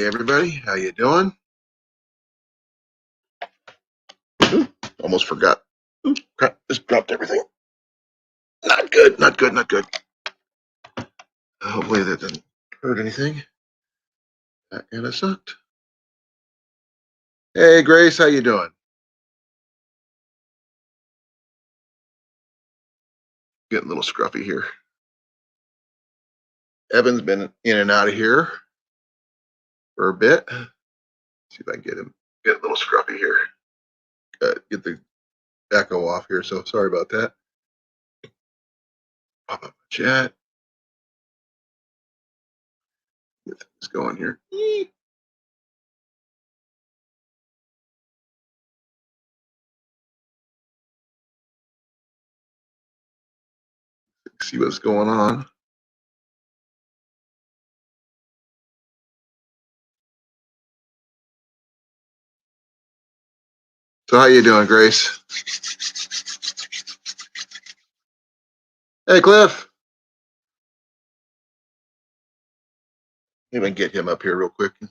Hey everybody, how you doing? Ooh, almost forgot. Ooh, crap, just dropped everything. Not good, not good, not good. Hopefully that didn't hurt anything. That kind of sucked. Hey Grace, how you doing? Getting a little scruffy here. Evan's been in and out of here for a bit. See if I can get him. Get a little scruffy here. Get the echo off here, so sorry about that. Pop up chat. Get things going here. See what's going on. So how you doing, Grace? Hey Cliff. Maybe I can get him up here real quick. Give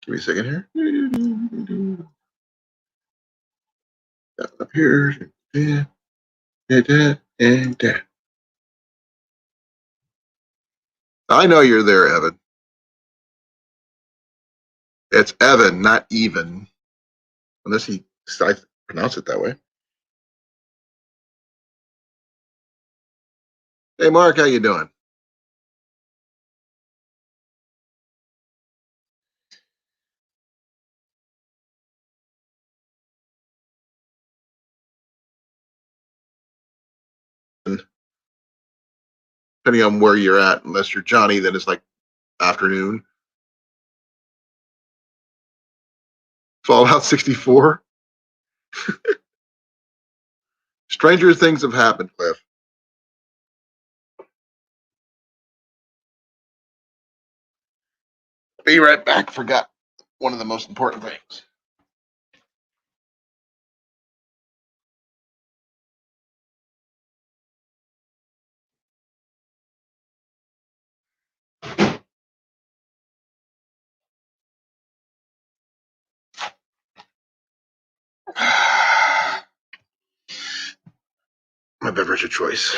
me a second here. Up here. I know you're there, Evan. It's Evan, not even. Unless he decides to pronounce it that way. Hey Mark, how you doing? And depending on where you're at, unless you're Johnny, then it's like afternoon. Fallout 64. Stranger things have happened, Cliff. Be right back. Forgot one of the most important things. My beverage of choice.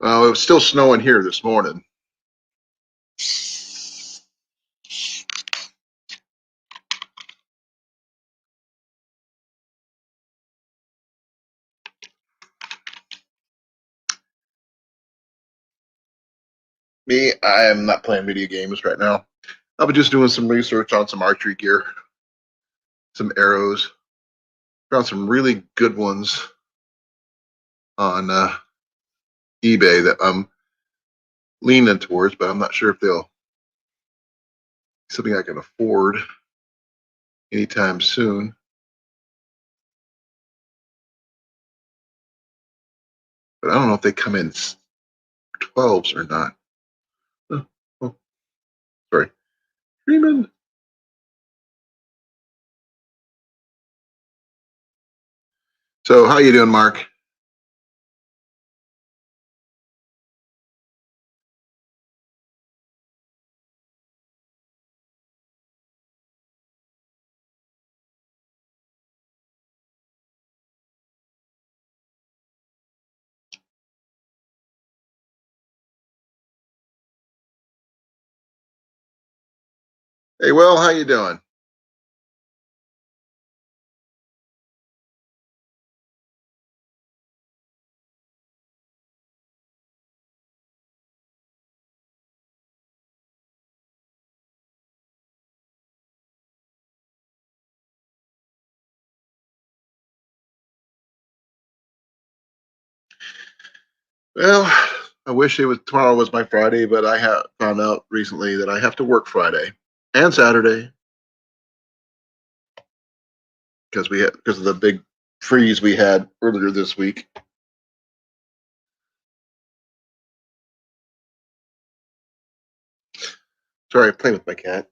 It was still snowing here this morning. Me, I am not playing video games right now. I've been just doing some research on some archery gear, some arrows. Found some really good ones on eBay that I'm leaning towards, but I'm not sure if they'll be something I can afford anytime soon. But I don't know if they come in 12s or not. Oh, sorry. Freeman. So how you doing, Mark? Hey, Will, how you doing? Well, I wish it was tomorrow was my Friday, but I have found out recently that I have to work Friday and Saturday because of the big freeze we had earlier this week. Sorry, I'm playing with my cat.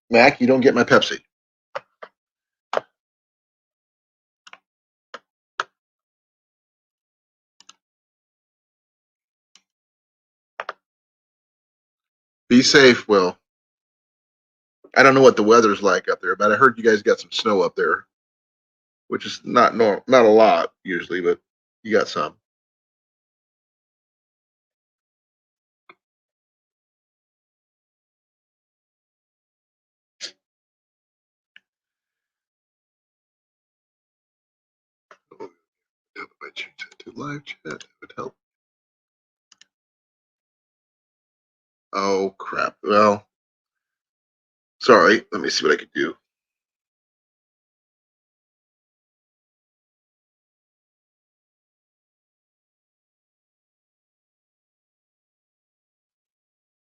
Mac, you don't get my Pepsi. Be safe, Will. I don't know what the weather's like up there, but I heard you guys got some snow up there, which is not not a lot usually, but you got some. If I change that to live chat, it would help. Oh crap! Well, sorry. Let me see what I can do.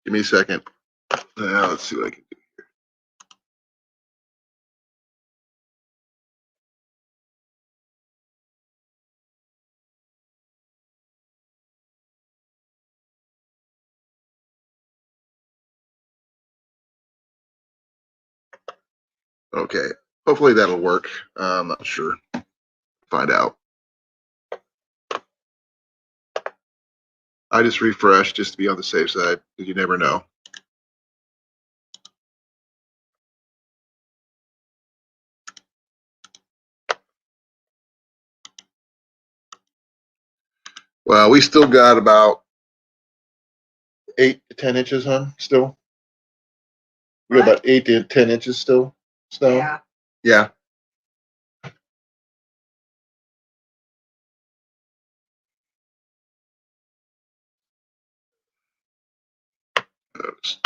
Give me a second. Let's see what I can do. Okay. Hopefully that'll work. I'm not sure. Find out. I just refreshed just to be on the safe side because you never know. Well, we still got about 8 to 10 inches, huh? Still, we got about 8 to 10 inches still snow. Yeah. Yeah.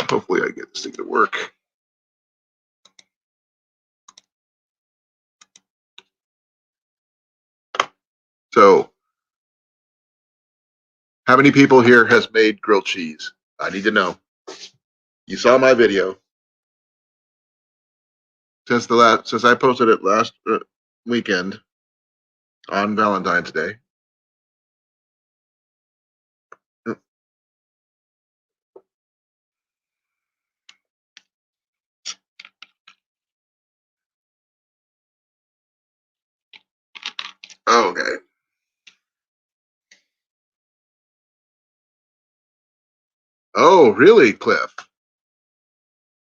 Hopefully, I get this thing to work. So, how many people here has made grilled cheese? I need to know. You saw my video since I posted it last weekend on Valentine's Day. Oh, okay. Oh, really, Cliff?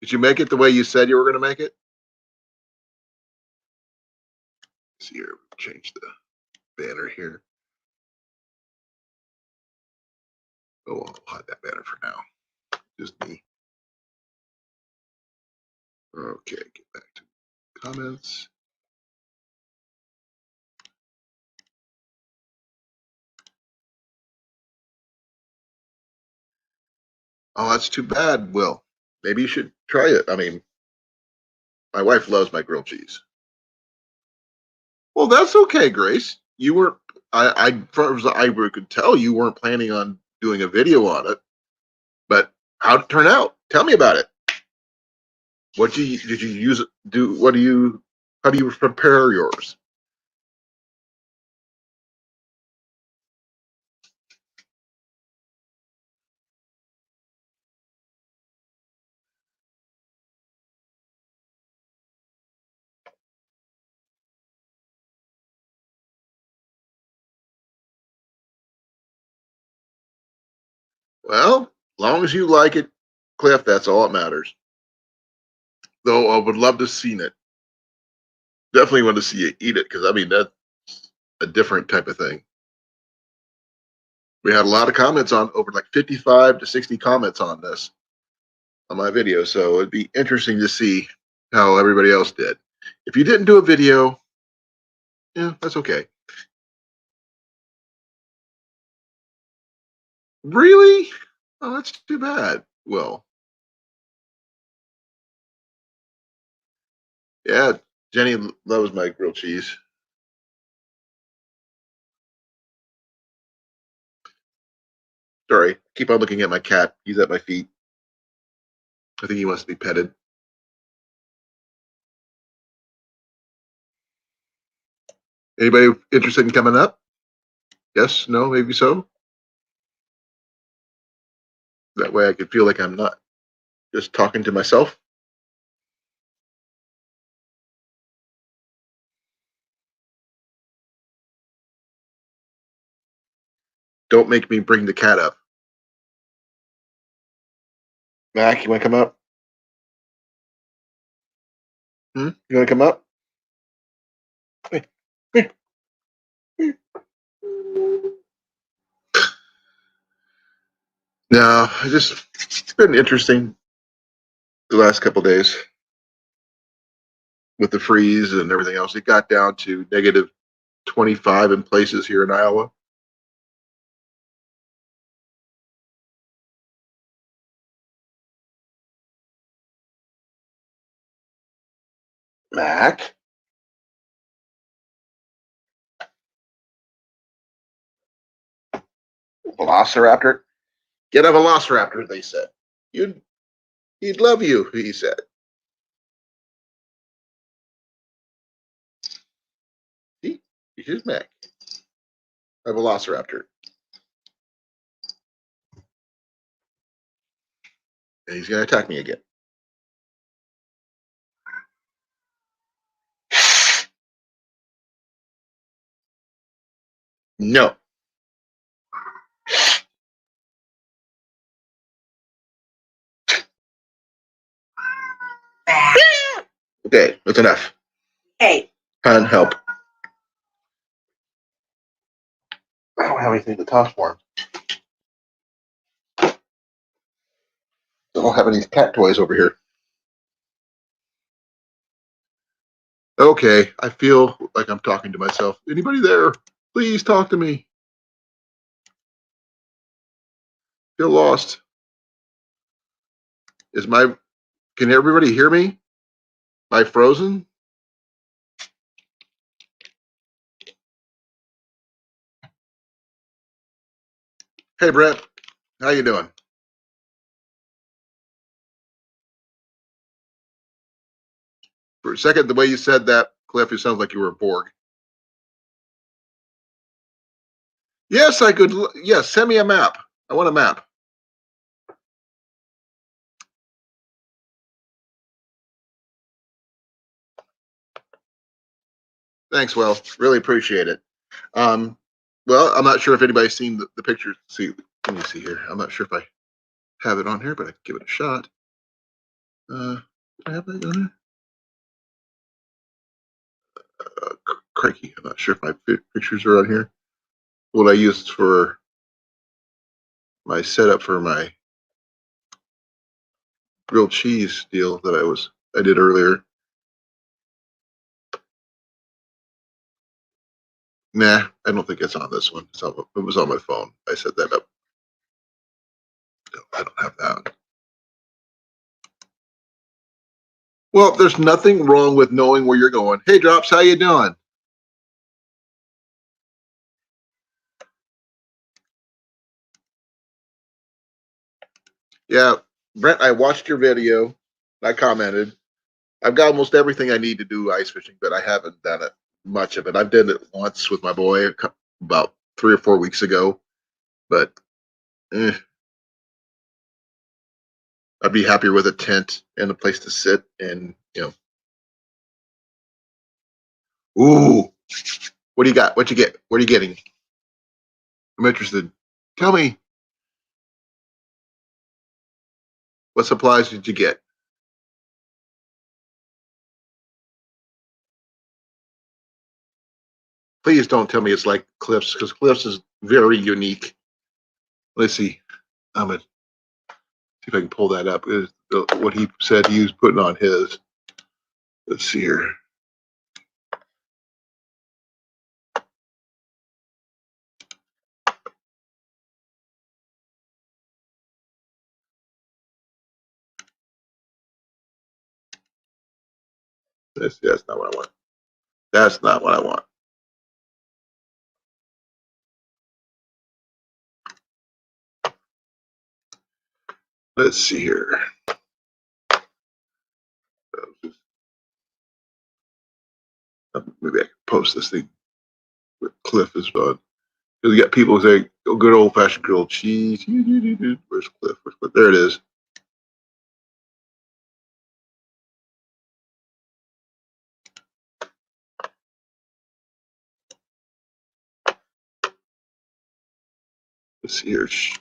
Did you make it the way you said you were going to make it? Let's see here, change the banner here. Oh, I'll hide that banner for now. Just me. Okay, get back to comments. Oh, that's too bad, Will. Maybe you should try it. I mean, my wife loves my grilled cheese. Well, that's okay, Grace. You weren't. I could tell you weren't planning on doing a video on it. But how'd it turn out? Tell me about it. What did you use? Do what do you? How do you prepare yours? Well, as long as you like it, Cliff, that's all that matters. Though I would love to seen it. Definitely want to see you eat it because I mean that's a different type of thing. We had a lot of comments on over like 55 to 60 comments on this on my video, so it'd be interesting to see how everybody else did. If you didn't do a video, yeah, that's okay. Really? Oh, that's too bad. Well, yeah, Jenny loves my grilled cheese. Sorry, keep on looking at my cat. He's at my feet. I think he wants to be petted. Anybody interested in coming up? Yes, no, maybe so. That way I could feel like I'm not just talking to myself. Don't make me bring the cat up. Mac, you want to come up? Hmm? You want to come up? Come here. No, it's been interesting the last couple of days with the freeze and everything else. It got down to negative 25 in places here in Iowa. Mac, Velociraptor. Get a Velociraptor, they said. You'd, he'd love you, he said. See, here's Mac, a Velociraptor. And he's going to attack me again. No. Okay, that's enough. Hey. Hun, help. I don't have anything to toss for him. I don't have any cat toys over here. Okay, I feel like I'm talking to myself. Anybody there? Please talk to me. Feel lost. Can everybody hear me? Am I frozen? Hey, Brent, how you doing? For a second, the way you said that, Cliff, it sounds like you were a Borg. Yes, I could. Yes, send me a map. I want a map. Thanks, Will. Really appreciate it. Um, well, I'm not sure if anybody's seen the pictures. See, let me see here. I'm not sure if I have it on here, but I can give it a shot. Do I have that on here? Crikey, I'm not sure if my pictures are on here. What I used for my setup for my grilled cheese deal that I did earlier. Nah, I don't think it's on this one. It was on my phone. I set that up. No, I don't have that. Well, there's nothing wrong with knowing where you're going. Hey, Drops, how you doing? Yeah, Brent, I watched your video. I commented. I've got almost everything I need to do ice fishing, but I haven't done it much of it. I've done it once with my boy about 3 or 4 weeks ago, but eh, I'd be happier with a tent and a place to sit. And ooh, what do you got? What you get? What are you getting? I'm interested. Tell me, what supplies did you get? Please don't tell me it's like Cliff's, because Cliff's is very unique. Let's see. I'm gonna see if I can pull that up. Is what he said he was putting on his. Let's see here. That's not what I want. That's not what I want. Let's see here. Maybe I can post this thing. Cliff is fun. Because you got people who say, oh, good old fashioned grilled cheese. Where's Cliff? Where's Cliff? There it is. Let's see here. Let's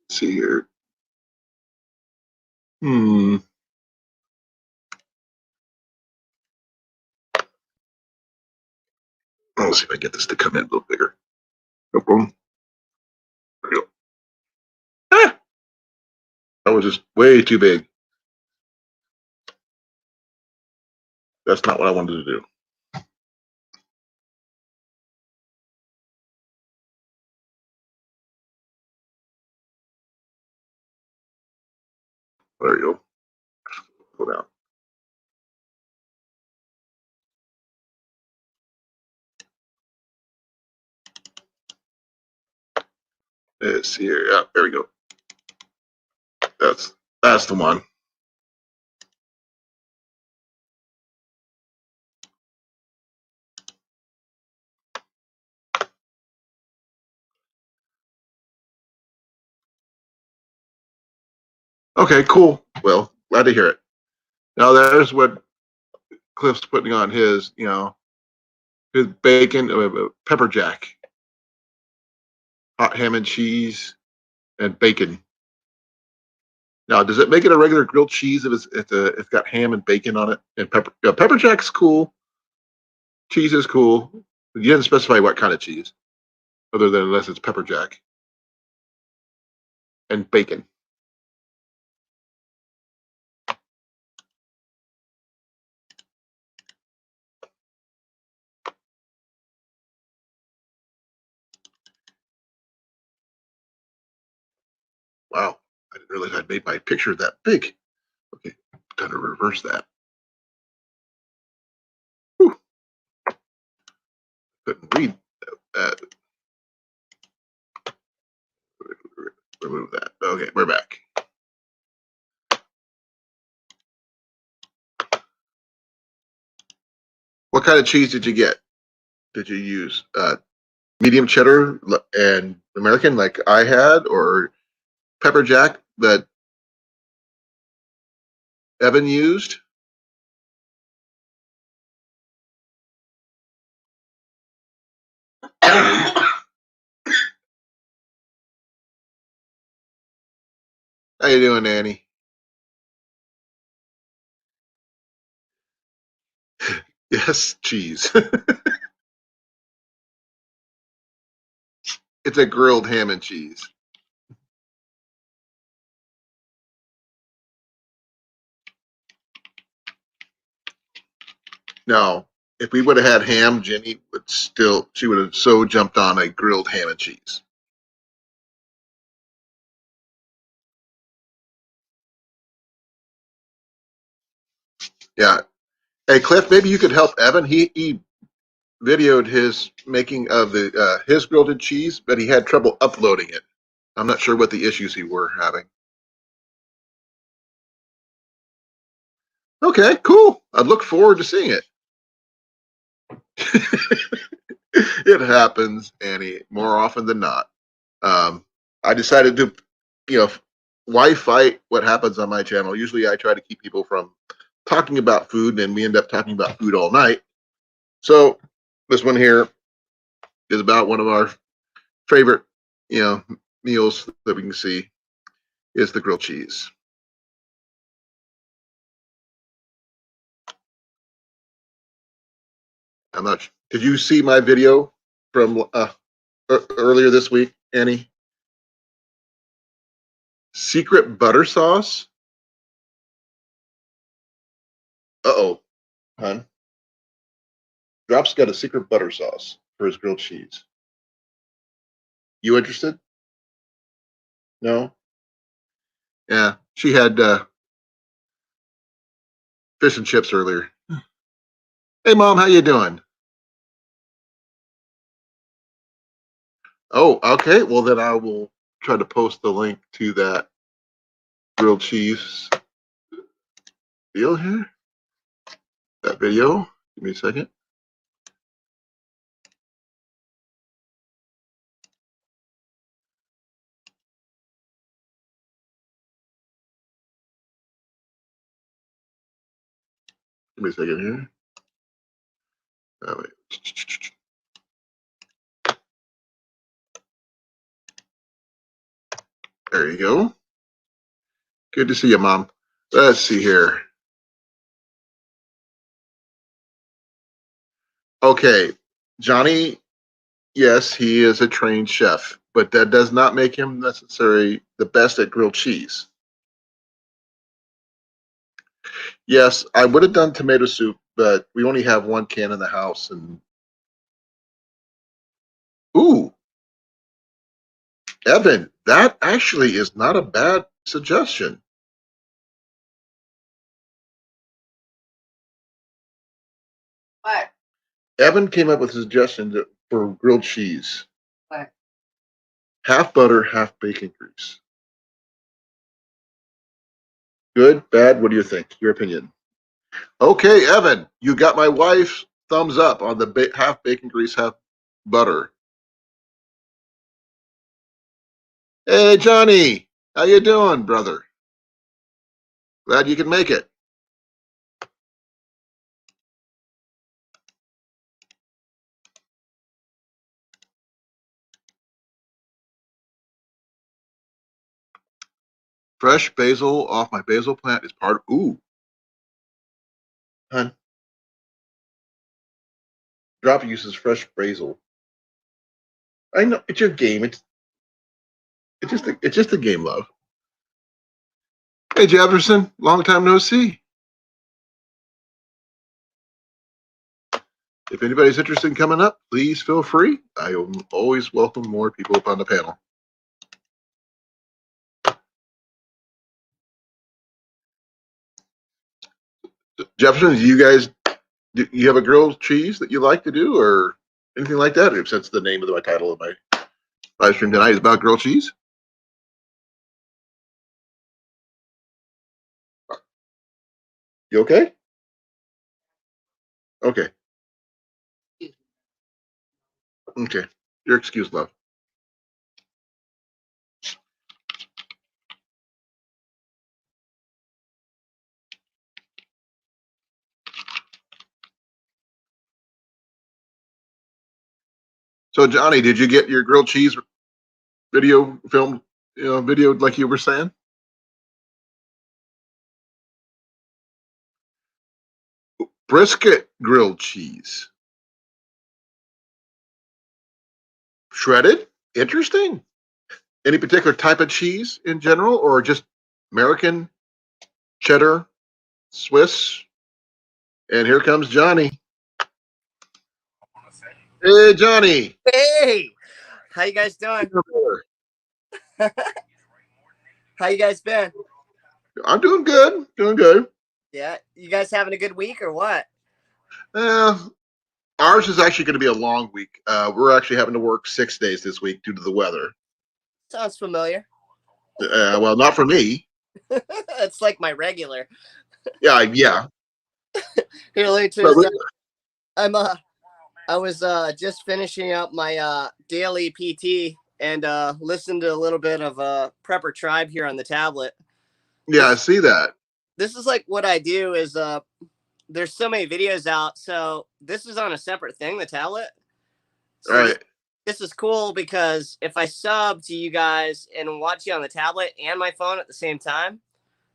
see here. Let's see if I get this to come in a little bigger. No problem. There we go. Ah! That was just way too big. That's not what I wanted to do. There you go. Go down. Let's see here. Yeah, there we go. That's the one. Okay, cool. Well, glad to hear it. Now there's what Cliff's putting on his, his bacon, pepper jack, hot ham and cheese, and bacon. Now, does it make it a regular grilled cheese if it's got ham and bacon on it and pepper? Yeah, pepper jack's cool. Cheese is cool. You didn't specify what kind of cheese, other than unless it's pepper jack and bacon. Wow, I didn't realize I'd made my picture that big. Okay, time to reverse that. Whew, couldn't read. Uh, remove that. Okay, we're back. What kind of cheese did you get? Did you use medium cheddar and American like I had, or pepper jack that Evan used? How you doing, Annie? Yes, cheese. It's a grilled ham and cheese. Now, if we would have had ham, Jenny would still, she would have so jumped on a grilled ham and cheese. Yeah. Hey, Cliff, maybe you could help Evan. He videoed his making of the his grilled cheese, but he had trouble uploading it. I'm not sure what the issues he were having. Okay, cool. I look forward to seeing it. It happens, Annie, more often than not. I decided to, you know, why fight what happens on my channel? Usually I try to keep people from talking about food, and we end up talking about food all night. So this one here is about one of our favorite, you know, meals that we can see is the grilled cheese. I'm not. Did you see my video from earlier this week, Annie? Secret butter sauce. Uh-oh, hon. Drop's got a secret butter sauce for his grilled cheese. You interested? No? Yeah, she had fish and chips earlier. Hey, Mom, how you doing? Oh, okay. Well, then I will try to post the link to that grilled cheese deal here. that video. Give me a second. Give me a second here. Oh, wait. There you go. Good to see you, Mom. Let's see here. Okay, Johnny, yes, he is a trained chef, but that does not make him necessarily the best at grilled cheese. Yes, I would have done tomato soup, but we only have one can in the house. And ooh, Evan, that actually is not a bad suggestion. What? Evan came up with a suggestion for grilled cheese. What? Half butter, half bacon grease. Good, bad? What do you think? Your opinion. Okay, Evan, you got my wife's thumbs up on the half bacon grease, half butter. Hey, Johnny, how you doing, brother? Glad you can make it. Fresh basil off my basil plant is part of. Ooh, hun. Drop uses fresh basil. I know it's your game. It's just a game, love. Hey, Jefferson, long time no see. If anybody's interested in coming up, please feel free. I always welcome more people up on the panel. Jefferson, do you have a grilled cheese that you like to do, or anything like that? Since the name of my title of my live stream tonight is about grilled cheese. You okay? Okay. Okay. Your excuse, love. So, Johnny, did you get your grilled cheese video filmed? Video like you were saying? Brisket grilled cheese. Shredded? Interesting. Any particular type of cheese in general, or just American, cheddar, Swiss? And here comes Johnny. Hey, Johnny. Hey, how you guys doing? How you guys been? I'm doing good. Doing good. Yeah, you guys having a good week or what? Ours is actually going to be a long week. We're actually having to work 6 days this week due to the weather. Sounds familiar. Well, not for me. It's like my regular. Yeah. Here later, I was just finishing up my daily PT and listened to a little bit of Prepper Tribe here on the tablet. Yeah, I see that. This is like what I do is there's so many videos out, so this is on a separate thing, the tablet. So All right. this is cool because if I sub to you guys and watch you on the tablet and my phone at the same time,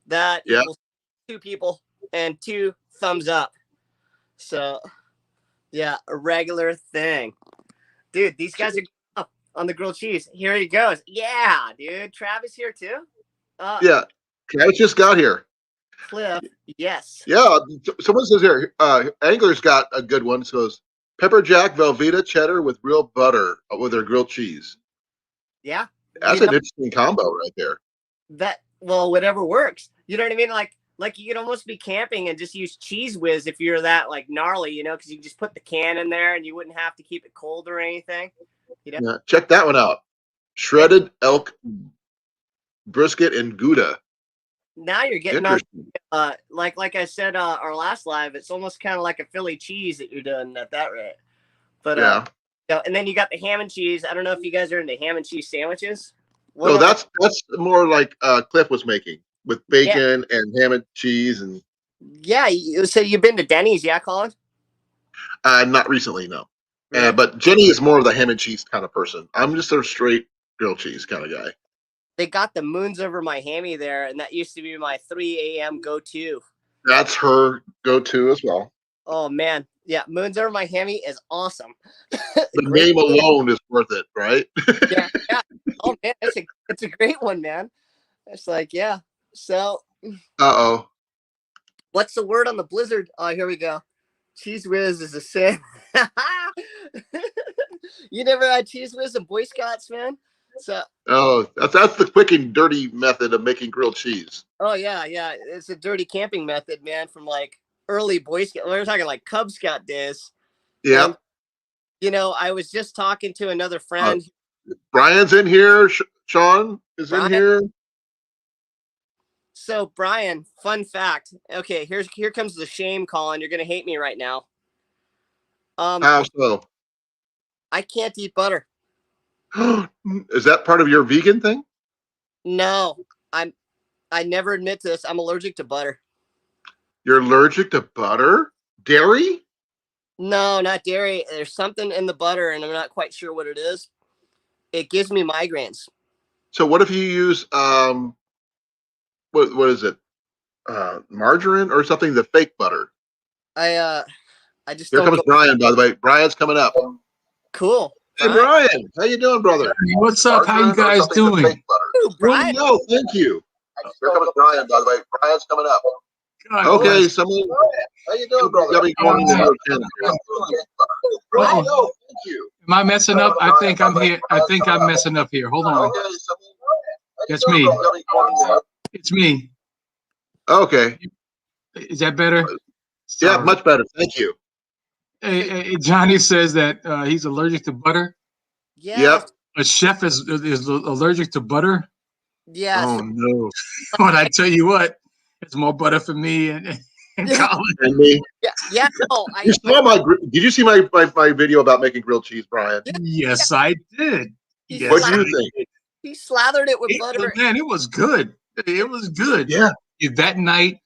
that equals 2 people and 2 thumbs up. So yeah, a regular thing. Dude, these guys are up on the grilled cheese. Here he goes. Yeah, dude. Travis here too? Yeah. Travis just got here. Cliff, yes. Yeah. Someone says here, Angler's got a good one. Says pepper jack Velveeta cheddar with real butter with their grilled cheese. Yeah. That's an interesting combo right there. Well, whatever works. You know what I mean? Like you could almost be camping and just use Cheese Whiz if you're that like gnarly, because you can just put the can in there and you wouldn't have to keep it cold or anything. Yeah, check that one out. Shredded elk brisket and Gouda. Now you're getting on. Interesting. Like I said, our last live, it's almost kind of like a Philly cheese that you're doing at that rate. But Yeah. and then you got the ham and cheese. I don't know if you guys are into ham and cheese sandwiches. One So of that's more like Cliff was making with yeah, bacon and ham and cheese and yeah. So you've been to Denny's, yeah, Colin? not recently, no. Really? But Jenny is more of the ham and cheese kind of person. I'm just a straight grilled cheese kind of guy. They got the moons over my hammy there, and that used to be my 3 a.m. go-to. That's her go-to as well. Oh man, yeah, moons over my hammy is awesome. The Great name name. alone is worth it, right? Yeah, yeah. Oh man, it's a great one, man. It's like yeah. So Uh-oh. what's the word on the blizzard? Oh, here we go. Cheese whiz is a sin. You never had cheese whiz and Boy Scouts, man? So Oh, that's the quick and dirty method of making grilled cheese. oh yeah, yeah. It's a dirty camping method, man, from like early Boy Scout. We were talking like Cub Scout days. Yeah. And I was just talking to another Uh, friend. Brian's in here. Sean is in Brian. here. So Brian, fun fact. Okay, here comes the shame, Colin. You're gonna hate me right now. How so? I can't eat butter. Is that part of your vegan thing? No, I never admit to this. I'm allergic to butter. You're allergic to butter? Dairy? No, not dairy. There's something in the butter, and I'm not quite sure what it is. It gives me migraines. So what if you use what is it? Margarine or something, the fake butter? I just Here don't comes go. Brian, by the way. Brian's coming up. Cool. Hey Brian, how you doing, brother? What's up? How you guys doing? Ooh, Brian. No, thank you. Here comes Brian, by the way. Brian's coming up. God Okay, bless. someone. How you doing, brother? Got me going into your channel. Brian, no, thank you. Am I messing up? I think I'm here. I think I'm messing up here. Hold on. It's me. It's me. Okay. Is that better? Yeah, Sorry. much better. Thank you. Johnny says that he's allergic to butter. Yes. Yep. A chef is allergic to butter. Yes. Oh no. But I tell you what, it's more butter for me and Colin. And me. Yeah. Yeah. No, You saw my. Did you see my video about making grilled cheese, Brian? Yes, I did. Yes, What do you think? he slathered it with butter. Man, it was good. It was good. Yeah. That night,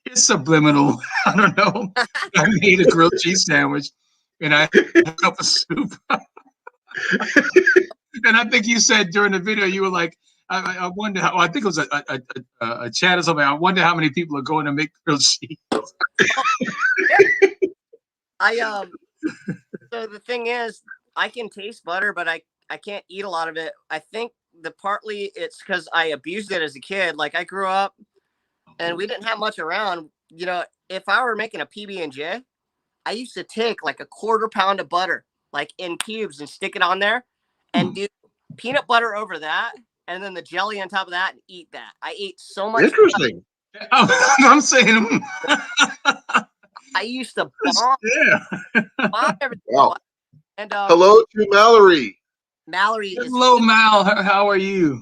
it's subliminal. I don't know. I made a grilled cheese sandwich and I had a cup of soup. And I think you said during the video, you were like, I wonder how, I think it was a chat or something. I wonder how many people are going to make grilled cheese. So the thing is, I can taste butter, but I can't eat a lot of it. I think partly it's because I abused it as a kid. Like I grew up and we didn't have much around. If I were making a PB&J, I used to take like a quarter pound of butter, like in cubes, and stick it on there and do peanut butter over that. And then the jelly on top of that and eat that. I ate so much. Interesting. I'm saying, I used to bomb everything. Wow. And hello to Mallory. Mallory is. Hello, Mal. How are you?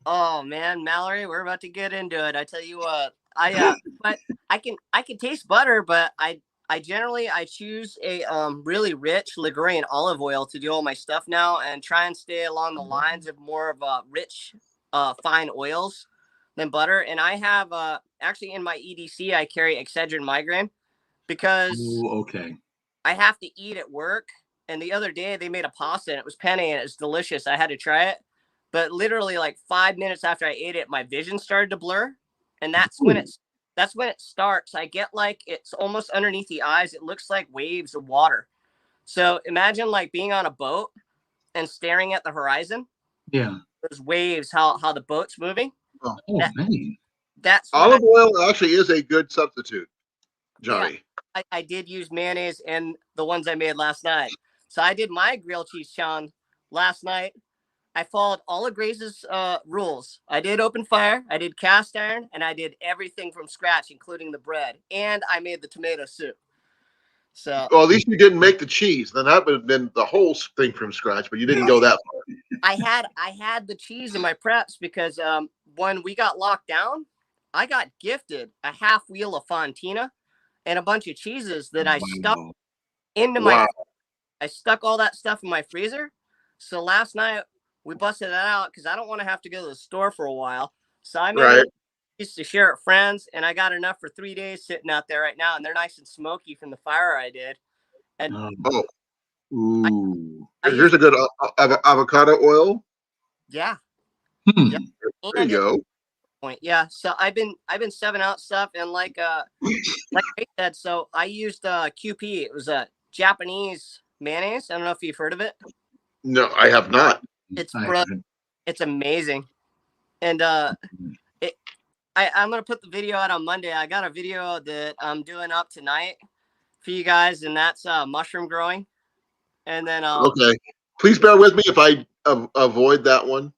Oh man, Mallory, we're about to get into it. I tell you what, but I can taste butter, but I generally choose a really rich Ligurian olive oil to do all my stuff now, and try and stay along the lines of more of rich, fine oils than butter. And I have actually in my EDC I carry Excedrin migraine because okay. I have to eat at work. And the other day they made a pasta and it was penne and it's delicious. I had to try it. But literally like 5 minutes after I ate it, my vision started to blur. And that's when it starts. I get like it's almost underneath the eyes. It looks like waves of water. So imagine like being on a boat and staring at the horizon. Yeah. Those waves, how the boat's moving. Oh, man. That's olive oil actually is a good substitute, Johnny. Yeah, I did use mayonnaise and the ones I made last night. So I did my grilled cheese, Sean, last night. I followed all of Grace's rules. I did open fire, I did cast iron, and I did everything from scratch, including the bread. And I made the tomato soup. So well, at least you didn't make the cheese. Then that would have been the whole thing from scratch, but you didn't go that far. I had the cheese in my preps because when we got locked down, I got gifted a half wheel of Fontina and a bunch of cheeses that I stuck into my. I stuck all that stuff in my freezer. So last night we busted that out because I don't want to have to go to the store for a while. So I made a little piece to share with friends, and I got enough for 3 days sitting out there right now, and they're nice and smoky from the fire I did. And ooh, here's a good avocado oil. Yeah. Hmm. Yep. There you go. Yeah. So I've been subbing out stuff, and like I said, so I used QP. It was a Japanese mayonnaise. I don't know if you've heard of it. No, I have not. It's amazing. And I'm gonna put the video out on Monday. I got a video that I'm doing up tonight for you guys, and that's mushroom growing. And then okay, please bear with me if I avoid that one.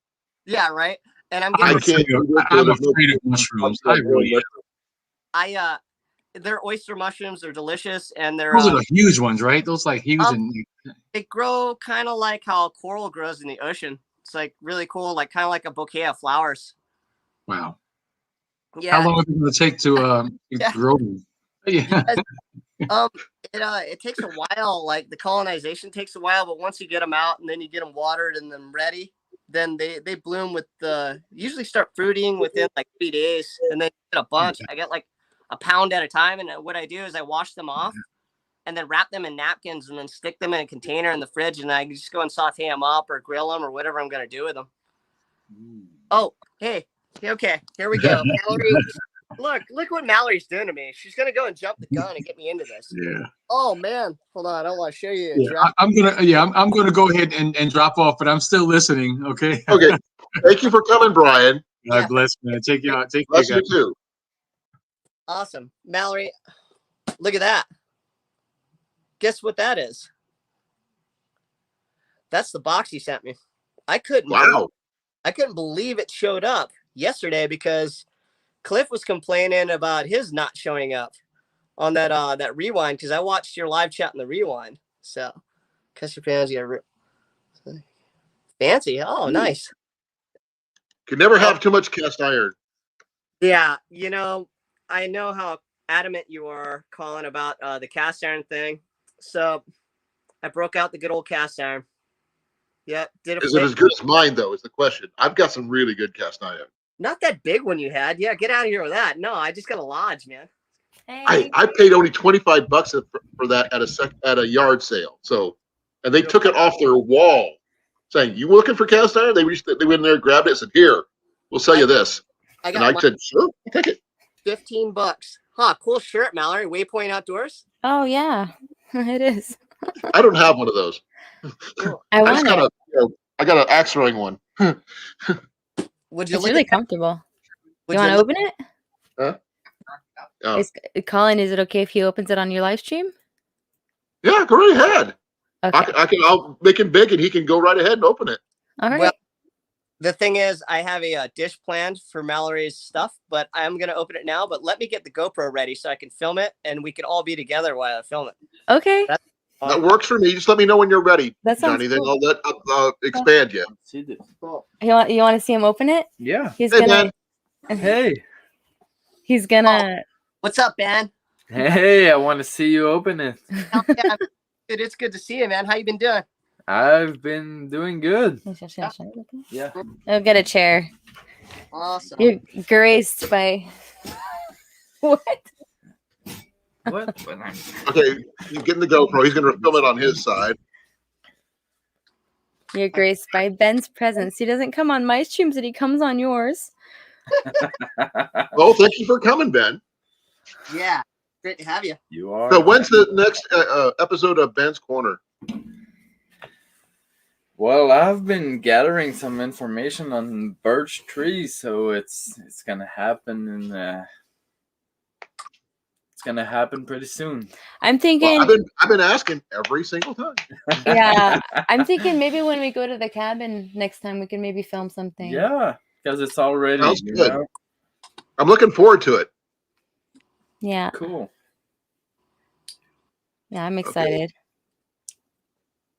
Yeah, right. And I'm afraid of mushrooms. I really am. They're oyster mushrooms. They're delicious, and they're those are the huge ones, right? Those like huge and they grow kind of like how coral grows in the ocean. It's like really cool, like kind of like a bouquet of flowers. Wow. Yeah. How long is it going to take to grow them? Yeah. It takes a while. Like the colonization takes a while, but once you get them out and then you get them watered and then ready, then they bloom with usually start fruiting within like 3 days, and then get a bunch. I get like a pound at a time, and what I do is I wash them off and then wrap them in napkins and then stick them in a container in the fridge, and I just go and saute them up or grill them or whatever I'm gonna do with them. Oh, hey, okay, here we go. Mallory, look what Mallory's doing to me. She's gonna go and jump the gun and get me into this. Yeah. Oh man, hold on, I want to show you. Yeah, I'm gonna go ahead and drop off, but I'm still listening. Okay. Okay. Thank you for coming, Brian. God bless, man. Take you out. Take bless you too. Awesome, Mallory. Look at that. Guess what that is? That's the box he sent me. I couldn't believe it showed up yesterday because Cliff was complaining about his not showing up on that rewind because I watched your live chat in the rewind. So, because your fans get fancy. Oh, nice. Could never have too much cast iron. Yeah, I know how adamant you are, Colin, about the cast iron thing. So I broke out the good old cast iron. Yeah, Is it as good as mine though? Is the question. I've got some really good cast iron. Not that big one you had. Yeah, get out of here with that. No, I just got a lodge, man. Hey. I paid only $25 for that at a yard sale. So, and they took it off their wall, saying, "You looking for cast iron?" They went in there, grabbed it, and said, "Here, we'll sell you this." I said, "Sure, I'll take it." $15. Huh? Cool shirt, Mallory. Waypoint Outdoors. Oh yeah, it is. I don't have one of those. I got an axe throwing one. Would you? It's really comfortable. You want to open it? Huh? Oh. Colin, is it okay if he opens it on your live stream? Yeah, go right ahead. Okay. I'll make him big, and he can go right ahead and open it. All right. Well, the thing is, I have a dish planned for Mallory's stuff, but I'm gonna open it now. But let me get the GoPro ready so I can film it, and we can all be together while I film it. Okay. That works for me. Just let me know when you're ready, Johnny. Then cool. I'll expand you. You want to see him open it? Yeah. He's gonna. Hey. He's gonna. What's up, Ben? Hey, I want to see you open it. Yeah, it's good to see you, man. How you been doing? I've been doing good. Yeah. I'll get a chair. Awesome. You're graced by. What? What? Okay, he's getting the GoPro. He's going to film it on his side. You're graced by Ben's presence. He doesn't come on my streams, and he comes on yours. Well, thank you for coming, Ben. Yeah, great to have you. You are. So when's the next episode of Ben's Corner? Well, I've been gathering some information on birch trees, so it's gonna happen it's gonna happen pretty soon. I'm thinking. Well, I've been asking every single time. Yeah, I'm thinking maybe when we go to the cabin next time, we can maybe film something. Yeah, because it's already. Sounds good. I'm looking forward to it. Yeah. Cool. Yeah, I'm excited.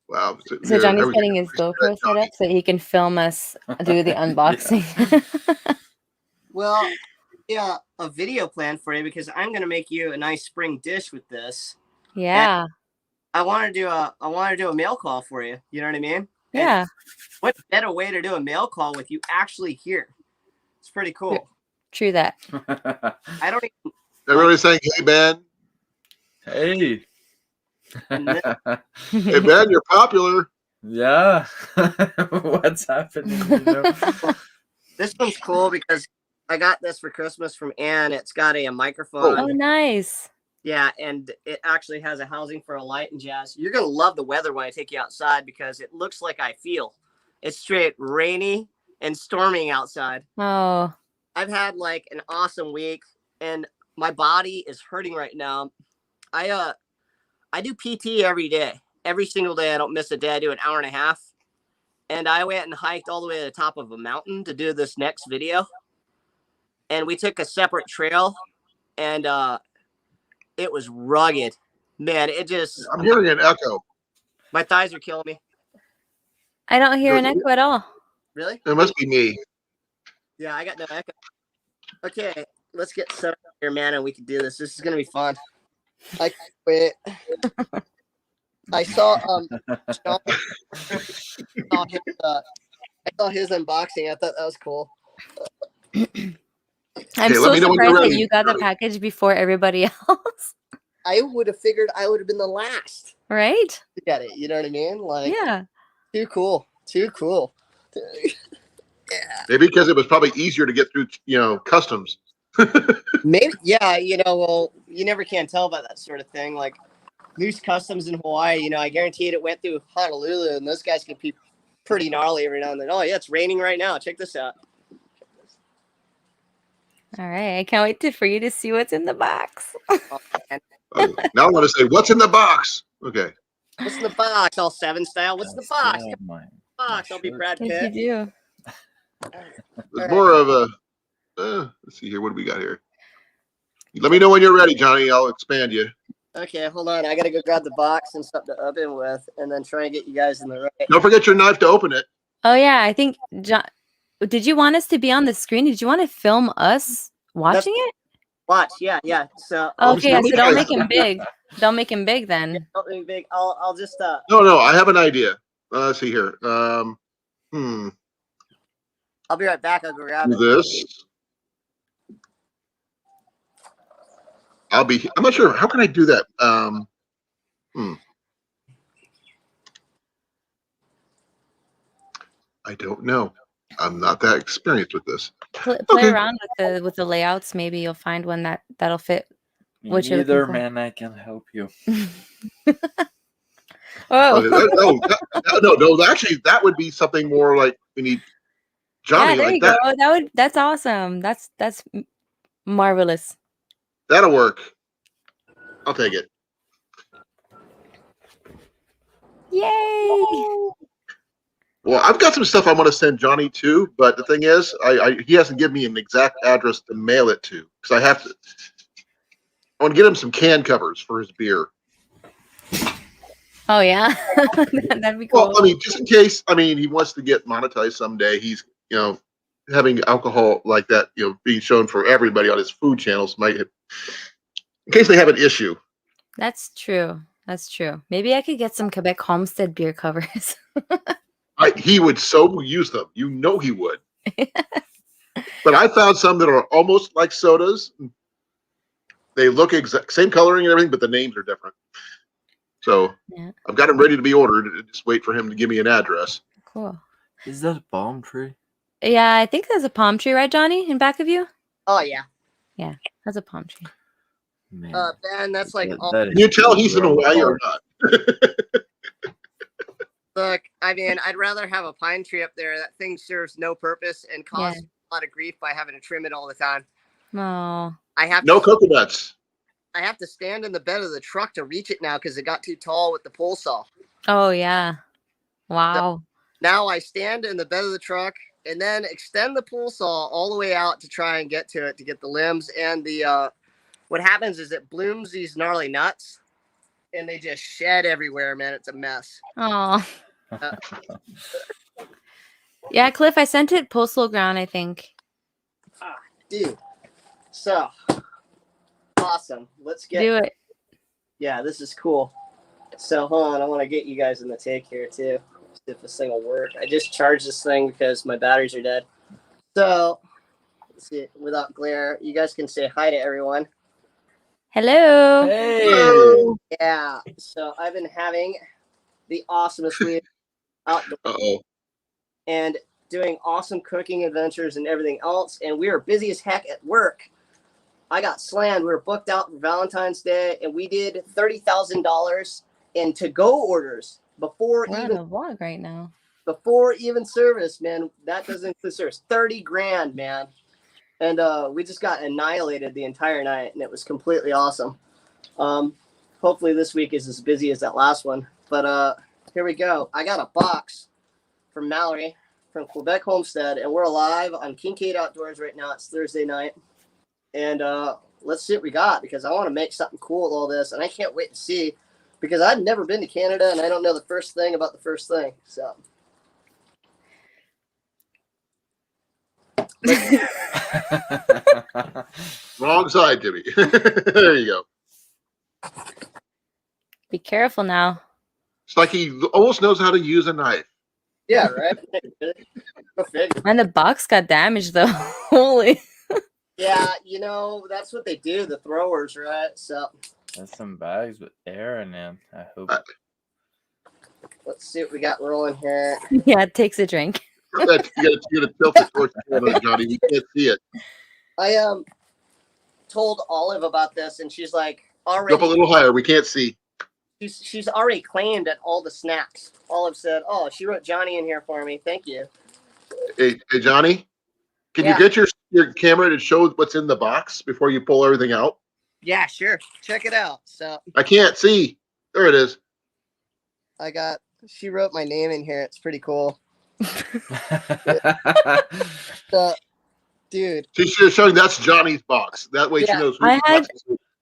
Okay. Wow. So Johnny's Everything. getting his GoPro set up so he can film us do the unboxing. Well, yeah, a video plan for you because I'm gonna make you a nice spring dish with this. Yeah. I want to do a mail call for you. You know what I mean? Yeah. And what better way to do a mail call with you actually here? It's pretty cool. True that. I don't even Everybody's saying, "Hey Ben, Hey. hey Ben, you're popular." Yeah. What's happening? You know? This one's cool because I got this for Christmas from Ann. It's got a Oh, microphone. nice. Yeah, and it actually has a housing for a light and jazz. You're gonna love the weather when I take you outside because it looks like I feel. It's straight rainy and storming outside. Oh, I've had like an awesome week and my body is hurting right now. I do PT every day. Every single day I don't miss a day. I do an hour and a half. And I went and hiked all the way to the top of a mountain to do this next video. And we took a separate trail and it was rugged. Man, it just I'm hearing an echo. my thighs are killing me. I don't hear an echo at all. Really? It must be me. Yeah, I got no echo. Okay, let's get set up here, man, and we can do this. This is gonna be fun. I quit. I saw Sean, saw I saw his unboxing. I thought that was cool. I'm Okay, so let me know when you're surprised that ready. you got the package before everybody else. I would have figured I would have been the last Right? to get it. You know what I mean? Like, Yeah. too cool. Too cool. Maybe because it was probably easier to get through, customs. Maybe, yeah, well, you never can tell about that sort of thing. Like, Moose Customs in Hawaii, I guaranteed it went through Honolulu, and those guys can be pretty gnarly every now and then. Oh, yeah, it's raining right now. Check this out. All right. I can't wait for you to see what's in the box. Oh, now I want to say, what's in the box? Okay. What's in the box? All Seven style. What's in the box? Yeah, my Box. I'll be shirt. Brad Yes, you Pitt. do. It's more of a, let's see here. What do we got here? Let me know when you're ready, Johnny. I'll expand you. Okay, hold on. I got to go grab the box and something to open with, and then try and get you guys in the right. Don't forget your knife to open it. Oh, yeah. I think, John, did you want us to be on the screen? Did you want to film us watching it? Watch. Yeah. So, Okay, let me so don't guys- make him big. Don't make him big then. something big. I'll just, No, I have an idea. Let's see here. I'll be right back. I'll go grab Do it. this. I'm not sure. How can I do that? I don't know. I'm not that experienced with this. Play Okay. around with the layouts. Maybe you'll find one that'll fit. Me What you're neither, looking for. man. I can help you. Oh, No. Actually, that would be something more like we need Johnny yeah, there like you that. go. That's awesome. That's marvelous. That'll work. I'll take it. Yay! Well, I've got some stuff I want to send Johnny too, but the thing is, he hasn't given me an exact address to mail it to because I want to get him some can covers for his beer. Oh yeah, that'd be cool. Well, I mean, just in case. I mean, he wants to get monetized someday. He's, having alcohol like that, being shown for everybody on his food channels might, in case they have an issue. That's true. That's true. Maybe I could get some Quebec Homestead beer covers. He would so use them. You know he would. But I found some that are almost like sodas. They look same coloring and everything, but the names are different. So Yeah. I've got them ready to be ordered. Just wait for him to give me an address. Cool. Is that a palm tree? Yeah, I think there's a palm tree, right, Johnny, in back of you? Oh, yeah. That's a palm tree. Man, Ben, that's like all. that Can you is tell he's in Hawaii or hard. not? Look, I mean, I'd rather have a pine tree up there. That thing serves no purpose and causes a lot of grief by having to trim it all the time. Oh, I have No to, coconuts. I have to stand in the bed of the truck to reach it now because it got too tall with the pole saw. oh yeah. Wow. Now I stand in the bed of the truck and then extend the pole saw all the way out to try and get to it to get the limbs and the. What happens is it blooms these gnarly nuts. and they just shed everywhere, man. It's a mess. Oh. Yeah, Cliff, I sent it postal ground, I think. Dude. So awesome. Let's get Do it. Yeah, this is cool. So hold on, I want to get you guys in the take here too. See if this thing will work. I just charged this thing because my batteries are dead. So let's see, without glare, you guys can say hi to everyone. Hello. Hey. Yeah. So I've been having the awesomest week outdoors Uh-oh. and doing awesome cooking adventures and everything else. And we are busy as heck at work. I got slammed. We were booked out for Valentine's Day, and we did $30,000 in to-go orders before We're on even a vlog right now. service, man. That doesn't include service. 30 grand, man. And we just got annihilated the entire night, and it was completely awesome. Hopefully this week is as busy as that last one. But here we go. I got a box from Mallory from Quebec Homestead, and we're live on Kincaid Outdoors right now. It's Thursday night. And let's see what we got, because I want to make something cool with all this, and I can't wait to see, because I've never been to Canada, and I don't know the first thing about the first thing. So Wrong side, Jimmy. There you go. Be careful now. It's like he almost knows how to use a knife. yeah, right. Go figure. And the box got damaged though. Holy. Yeah, you know, that's what they do, the throwers, right? So There's some bags with air in them. I hope. let's see what we got rolling here. Yeah, it takes a drink. You gotta tilt it towards the camera, Johnny. You can't see it. I told Olive about this, and she's like, Go up a already, little higher. We can't see. she's already claimed at all the snacks. Olive said, oh, she wrote Johnny in here for me. Thank you. Hey, Johnny, can Yeah. you get your camera to show what's in the box before you pull everything out? Yeah, sure. Check it out. So I can't see. There it is. she wrote my name in here. It's pretty cool. So, dude, She's showing that's Johnny's box. That way she Yeah. knows.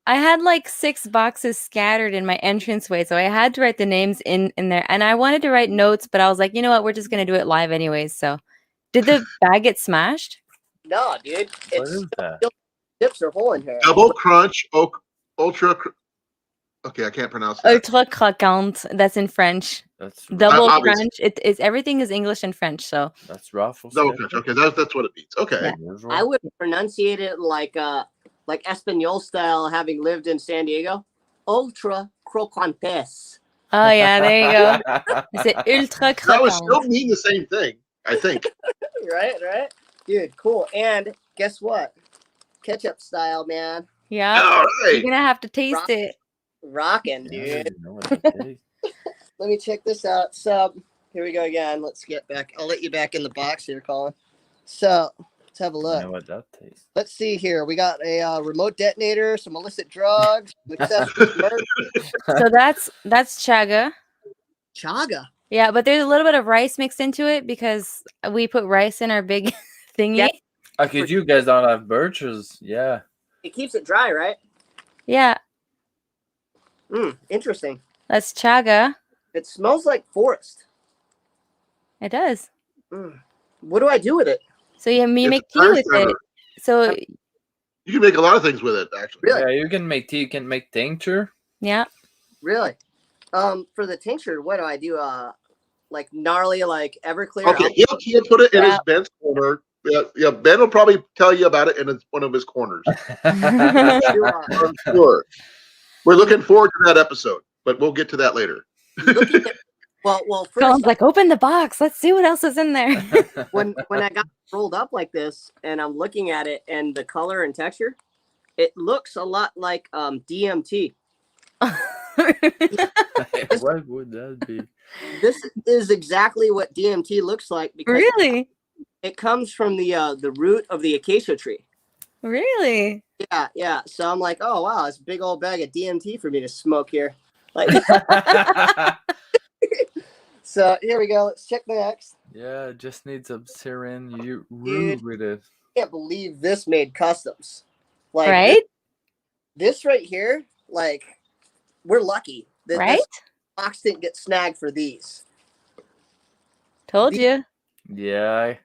I had like 6 boxes scattered in my entranceway, so I had to write the names in there. And I wanted to write notes, but I was like, you know what? We're just gonna do it live anyways. So, did the bag get smashed? no, dude. What It's is that? tips are whole in here. Double crunch, ultra. Okay, I can't pronounce that. Ultra croquante. That's in French. That's Double obviously. crunch. It's everything is English and French. So Ruffles. Double crunch. Okay, that's what it means. Okay. Yeah. I would pronunciate it like Espanol style, having lived in San Diego. Ultra croquantes. oh yeah, there you go. Is it ultra That would still croquante? mean the same thing, I think. Right? Dude, cool. And guess what? Ketchup style, man. Yeah, All you're right. gonna have to taste it. Rocking, Yeah, I dude. didn't know what that tastes. Let me check this out. So here we go again. Let's get back. I'll let you back in the box here, Colin. So let's have a I look. know what that tastes. Let's see here. We got a remote detonator, some illicit drugs, some accessories, murder. So that's chaga. Chaga. Yeah, but there's a little bit of rice mixed into it because we put rice in our big thingy. Yeah. Because you guys don't have birches. Yeah. It keeps it dry, right? Yeah, Interesting. that's chaga. It smells like forest. It does. What do I do with it? So you It's make a tea fire with starter. it. So You can make a lot of things with it, actually. Really? Yeah, you can make tea. You can make tincture. yeah, Really? For the tincture, what do I do? Like gnarly, like Everclear. Okay, he'll put it in his Yeah. Ben's corner. Yeah, Ben will probably tell you about it in one of his corners. I'm sure. We're looking forward to that episode, but we'll get to that later. Well, first, Colin's like, open the box. Let's see what else is in there. when I got rolled up like this, and I'm looking at it, and the color and texture, it looks a lot like DMT. What would that be? This is exactly what DMT looks like because Really? it comes from the root of the acacia tree. Really? Yeah. So I'm like, oh wow, it's a big old bag of DMT for me to smoke here. Like, so here we go. Let's check next. Yeah, just need some syringe. You Dude. rude with it. I can't believe this made customs. Like Right? this right here, like we're lucky. Right? This box didn't get snagged for these. Told you. Yeah.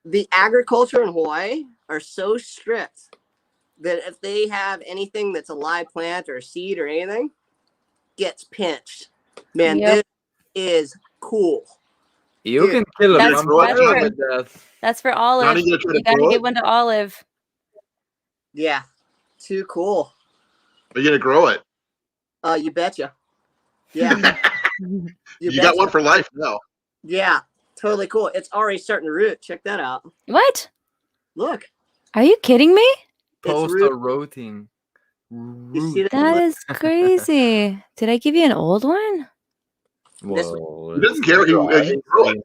The agriculture in Hawaii are so strict that if they have anything that's a live plant or a seed or anything, gets pinched. Man, Yep. this is cool. You Dude, can kill a That's- vampire that's with that. That's for Olive. Johnny, you gonna try to You gotta grow give it? one to Olive. Yeah, too cool. Are you gonna grow it? You betcha. Yeah, You betcha. got one for life now. Yeah, totally cool. It's already starting to root. Check that out. What? Look, Are you kidding me? it's Poster root. rotating. You see that? That is crazy. Did I give you an old one? Well, He doesn't care. He grew it.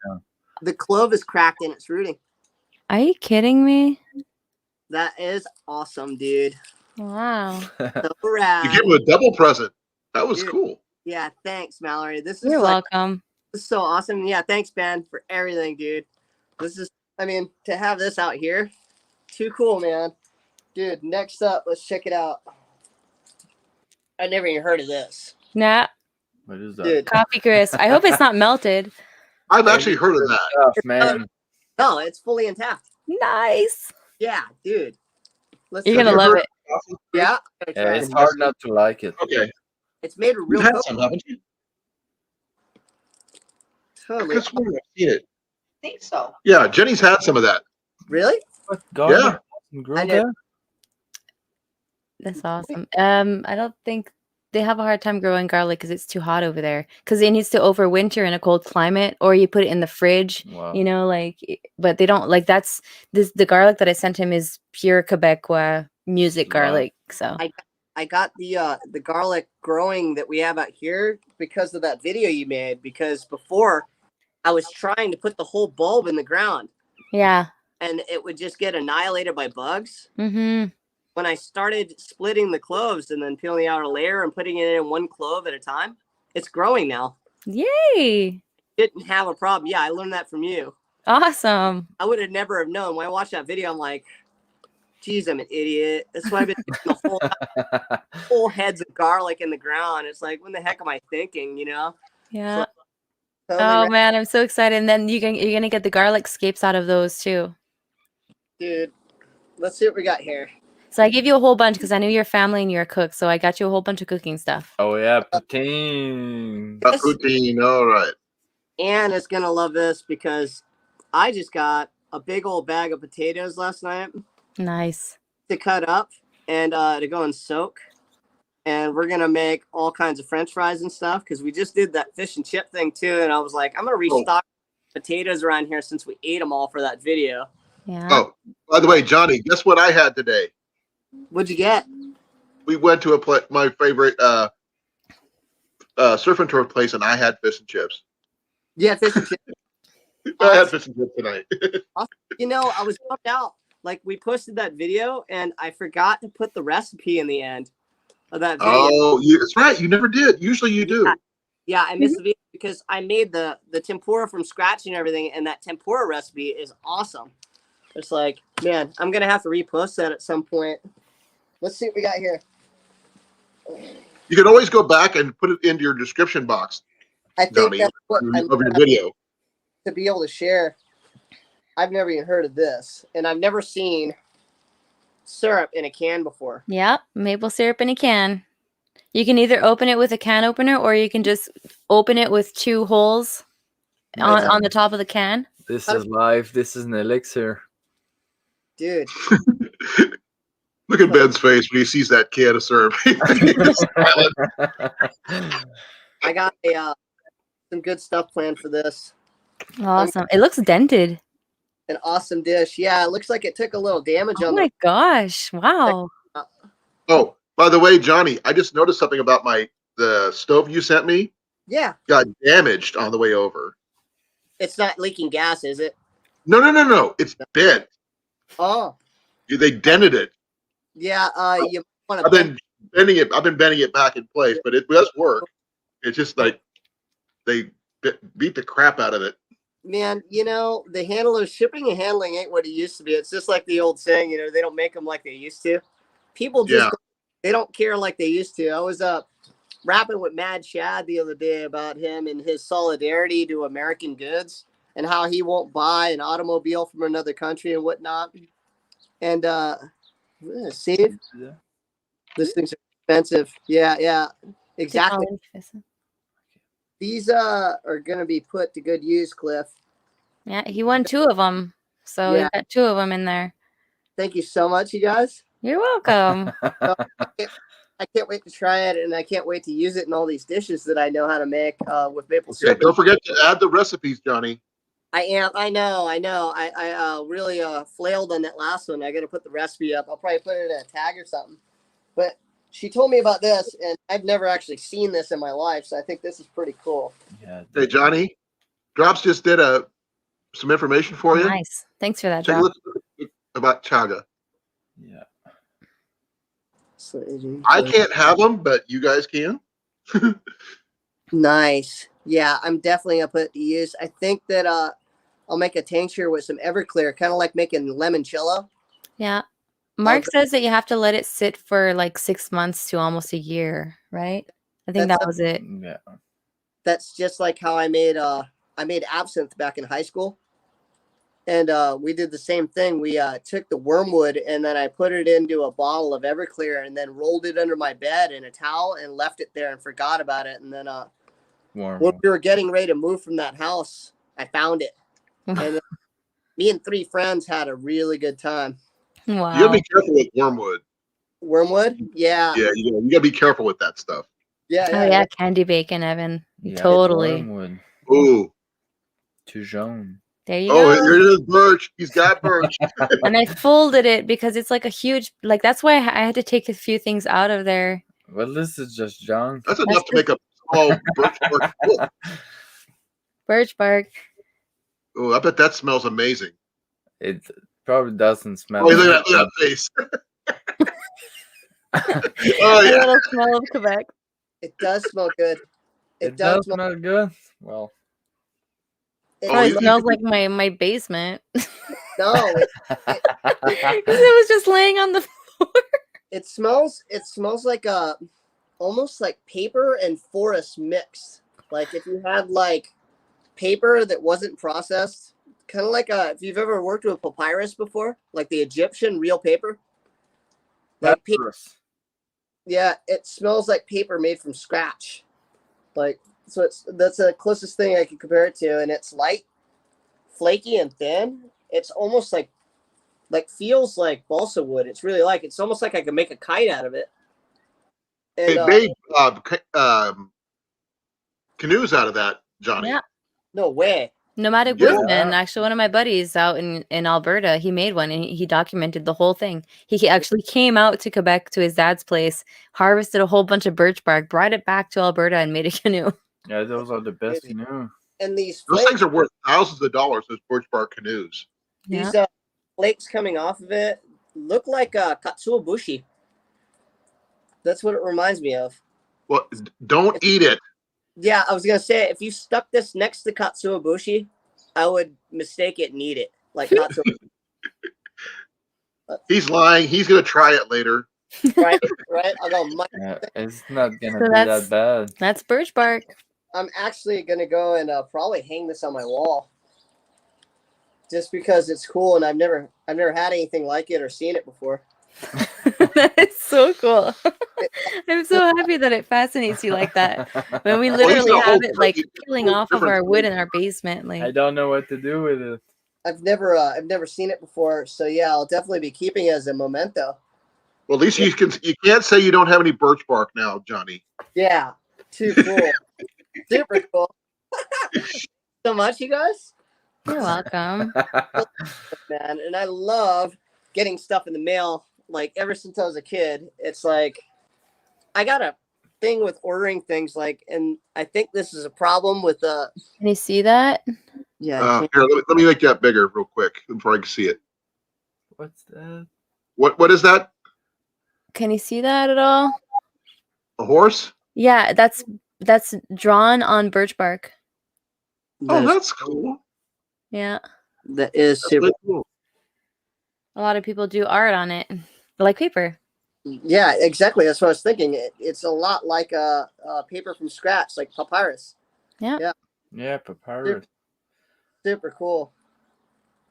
The clove is cracked and it's rooting. Are you kidding me? That is awesome, dude. Wow. So You rad. gave him a double present. That was Dude. cool. Yeah, thanks, Mallory. This is You're like welcome. this is so awesome. Yeah, thanks, Ben, for everything, dude. This is, I mean, to have this out here, too cool, man. Dude, next up, let's check it out. I never even heard of this. Nah. What is that? Dude, Coffee Chris. I hope it's not melted. I've actually heard of that. Stuff, man. no, it's fully intact. Nice. Yeah, dude. Let's You're check gonna it out. love it. Yeah, I'm gonna Yeah, try it's it. hard not to like it. Okay. It's made with real You've had coke. some, haven't you? I Totally. could swear I've seen it. I think so. Yeah, Jenny's had some of that. Really? What garlic Yeah. grow I know. there? That's awesome. I don't think they have a hard time growing garlic because it's too hot over there. Because it needs to overwinter in a cold climate, or you put it in the fridge. Wow. You know, but they don't like that's this. The garlic that I sent him is pure Quebecois music Wow. garlic. So I got the garlic growing that we have out here because of that video you made. Because before, I was trying to put the whole bulb in the ground, yeah. and it would just get annihilated by bugs. Mm-hmm. When I started splitting the cloves and then peeling out a layer and putting it in one clove at a time, it's growing now. Yay! Didn't have a problem. Yeah, I learned that from you. Awesome. I would have never have known. When I watched that video, I'm like, geez, I'm an idiot. That's why I've been doing the whole heads of garlic in the ground. It's like, when the heck am I thinking, you know? Yeah. Totally Oh right. man, I'm so excited. And then you're gonna get the garlic scapes out of those too. Dude, let's see what we got here. So I gave you a whole bunch because I knew you're family and you're a cook. So I got you a whole bunch of cooking stuff. Oh yeah, poutine. Poutine, all right. Anne is going to love this because I just got a big old bag of potatoes last night Nice. to cut up and to go and soak. And we're going to make all kinds of French fries and stuff because we just did that fish and chip thing too. And I was like, I'm going to restock potatoes around here since we ate them all for that video. Yeah. Oh, by the way, Johnny, guess what I had today? What'd you get? We went to my favorite surf and turf place, and I had fish and chips. Yeah, fish and chips. I had fish and chips tonight. You know, I was bummed out. Like, we posted that video and I forgot to put the recipe in the end of that video. Oh, that's right. You never did. Usually you do. Yeah, I missed the video because I made the tempura from scratch and everything, and that tempura recipe is awesome. It's like, man, I'm gonna have to repost that at some point. Let's see what we got here. You can always go back and put it into your description box, I think Johnny, that's what of I'm your video. to be able to share. I've never even heard of this, and I've never seen syrup in a can before. Yep. Maple syrup in a can. You can either open it with a can opener or you can just open it with 2 holes on the top of the can. This is life. This is an elixir. Dude, Look at Ben's face when he sees that can of syrup. I got some good stuff planned for this. Awesome. It looks dented. An awesome dish. Yeah, it looks like it took a little damage Oh on my gosh. Wow. Oh, by the way, Johnny, I just noticed something about the stove you sent me. Yeah, Got damaged on the way over. it's not leaking gas, is it? No. It's bent. Oh, They dented it. yeah. You want I've to been bending it back in place, but it does work. It's just like they beat the crap out of it. man, you know, the handlers shipping and handling ain't what it used to be. It's just like the old saying, you know, they don't make them like they used to. People just Yeah. they don't care like they used to. I was rapping with Mad Shad the other day about him and his solidarity to American goods and how he won't buy an automobile from another country and whatnot. And see, Yeah. these things are expensive. Yeah, exactly. Technology. These are gonna be put to good use, Cliff. Yeah, he won 2 of them. So Yeah. he's got 2 of them in there. Thank you so much, you guys. You're welcome. I can't wait to try it, and I can't wait to use it in all these dishes that I know how to make with maple Okay, syrup. don't forget to add the recipes, Johnny. I know. I really flailed on that last one. I got to put the recipe up. I'll probably put it in a tag or something. But she told me about this, and I've never actually seen this in my life, so I think this is pretty cool. Yeah. Hey, Johnny, Drops just did some information for you. Nice. Thanks for that, Take a Drop. look about chaga. Yeah. So, I can't have them, but you guys can. nice. Yeah, I'm definitely gonna put it to use. I think that I'll make a tincture with some Everclear, kind of like making limoncello. Yeah. Mark says that you have to let it sit for like 6 months to almost a year, right? I think that was it. Yeah. That's just like how I made absinthe back in high school. And we did the same thing. We took the wormwood and then I put it into a bottle of Everclear and then rolled it under my bed in a towel and left it there and forgot about it. And then when we were getting ready to move from that house, I found it. And me and 3 friends had a really good time. Wow. You gotta be careful with wormwood. Wormwood? Yeah. Yeah, you gotta be careful with that stuff. Yeah. Candy bacon, Evan. Yeah, Totally. Wormwood. Ooh. Too jaune. There you Oh, go. here it is, birch. He's got birch. And I folded it because it's like a huge, like that's why I had to take a few things out of there. Well, this is just junk. That's enough to make a small birch bark quilt. Birch bark. Oh, I bet that smells amazing. It probably doesn't smell. Oh, look at that face. Oh, A yeah. little smell of Quebec. It does smell good. It does smell good. Well, It Probably you- smells like my basement. no, Because it was just laying on the floor. it smells like almost like paper and forest mix. Like if you had like paper that wasn't processed, kind of like if you've ever worked with papyrus before, like the Egyptian real paper. Like paper, yeah, it smells like paper made from scratch. Like so that's the closest thing I can compare it to, and it's light, flaky, and thin. It's almost like feels like balsa wood. It's really it's almost like I could make a kite out of it. And, they made canoes out of that, Johnny. Yeah. No way. Nomadic Yeah. Woodsman, actually one of my buddies out in Alberta, he made one and he documented the whole thing. He actually came out to Quebec to his dad's place, harvested a whole bunch of birch bark, brought it back to Alberta and made a canoe. yeah, those are the best canoe. And these Those flakes, things are worth thousands of dollars, those birch bark canoes. Yeah. these flakes coming off of it look like katsuobushi. That's what it reminds me of. Well, don't eat it. Yeah, I was gonna say if you stuck this next to katsuobushi, I would mistake it and eat it like katsuobushi. He's lying. He's gonna try it later. right? I'll go. Yeah, it's not gonna So be that bad. That's birch bark. I'm actually gonna go and probably hang this on my wall, just because it's cool and I've never had anything like it or seen it before. That is so cool. I'm so happy that it fascinates you like that. When we literally have it like peeling off of our wood in our basement. I Like don't know what to do with it. I've never seen it before, so yeah, I'll definitely be keeping it as a memento. Well, at least you can't say you don't have any birch bark now, Johnny. Yeah, too cool, super cool. So much, you guys. you're welcome. Man, and I love getting stuff in the mail. Like ever since I was a kid, it's like I got a thing with ordering things. Like, and I think this is a problem with Can you see that? yeah. Here, let me make that bigger real quick before I can see it. What's that? What is that? Can you see that at all? A horse? Yeah, that's drawn on birch bark. Oh, that's cool. Yeah. That is That's super. really cool. A lot of people do art on it. Like paper. Yeah, exactly. That's what I was thinking. It's a lot like a paper from scratch, like papyrus. Yeah. Yeah. Yeah, papyrus. Super cool.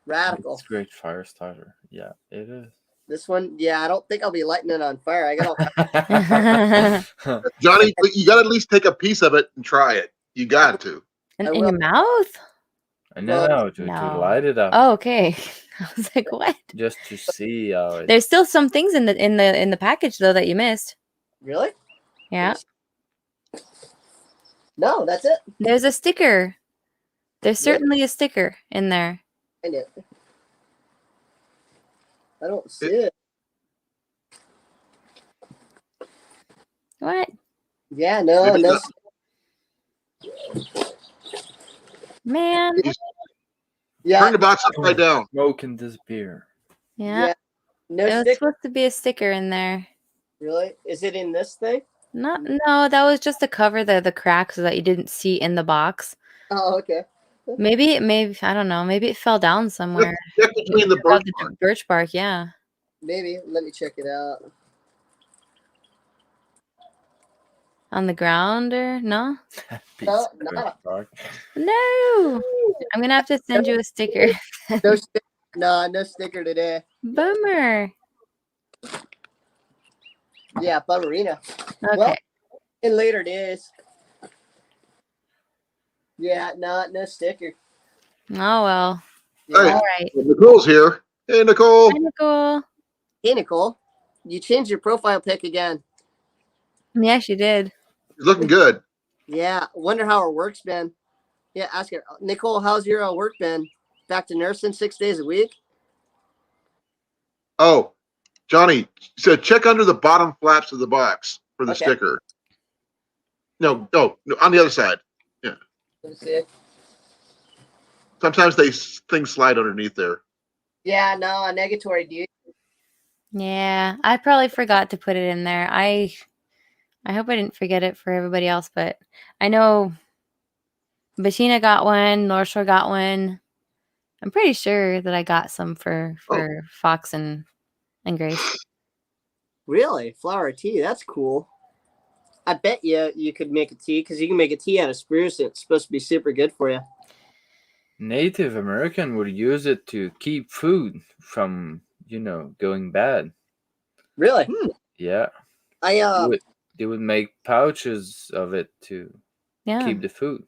Radical. It's great fire starter. Yeah, it is. This one, yeah, I don't think I'll be lighting it on fire. I got all Johnny, you got to at least take a piece of it and try it. You got to. in, I in will. your mouth? No, to No. light it up. Oh, okay. I was like, what? Just to see how it. There's still some things in the package though that you missed. Really? Yeah. No, that's it. There's a sticker. There's Really? certainly a sticker in there. Find it. I don't see it. What? Yeah, no, Maybe no. not. Man. Yeah, Turn the box upside down. Smoke and disappear. Yeah. yeah, no It was stick. supposed to be a sticker in there. Really? Is it in this thing? No, that was just to cover the cracks so that you didn't see in the box. Oh, okay. Maybe I don't know. Maybe it fell down somewhere. Check between the birch bark. Birch bark, yeah. Maybe. Let me check it out. On the ground or no? Piece No, of no. birch bark. No. I'm gonna have to send you a sticker. No stick. No, no sticker today. Bummer. Yeah, bummerina. Okay. Well, in later days. Yeah, no sticker. Oh well. Yeah. Hey. All right. Well, Nicole's here. Hey, Nicole. Hi, Nicole. Hey, Nicole, you changed your profile pic again. Yeah, she did. He's looking good. Yeah, wonder how her work's been. Yeah, ask her, Nicole, how's your work been? Back to nursing 6 days a week? Oh, Johnny said check under the bottom flaps of the box for the Okay. sticker. No, on the other side. Yeah. Let me see. Sometimes things slide underneath there. Yeah, no, a negatory, dude. Yeah, I probably forgot to put it in there. I hope I didn't forget it for everybody else, but I know Bettina got one, North Shore got one. I'm pretty sure that I got some for Fox and Grace. Really? Flower tea, that's cool. I bet you could make a tea because you can make a tea out of spruce and it's supposed to be super good for you. Native American would use it to keep food from, going bad. Really? Yeah. They would make pouches of it to keep the food.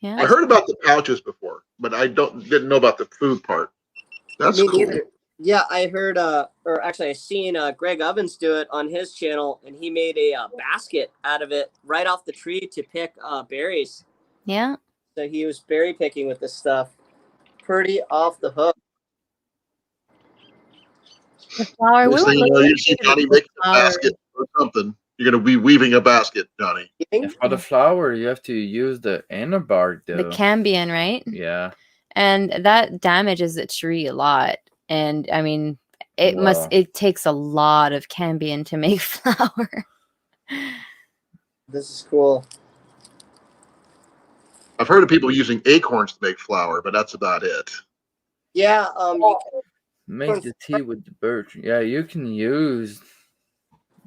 Yeah. I heard about the pouches before, but I didn't know about the food part. That's Me cool. neither. Yeah, I heard, or actually, I seen Greg Ovens do it on his channel, and he made a basket out of it right off the tree to pick berries. Yeah. So he was berry picking with this stuff. Pretty off the hook. The flower. Next thing you know, you see Johnny making a basket or something. You're going to be weaving a basket, Johnny. For the flower, you have to use the inner bark, though. The cambion, right? Yeah. And that damages the tree a lot. And I mean, it takes a lot of cambion to make flour. This is cool. I've heard of people using acorns to make flour, but that's about it. Yeah, Make the tea with the birch. Yeah, you can use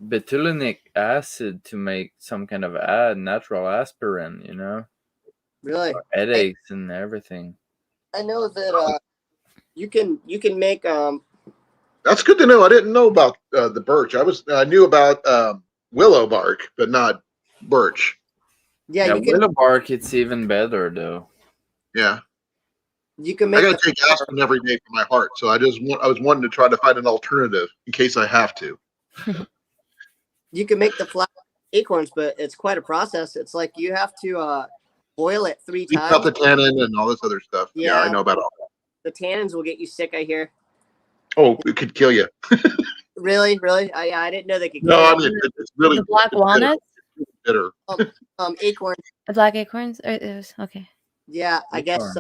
betulinic acid to make some kind of natural aspirin, Really? For headaches and everything. I know that you can make That's good to know. I didn't know about the birch. I knew about willow bark, but not birch. Yeah, you can. Willow bark, it's even better though. Yeah. You can I make. got to take aspirin every day for my heart, so I was wanting to try to find an alternative in case I have to. You can make the flour acorns, but it's quite a process. It's like you have to boil it 3 Leave times. out the tannin and all this other stuff. Yeah, I know about all that. The tannins will get you sick, I hear. Oh, it could kill you. Really? I didn't know they could. No, I mean it's really The black walnuts. bitter. Acorn. The black acorns. It was okay. Yeah, I guess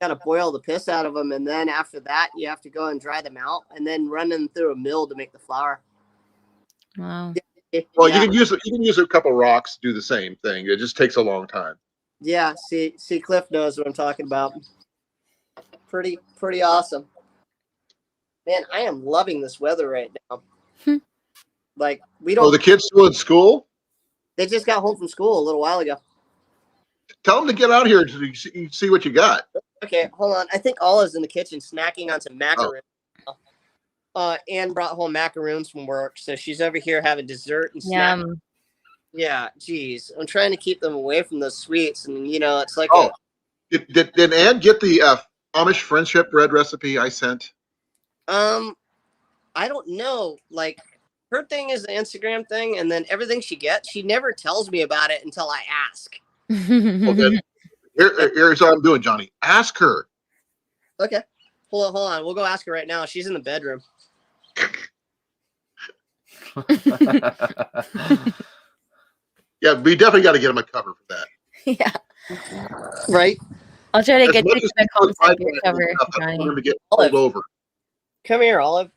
gotta boil the piss out of them, and then after that, you have to go and dry them out, and then run them through a mill to make the flour. Wow. Well, you can use a couple rocks to do the same thing. It just takes a long time. Yeah, see, Cliff knows what I'm talking about. Pretty awesome. Man, I am loving this weather right now. Like we Oh, don't. the kid's still in school? They just got home from school a little while ago. Tell them to get out here so you see what you got. Okay, hold on. I think Ola's in the kitchen snacking on some Oh. macaroons. Anne brought home macaroons from work, so she's over here having dessert and snack. Yum. Yeah, geez, I'm trying to keep them away from those sweets, and it's like Oh, did Ann get the Amish friendship bread recipe I sent? I don't know. Like, her thing is the Instagram thing, and then everything she gets, she never tells me about it until I ask. Well, then, here's what I'm doing, Johnny. Ask her. Okay, hold on. We'll go ask her right now. She's in the bedroom. Yeah, we definitely got to get him a cover for that. Yeah. Right. I'll try to As get much Dick as to people come fight send your for it and cover, stuff, I don't want Johnny. him to get pulled over. Come here, Olive.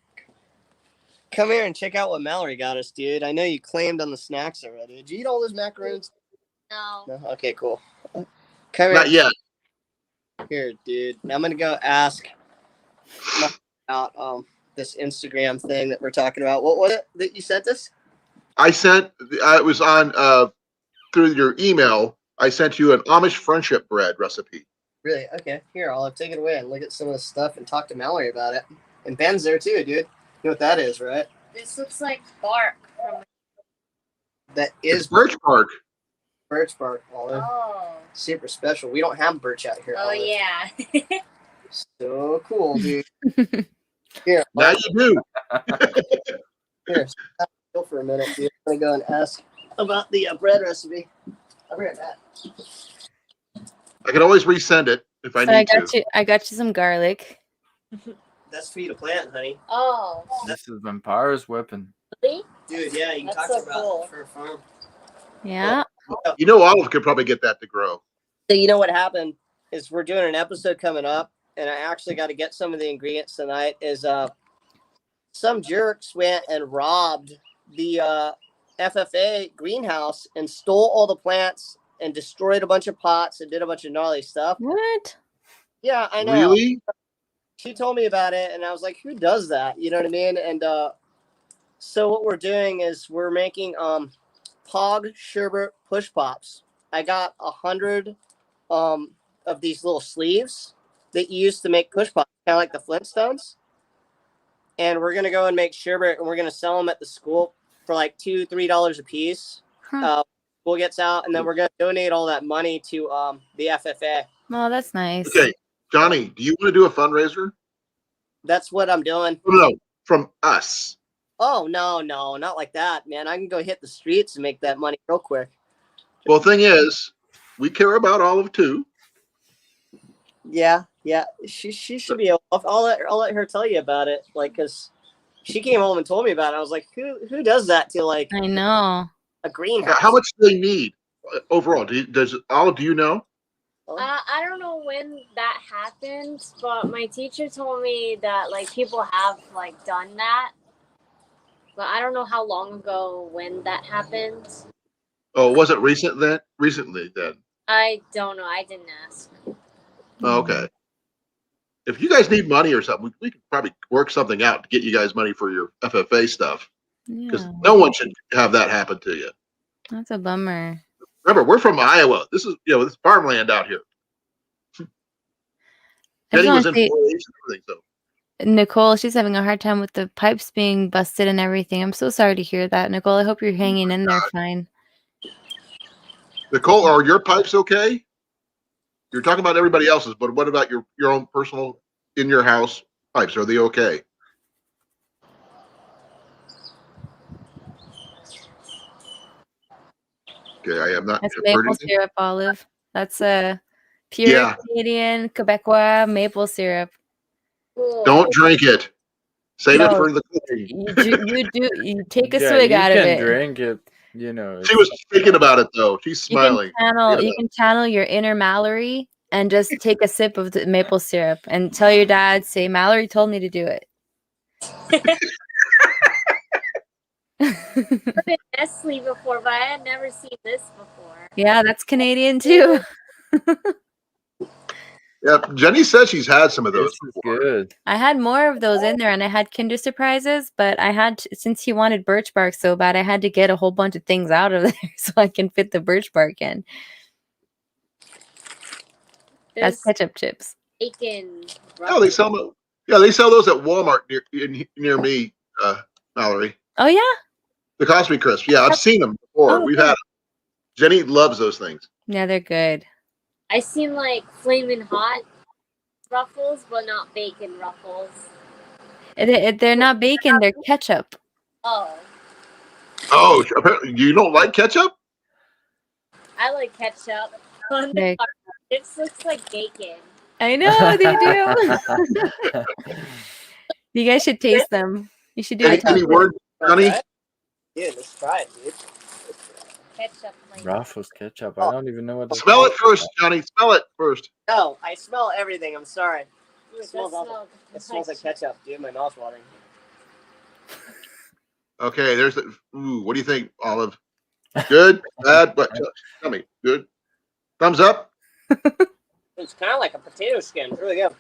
Come here and check out what Mallory got us, dude. I know you claimed on the snacks already. Did you eat all those macaroons? No. No? Okay, cool. Come here. Not yet. Here, dude. I'm gonna go ask about this Instagram thing that we're talking about. What was it that you sent us? I sent. It was on through your email. I sent you an Amish friendship bread recipe. Really? Okay. Here, I'll take it away and look at some of the stuff and talk to Mallory about it. And Ben's there too, dude. You know what that is, right? This looks like bark from. That It's is birch bark. birch bark, Olive. Oh. Super special. We don't have birch out here. Oh Olive. yeah. So cool, dude. Here, Now Olive, you do. here. Go for a minute, dude. I'm gonna go and ask about the bread recipe. I'll be right back. I can always resend it if I So I need got to. you. I got you some garlic. That's for you to plant, honey. Oh. This is Vampire's weapon. Really? Dude, yeah, you can That's talk so to her about cool. for a farm. Yeah. You know, Olive could probably get that to grow. So you know what happened is we're doing an episode coming up, and I actually got to get some of the ingredients tonight. Is some jerks went and robbed the FFA greenhouse and stole all the plants and destroyed a bunch of pots and did a bunch of gnarly stuff. What? Yeah, I know. Really? She told me about it, and I was like, "Who does that?" You know what I mean? And so what we're doing is we're making Pog sherbet push pops. I got 100 of these little sleeves that you use to make push pops, kind of like the Flintstones. And we're gonna go and make sherbet, and we're gonna sell them at the school for like $2-3 a piece. Huh. School gets out, and then we're gonna donate all that money to the FFA. Well, that's nice. Okay, Johnny, do you want to do a fundraiser? That's what I'm doing. No, from us. Oh no, not like that, man. I can go hit the streets and make that money real quick. Well, the thing is, we care about Olive too. Yeah. She should be able. I'll let her tell you about it. Like, cause she came home and told me about it. I was like, who does that to like I know. a greenhouse? How much do they need overall? Does Olive? Do you know? I don't know when that happened, but my teacher told me that like people have like done that. But I don't know how long ago when that happened. Oh, was it recently then? I don't know. I didn't ask. Oh, okay. If you guys need money or something, we could probably work something out to get you guys money for your FFA stuff. Because Yeah. no one should have that happen to you. That's a bummer. Remember, we're from Iowa. This is this is farmland out here. I just Jenny was want in to say, 4-H and everything, so Nicole, she's having a hard time with the pipes being busted and everything. I'm so sorry to hear that, Nicole. I hope you're hanging in there fine. Nicole, are your pipes okay? You're talking about everybody else's, but what about your own personal in your house pipes? Are they okay? Okay, I am not. That's heard maple anything. syrup, Olive. That's a pure Yeah. Canadian Quebecois maple syrup. Cool. Don't drink it. Save it No. for the cooking. You take a Yeah, swig you out of can it. drink it. You know. She was thinking about it though. She's You can smiling. you can channel your inner Mallory and just take a sip of the maple syrup and tell your dad, say, Mallory told me to do it. I've been Nestle before, but I had never seen this before. Yeah, that's Canadian too. Yeah, Jenny says she's had some of those This is before. good. I had more of those in there, and I had Kinder Surprises, but I had since he wanted birch bark so bad, I had to get a whole bunch of things out of there so I can fit the birch bark in. That's There's ketchup chips. bacon. Oh, they sell them. Yeah, they sell those at Walmart near me, Mallory. Oh yeah. The Cosby Crisp. Yeah, I've seen them before. Oh, We've good. had them. Jenny loves those things. Yeah, they're good. I seen like flaming hot Ruffles, but not bacon Ruffles. They're not bacon, they're ketchup. Oh, Oh, apparently you don't like ketchup? I like ketchup. On the They're- car, it looks like bacon. I know they do. You guys should taste them. You should do a Any taste. word, Johnny? Dude, let's try it, dude. Ketchup. Like, Ruffles ketchup. I don't even know what. Smell it first, Johnny. Smell it first. No, I smell everything. I'm sorry. ooh, It smells awful. It smells like ketchup, dude. My mouth's watering. Okay, there's the. Ooh, what do you think, Olive? Good, bad, but tell me. Good. Thumbs up. It's kind of like a potato skin. It's really good.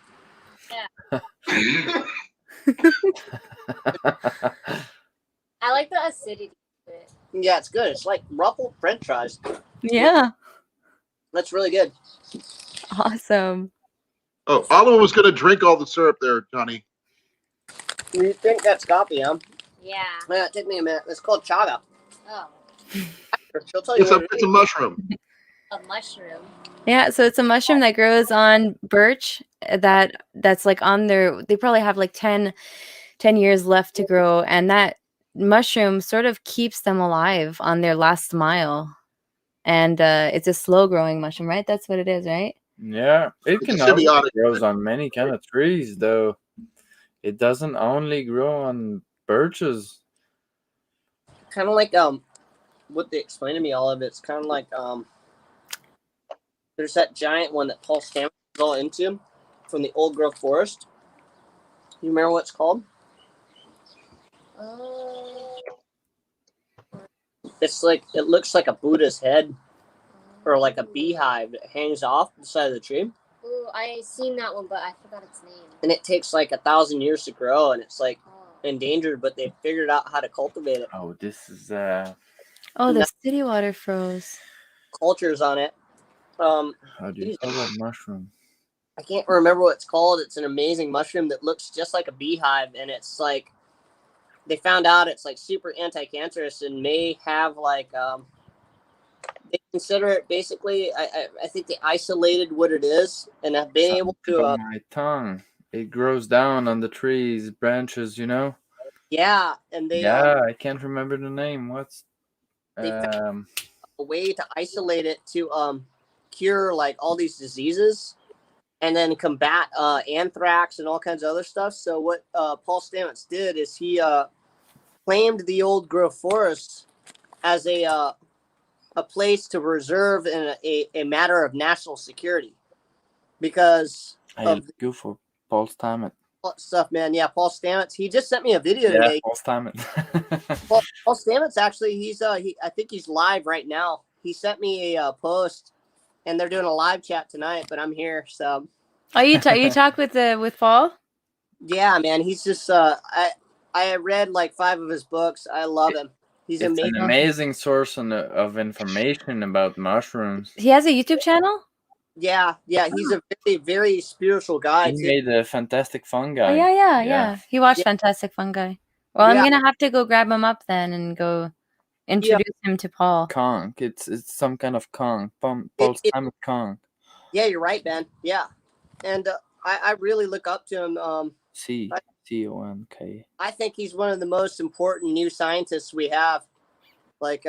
I like the acidity of it. Yeah, it's good. It's like ruffled French fries. Yeah. That's really good. Awesome. Oh, Olive was gonna drink all the syrup there, Johnny. You think that's coffee, huh? Yeah. Yeah, it took me a minute. It's called chaga. Oh, She'll tell you It's a what it it's is. a mushroom. a mushroom. Yeah, so it's a mushroom that grows on birch that's like on they probably have like 10 years left to grow, and that mushroom sort of keeps them alive on their last mile. And it's a slow growing mushroom, right? That's what it is, right? Yeah, it It's can a also symbiotic. grows on many kind of trees, though. It doesn't only grow on birches. Kind of like what they explained to me, all of it's kind of like there's that giant one that Paul Stamets is all into from the old growth forest. You remember what it's called? It's like it looks like a Buddha's head or like a beehive that hangs off the side of the tree, Ooh, I seen that one, but I forgot its name. and it takes like 1,000 years to grow, and it's like Oh. endangered, but they figured out how to cultivate it. Oh, this is Oh, the city water froze. Cultures on it. how do you call that mushroom? I can't remember what it's called. It's an amazing mushroom that looks just like a beehive, and it's like they found out it's like super anti-cancerous and may have like they consider it basically. I think they isolated what it is and have been able Tip to. of my tongue. It grows down on the trees, branches, you know. Yeah, and they Yeah, I can't remember the name. What's they found a way to isolate it to cure like all these diseases and then combat anthrax and all kinds of other stuff. So what Paul Stamets did is he claimed the old growth forest as a place to reserve in a matter of national security because I of go for Paul Stamets. stuff, man. Yeah, Paul Stamets. He just sent me a video Yeah, today. Paul Stamets. Paul Stamets actually, he's I think he's live right now. He sent me a post, and they're doing a live chat tonight. But I'm here, so Oh, you talk with Paul? yeah, man. He's just I read like 5 of his books. I love him. He's It's amazing. an amazing source of information about mushrooms. He has a YouTube channel? Yeah, he's a very, very spiritual guy He too. made a Fantastic Fungi. Oh, yeah. He watched Yeah. Fantastic Fungi. Well, Yeah. I'm gonna have to go grab him up then and go introduce him to Paul. Conch. It's some kind of conch. Paul It- Stamets conch. Yeah, you're right, Ben. Yeah, and I really look up to him. CONK. I think he's one of the most important new scientists we have. Like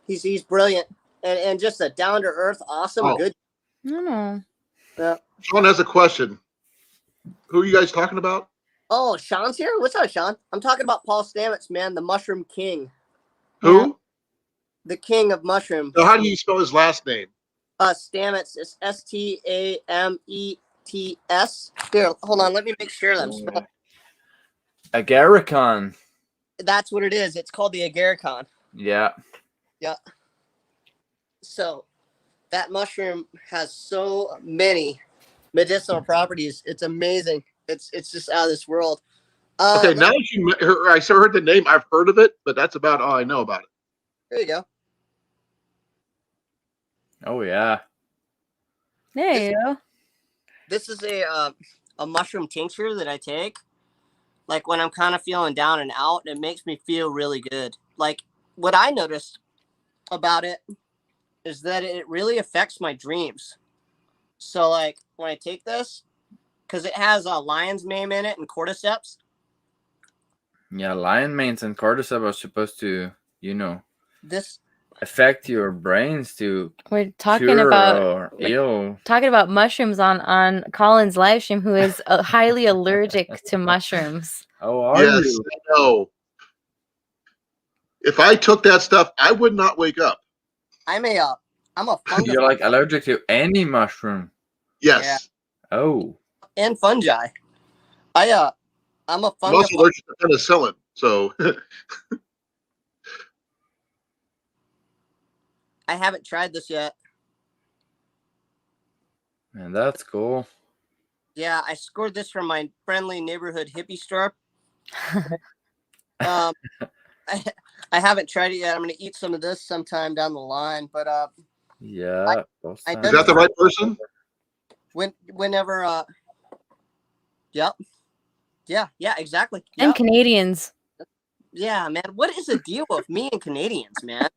he's brilliant and just a down to earth, awesome, good. I don't know. Yeah. Sean has a question. Who are you guys talking about? Oh, Sean's here. What's up, Sean? I'm talking about Paul Stamets, man, the Mushroom King, Who? the king of mushrooms. So how do you spell his last name? Stamets is Stamets. Here, hold on. Let me make sure that I'm spelling. Agaricon. That's what it is. It's called the agaricon. Yeah. So that mushroom has so many medicinal properties. It's amazing. It's just out of this world. Okay, now that I heard the name, I've heard of it, but that's about all I know about it. There you go. Oh yeah. There you go. This is a mushroom tincture that I take. Like when I'm kind of feeling down and out, it makes me feel really good. Like what I noticed about it is that it really affects my dreams. So like when I take this, because it has lion's mane in it and cordyceps. Yeah, lion manes and cordyceps are supposed to, This affect your brains to We're talking cure about or heal. talking about mushrooms on Colin's live stream, who is highly allergic to mushrooms. Oh, are Yes, you? I know. If I took that stuff, I would not wake up. I'm a fungus. You're like allergic to any mushroom. Yes. Yeah. Oh. And fungi. I'm a I'm fungus. also allergic to penicillin, so I haven't tried this yet. Man, that's cool. Yeah, I scored this from my friendly neighborhood hippie store. I haven't tried it yet. I'm gonna eat some of this sometime down the line. But Yeah. I is that the right person? whenever yep. Yeah, exactly. And Yep. Canadians. Yeah, man. What is the deal with me and Canadians, man?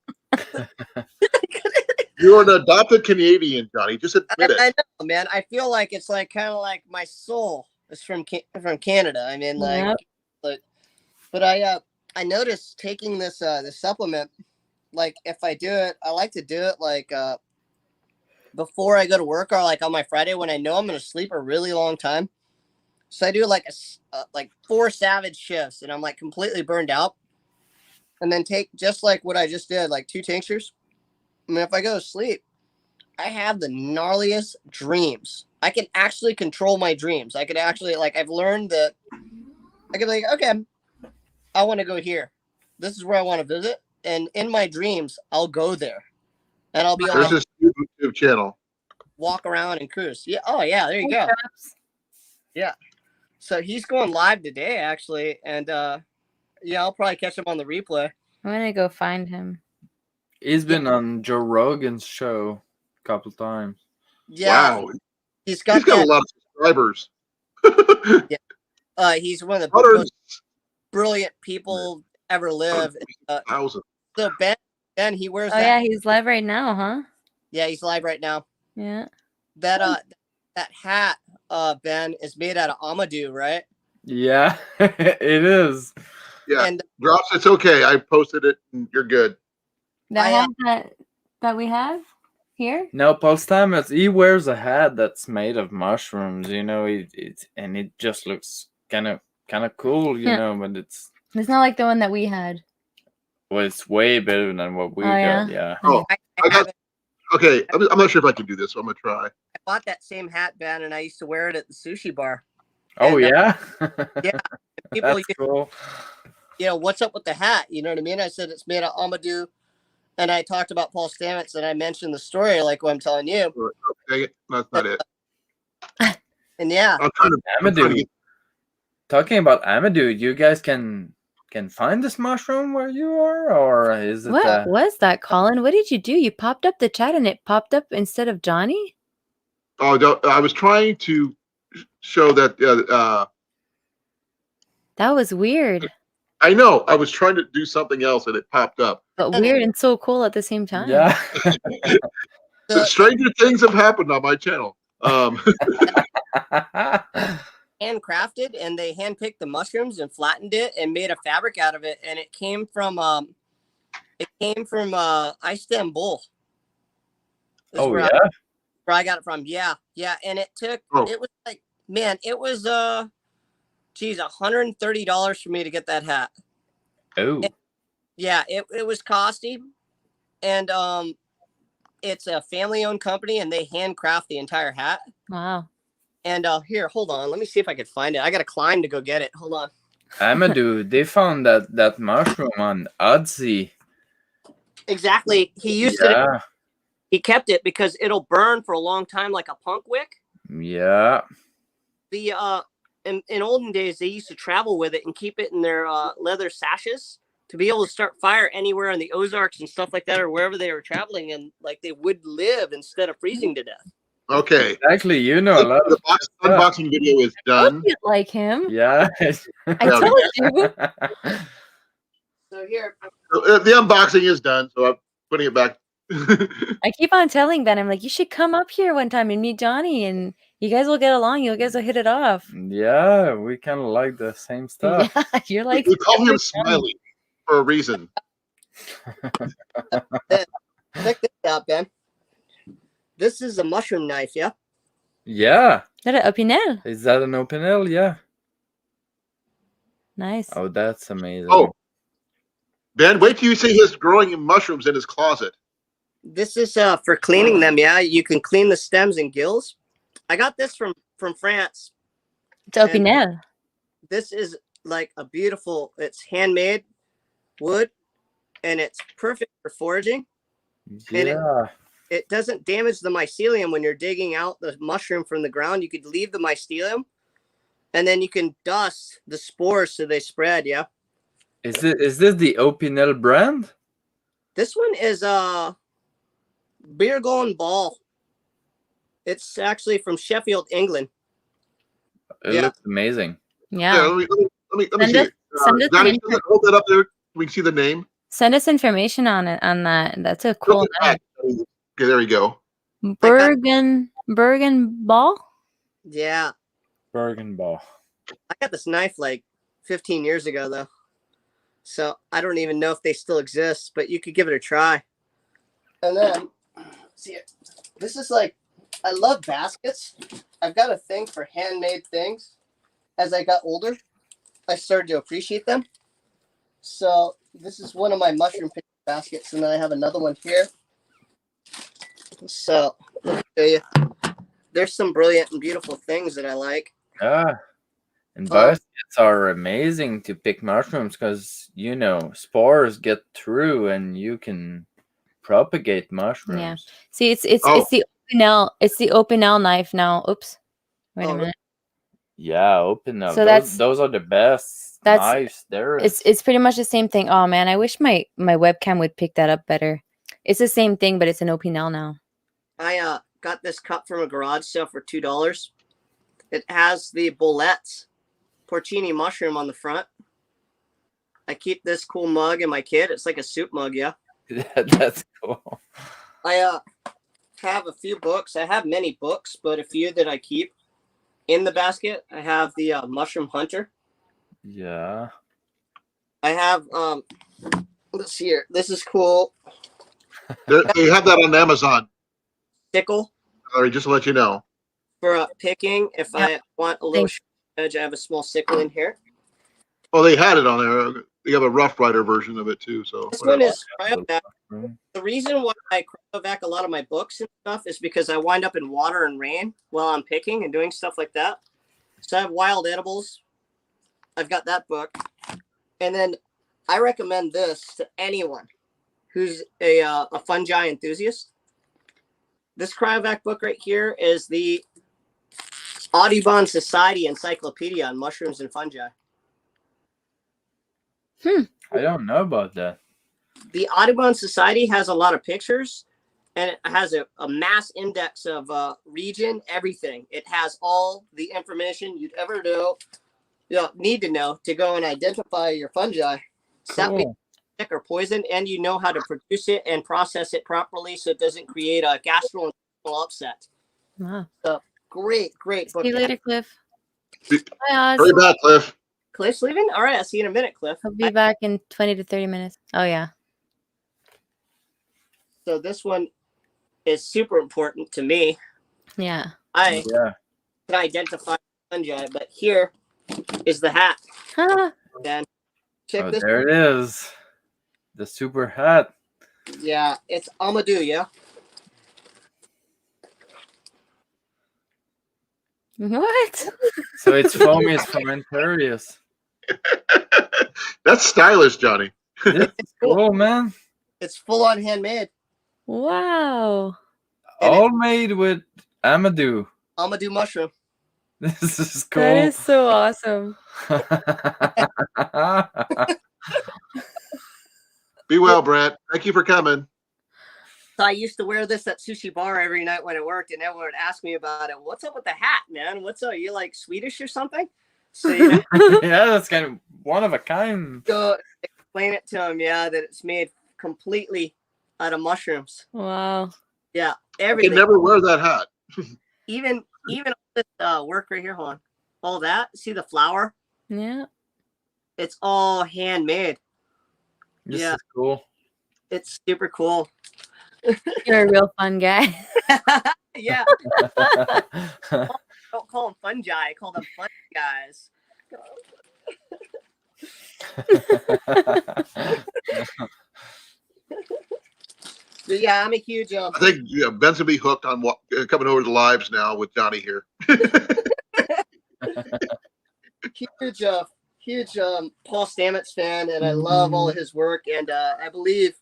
You're an adopted Canadian, Johnny. Just admit it. I know, man. I feel like it's like kind of like my soul is from Canada. I mean, like, Yep. but I noticed taking this this supplement. Like, if I do it, I like to do it like before I go to work or like on my Friday when I know I'm gonna sleep a really long time. So I do like like 4 savage shifts, and I'm like completely burned out. And then take just like what I just did, like 2 tinctures. I mean, if I go to sleep, I have the gnarliest dreams. I can actually control my dreams. I could actually, like, I've learned that I can be like, okay, I want to go here. This is where I want to visit. And in my dreams, I'll go there. And I'll be able There's to this YouTube channel. walk around and cruise. Yeah. Oh, yeah. There you go. Yeah. So he's going live today, actually. And yeah, I'll probably catch him on the replay. I'm gonna go find him. He's been on Joe Rogan's show a couple times. Yeah. Wow. He's got a lot of subscribers. He's one of the most brilliant people ever live. So Ben, he wears. Oh yeah, he's live right now, huh? Yeah, he's live right now. Yeah. That hat, Ben, is made out of Amadou, right? Yeah, it is. Yeah, and drops. It's okay. I posted it. And you're good. That hat that we have here. No, Posthumous. He wears a hat that's made of mushrooms. You know, and it just looks kind of cool. You know, but it's not like the one that we had. Well, it's way better than what we got. Yeah. Oh, I got. Okay, I'm not sure if I can do this, so I'm gonna try. I bought that same hat, Ben, and I used to wear it at the sushi bar. Oh, and, yeah? Yeah. People, that's cool. You know, what's up with the hat? You know what I mean? I said it's made of Amadou, and I talked about Paul Stamets, and I mentioned the story like what I'm telling you. Okay, that's not it. And yeah. Amadou. Talking about Amadou, you guys can find this mushroom where you are, or is it? What was that, Colin? What did you do? You popped up the chat and it popped up instead of Johnny? Oh, I was trying to show that. That was weird. I know. I was trying to do something else and it popped up. But weird and so cool at the same time. Yeah. Stranger things have happened on my channel. Handcrafted, and they handpicked the mushrooms and flattened it and made a fabric out of it, and it came from Istanbul. Oh yeah, where I got it from. Yeah, and it took. It was like, man, it was geez, $130 for me to get that hat. Oh, yeah, it was costly, and it's a family-owned company, and they handcraft the entire hat. Wow. And here, hold on. Let me see if I can find it. I got to climb to go get it. Hold on. Amadou, they found that mushroom on Etsy. Exactly. He used it. He kept it because it'll burn for a long time like a punk wick. Yeah. In olden days, they used to travel with it and keep it in their leather sashes to be able to start fire anywhere in the Ozarks and stuff like that, or wherever they were traveling, and like they would live instead of freezing to death. Okay. Exactly. You know a lot The of stuff. unboxing video is done. You like him? Yeah. I told you. So here, The unboxing is done, so I'm putting it back. I keep on telling Ben, I'm like, you should come up here one time and meet Johnny, and you guys will get along. You guys will hit it off. Yeah, we kind of like the same stuff. Yeah, you're like. We call him Smiley for a reason. check this out, Ben. This is a mushroom knife, yeah? Yeah. Is that an Opinel? Is that an Opinel? Yeah. Nice. Oh, that's amazing. Oh, Ben, wait till you see his growing mushrooms in his closet. This is for cleaning them, yeah? You can clean the stems and gills. I got this from France. It's Opinel. This is like a beautiful, it's handmade wood, and it's perfect for foraging. Yeah. And it doesn't damage the mycelium when you're digging out the mushroom from the ground. You could leave the mycelium, and then you can dust the spores so they spread, yeah? Is this the Opinel brand? This one is Beer Golden Ball. It's actually from Sheffield, England. It looks amazing. Yeah, Yeah. let me see Send it. us Johnny, an hold that up there. We can see the name. Send us information on it. On that. That's a cool knife. Okay, there we go. Bergen Ball. Yeah. Bergen Ball. I got this knife like 15 years ago, though. So I don't even know if they still exist, but you could give it a try. And then, see, this is like, I love baskets. I've got a thing for handmade things. As I got older, I started to appreciate them. So this is one of my mushroom picking baskets, and then I have another one here. So let me show you. There's some brilliant and beautiful things that I like. Yeah. And baskets are amazing to pick mushrooms because, spores get through and you can propagate mushrooms. Yeah. See, it's the Opinel. It's the Opinel knife now. Oops. Wait a minute. Yeah, Opinel. So those are the best knives there is. It's pretty much the same thing. Oh man, I wish my webcam would pick that up better. It's the same thing, but it's an Opinel now. I got this cup from a garage sale for $2. It has the Bolette's porcini mushroom on the front. I keep this cool mug in my kit. It's like a soup mug, yeah. That's cool. I have a few books. I have many books, but a few that I keep in the basket. I have the Mushroom Hunter. Yeah. I have let's see here. This is cool. They have that on Amazon. Sickle. All right, just to let you know. For picking, if I want a little edge, I have a small sickle in here. Oh, they had it on there. They have a Rough Rider version of it too. So this one is cryovac. The reason why I cryovac a lot of my books and stuff is because I wind up in water and rain while I'm picking and doing stuff like that. So I have Wild Edibles. I've got that book. And then I recommend this to anyone who's a fungi enthusiast. This cryovac book right here is the Audubon Society Encyclopedia on Mushrooms and Fungi. I don't know about that. The Audubon Society has a lot of pictures, and it has a mass index of region, everything. It has all the information you'd ever need to know to go and identify your fungi. So that way, sick or poison, and you know how to produce it and process it properly so it doesn't create a gastrointestinal upset. Wow. So great book. See you later, Cliff. Bye, Oz. Hurry back, Cliff. Cliff's leaving? All right, I'll see you in a minute, Cliff. I'll be back in 20 to 30 minutes. Oh, yeah. So this one is super important to me. Yeah. I can identify fungi, but here is the hat. Then check this. There it is. The super hat. Yeah, it's Amadou, yeah? What? So it's Fomius fermentarius. That's stylish, Johnny. This is cool, man. It's full on handmade. Wow. All made with Amadou. I'm gonna do mushroom. This is cool. That is so awesome. Be well, Brent. Thank you for coming. So I used to wear this at sushi bar every night when I worked, and everyone would ask me about it. What's up with the hat, man? What's up? You like Swedish or something? So Yeah, that's kind of one of a kind. go explain it to them. Yeah, that it's made completely out of mushrooms. Wow. Yeah, I can everything. never wear that hat. Even all this work right here. Hold on. All that. See the flower? Yeah. It's all handmade. This Yeah. is cool. It's super cool. You're a real fun guy. Yeah. Don't call them fungi. I call them fun guys. But yeah, I'm a huge. I think Ben's gonna be hooked on coming over to the lives now with Johnny here. huge Paul Stamets fan, and I love all of his work, and I believe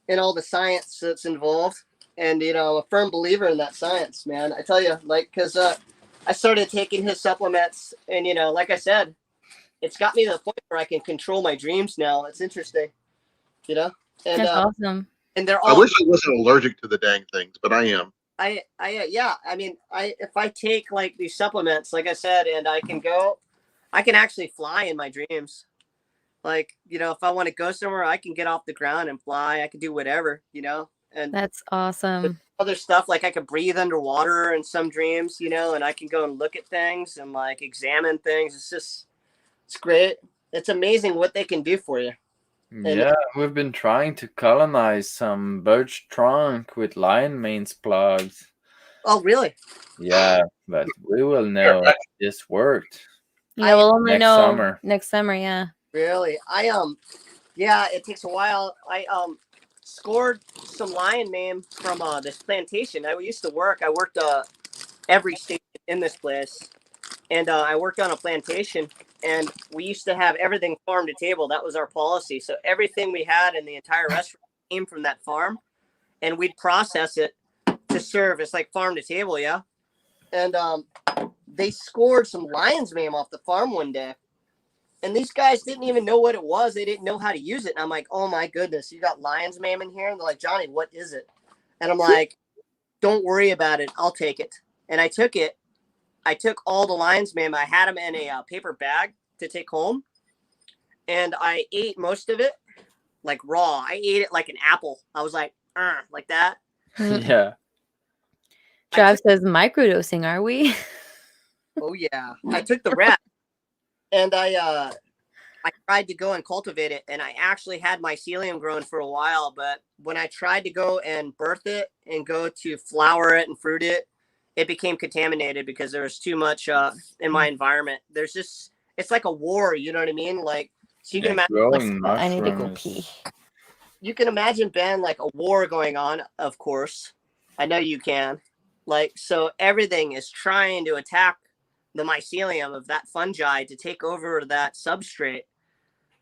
in all the science that's involved, and I'm a firm believer in that science, man. I tell you, like, because I started taking his supplements, and like I said, it's got me to the point where I can control my dreams now. It's interesting, and That's awesome. and they're I all. wish I wasn't allergic to the dang things, but I am. Yeah. I mean, if I take like these supplements, like I said, and I can actually fly in my dreams. Like, if I want to go somewhere, I can get off the ground and fly. I can do whatever, and That's awesome. other stuff. Like I could breathe underwater in some dreams, and I can go and look at things and like examine things. It's great. It's amazing what they can do for you. Yeah, we've been trying to colonize some birch trunk with lion manes plugs. Oh, really? Yeah, but we will know if this worked. Yeah, we'll only next know summer. next summer. Yeah. Really? Yeah, it takes a while. I scored some lion mane from this plantation. I used to work. I worked every state in this place, and I worked on a plantation. And we used to have everything farm to table. That was our policy. So everything we had in the entire restaurant came from that farm, and we'd process it to serve. It's like farm to table, yeah. And they scored some lion's mane off the farm one day. And these guys didn't even know what it was. They didn't know how to use it. And I'm like, oh my goodness, you got lion's mane in here? And they're like, Johnny, what is it? And I'm like, don't worry about it. I'll take it. And I took it. I took all the lion's mane. I had them in a paper bag to take home. And I ate most of it like raw. I ate it like an apple. I was like that. Yeah. Trav says microdosing, are we? Oh yeah. I took the rest. And I tried to go and cultivate it, and I actually had mycelium growing for a while. But when I tried to go and birth it and go to flower it and fruit it, it became contaminated because there was too much in my environment. It's like a war, you know what I mean? Like, so you can imagine. I need to go pee. You can imagine, Ben, like a war going on. Of course, I know you can. Like, so everything is trying to attack the mycelium of that fungi to take over that substrate.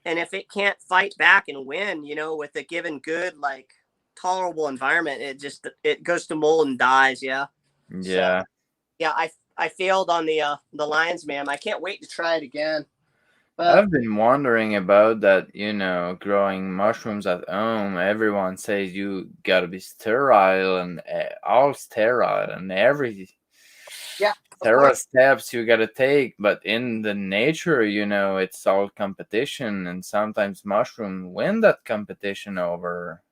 And if it can't fight back and win, with a given good, like tolerable environment, it goes to mold and dies. Yeah. Yeah. So, yeah. I failed on the lion's mane. I can't wait to try it again. But I've been wondering about that, growing mushrooms at home. Everyone says you gotta be sterile and all sterile and every sterile steps you gotta take. But in the nature, it's all competition, and sometimes mushroom win that competition over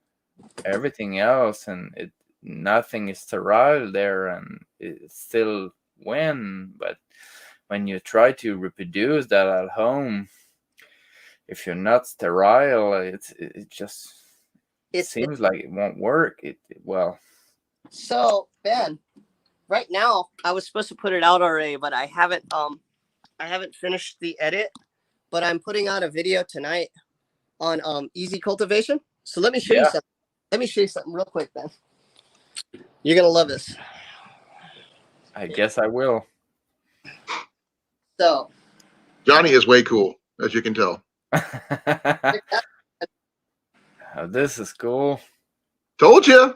everything else, and nothing is sterile there, and it still win. But when you try to reproduce that at home, if you're not sterile, it seems like it won't work. So Ben, right now I was supposed to put it out already, but I haven't finished the edit. But I'm putting out a video tonight on easy cultivation. So let me show you something. Let me show you something real quick, Ben. You're gonna love this. I guess I will. So Johnny is way cool, as you can tell. This is cool. Told you.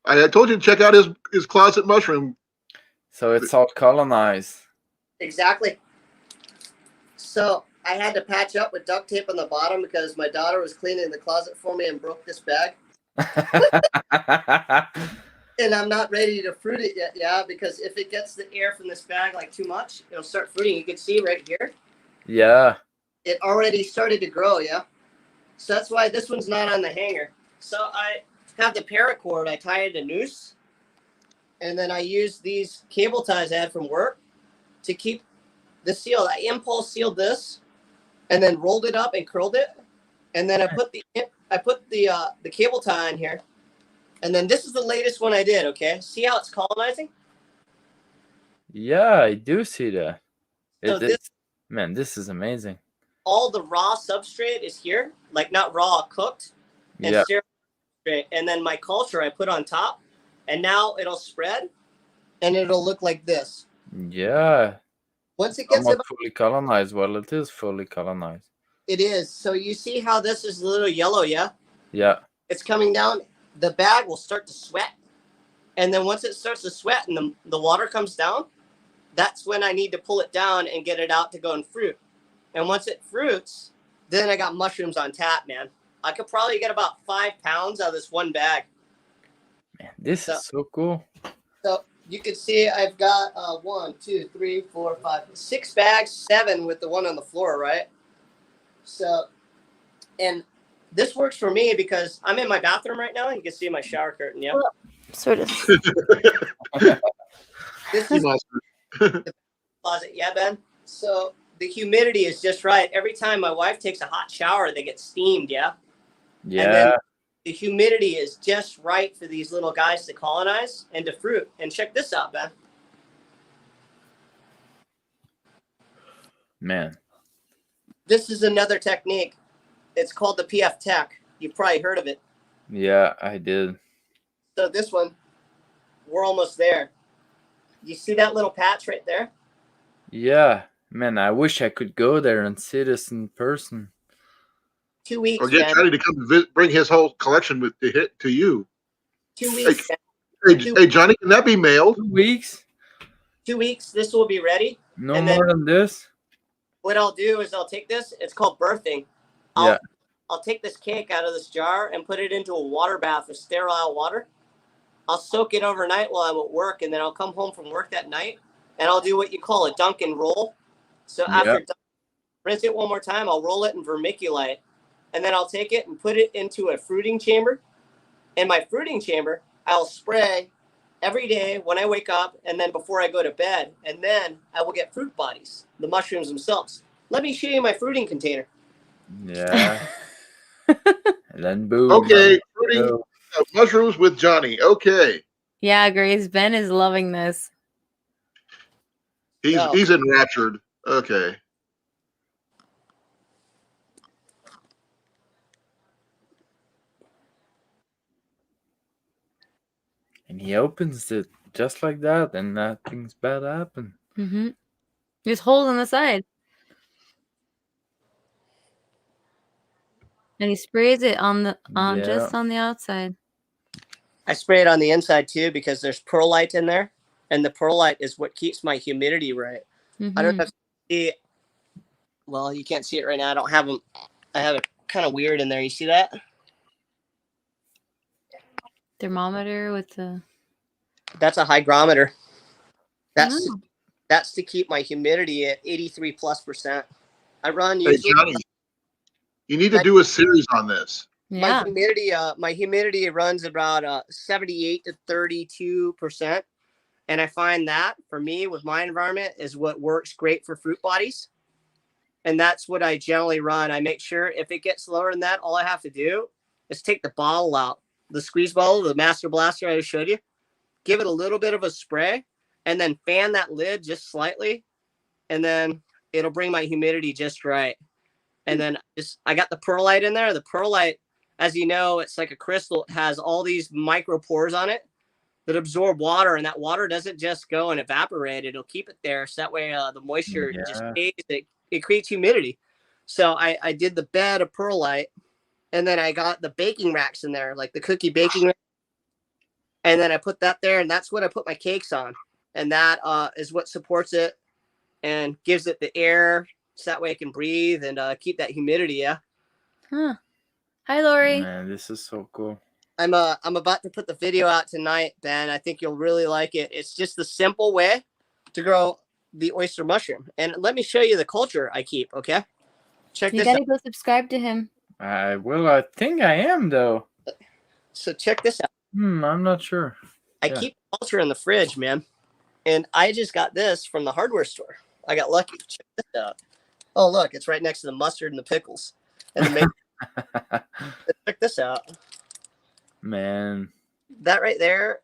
I told you to check out his closet mushroom. So it's all colonized. Exactly. So I had to patch up with duct tape on the bottom because my daughter was cleaning the closet for me and broke this bag. And I'm not ready to fruit it yet, yeah, because if it gets the air from this bag like too much, it'll start fruiting. You can see right here. Yeah. It already started to grow, yeah. So that's why this one's not on the hanger. So I have the paracord. I tie it a noose, and then I use these cable ties I had from work to keep the seal. I impulse sealed this, and then rolled it up and curled it, and then I put the cable tie on here, and then this is the latest one I did. Okay, see how it's colonizing? Yeah, I do see that. So Man, this is amazing. All the raw substrate is here, like not raw, cooked, and Yeah. sterile substrate, and then my culture I put on top, and now it'll spread, and it'll look like this. Yeah. Once it gets Almost fully colonized. Well, it is fully colonized. it is. So you see how this is a little yellow, yeah? Yeah. It's coming down. The bag will start to sweat. And then once it starts to sweat and the water comes down, that's when I need to pull it down and get it out to go and fruit. And once it fruits, then I got mushrooms on tap, man. I could probably get about 5 pounds out of this one bag. Man, this is so cool. So you can see I've got 6 bags, 7 with the one on the floor, right? So, and this works for me because I'm in my bathroom right now. You can see my shower curtain, yeah? Sort of. This is the closet, yeah, Ben? So the humidity is just right. Every time my wife takes a hot shower, they get steamed, yeah? Yeah. And then the humidity is just right for these little guys to colonize and to fruit. And check this out, Ben. Man. This is another technique. It's called the PF Tech. You've probably heard of it. Yeah, I did. So this one, we're almost there. You see that little patch right there? Yeah. Man, I wish I could go there and see this in person. 2 weeks, Or get man. Johnny to come bring his whole collection to you. 2 weeks. Hey, Johnny, can that be mailed? 2 weeks? 2 weeks. This will be ready. No And more than this? What I'll do is I'll take this. It's called birthing. Yeah. I'll take this cake out of this jar and put it into a water bath with sterile water. I'll soak it overnight while I'm at work, and then I'll come home from work that night, and I'll do what you call a dunk and roll. So after rinse it one more time, I'll roll it in vermiculite, and then I'll take it and put it into a fruiting chamber. In my fruiting chamber, I'll spray every day when I wake up and then before I go to bed, and then I will get fruit bodies, the mushrooms themselves. Let me show you my fruiting container. Yeah. And then boom. Okay, fruiting mushrooms with Johnny. Okay. Yeah, Grace. Ben is loving this. He's enraptured. Okay. And he opens it just like that, and nothing's bad happen. Mm-hmm. There's holes on the side. And he sprays it just on the outside. I spray it on the inside too because there's perlite in there, and the perlite is what keeps my humidity right. Mm-hmm. I don't know if you see it. Well, you can't see it right now. I don't have them. I have it kind of weird in there. You see that? Thermometer with the. That's a hygrometer. That's to keep my humidity at 83+%. I run usually. Hey, Johnny, you need to do a series on this. Yeah. My humidity runs about 78 to 32%, and I find that for me with my environment is what works great for fruit bodies, and that's what I generally run. I make sure if it gets lower than that, all I have to do is take the bottle out, the squeeze bottle, the Master Blaster I showed you, give it a little bit of a spray, and then fan that lid just slightly, and then it'll bring my humidity just right. And then I got the perlite in there. The perlite, as you know, it's like a crystal. It has all these micro pores on it that absorb water, and that water doesn't just go and evaporate. It'll keep it there, so that way the moisture just stays. It creates humidity. So I did the bed of perlite, and then I got the baking racks in there, like the cookie baking rack. And then I put that there, and that's what I put my cakes on. and that is what supports it and gives it the air, so that way it can breathe and keep that humidity. Yeah. Huh. Hi, Lori. Man, this is so cool. I'm about to put the video out tonight, Ben. I think you'll really like it. It's just the simple way to grow the oyster mushroom. And let me show you the culture I keep, okay? Check You this gotta out. go subscribe to him. I will. I think I am though. So check this out. I'm not sure. I Yeah. keep culture in the fridge, man. And I just got this from the hardware store. I got lucky. Check this out. Oh, look, it's right next to the mustard and the pickles. And the check this out. Man. That right there,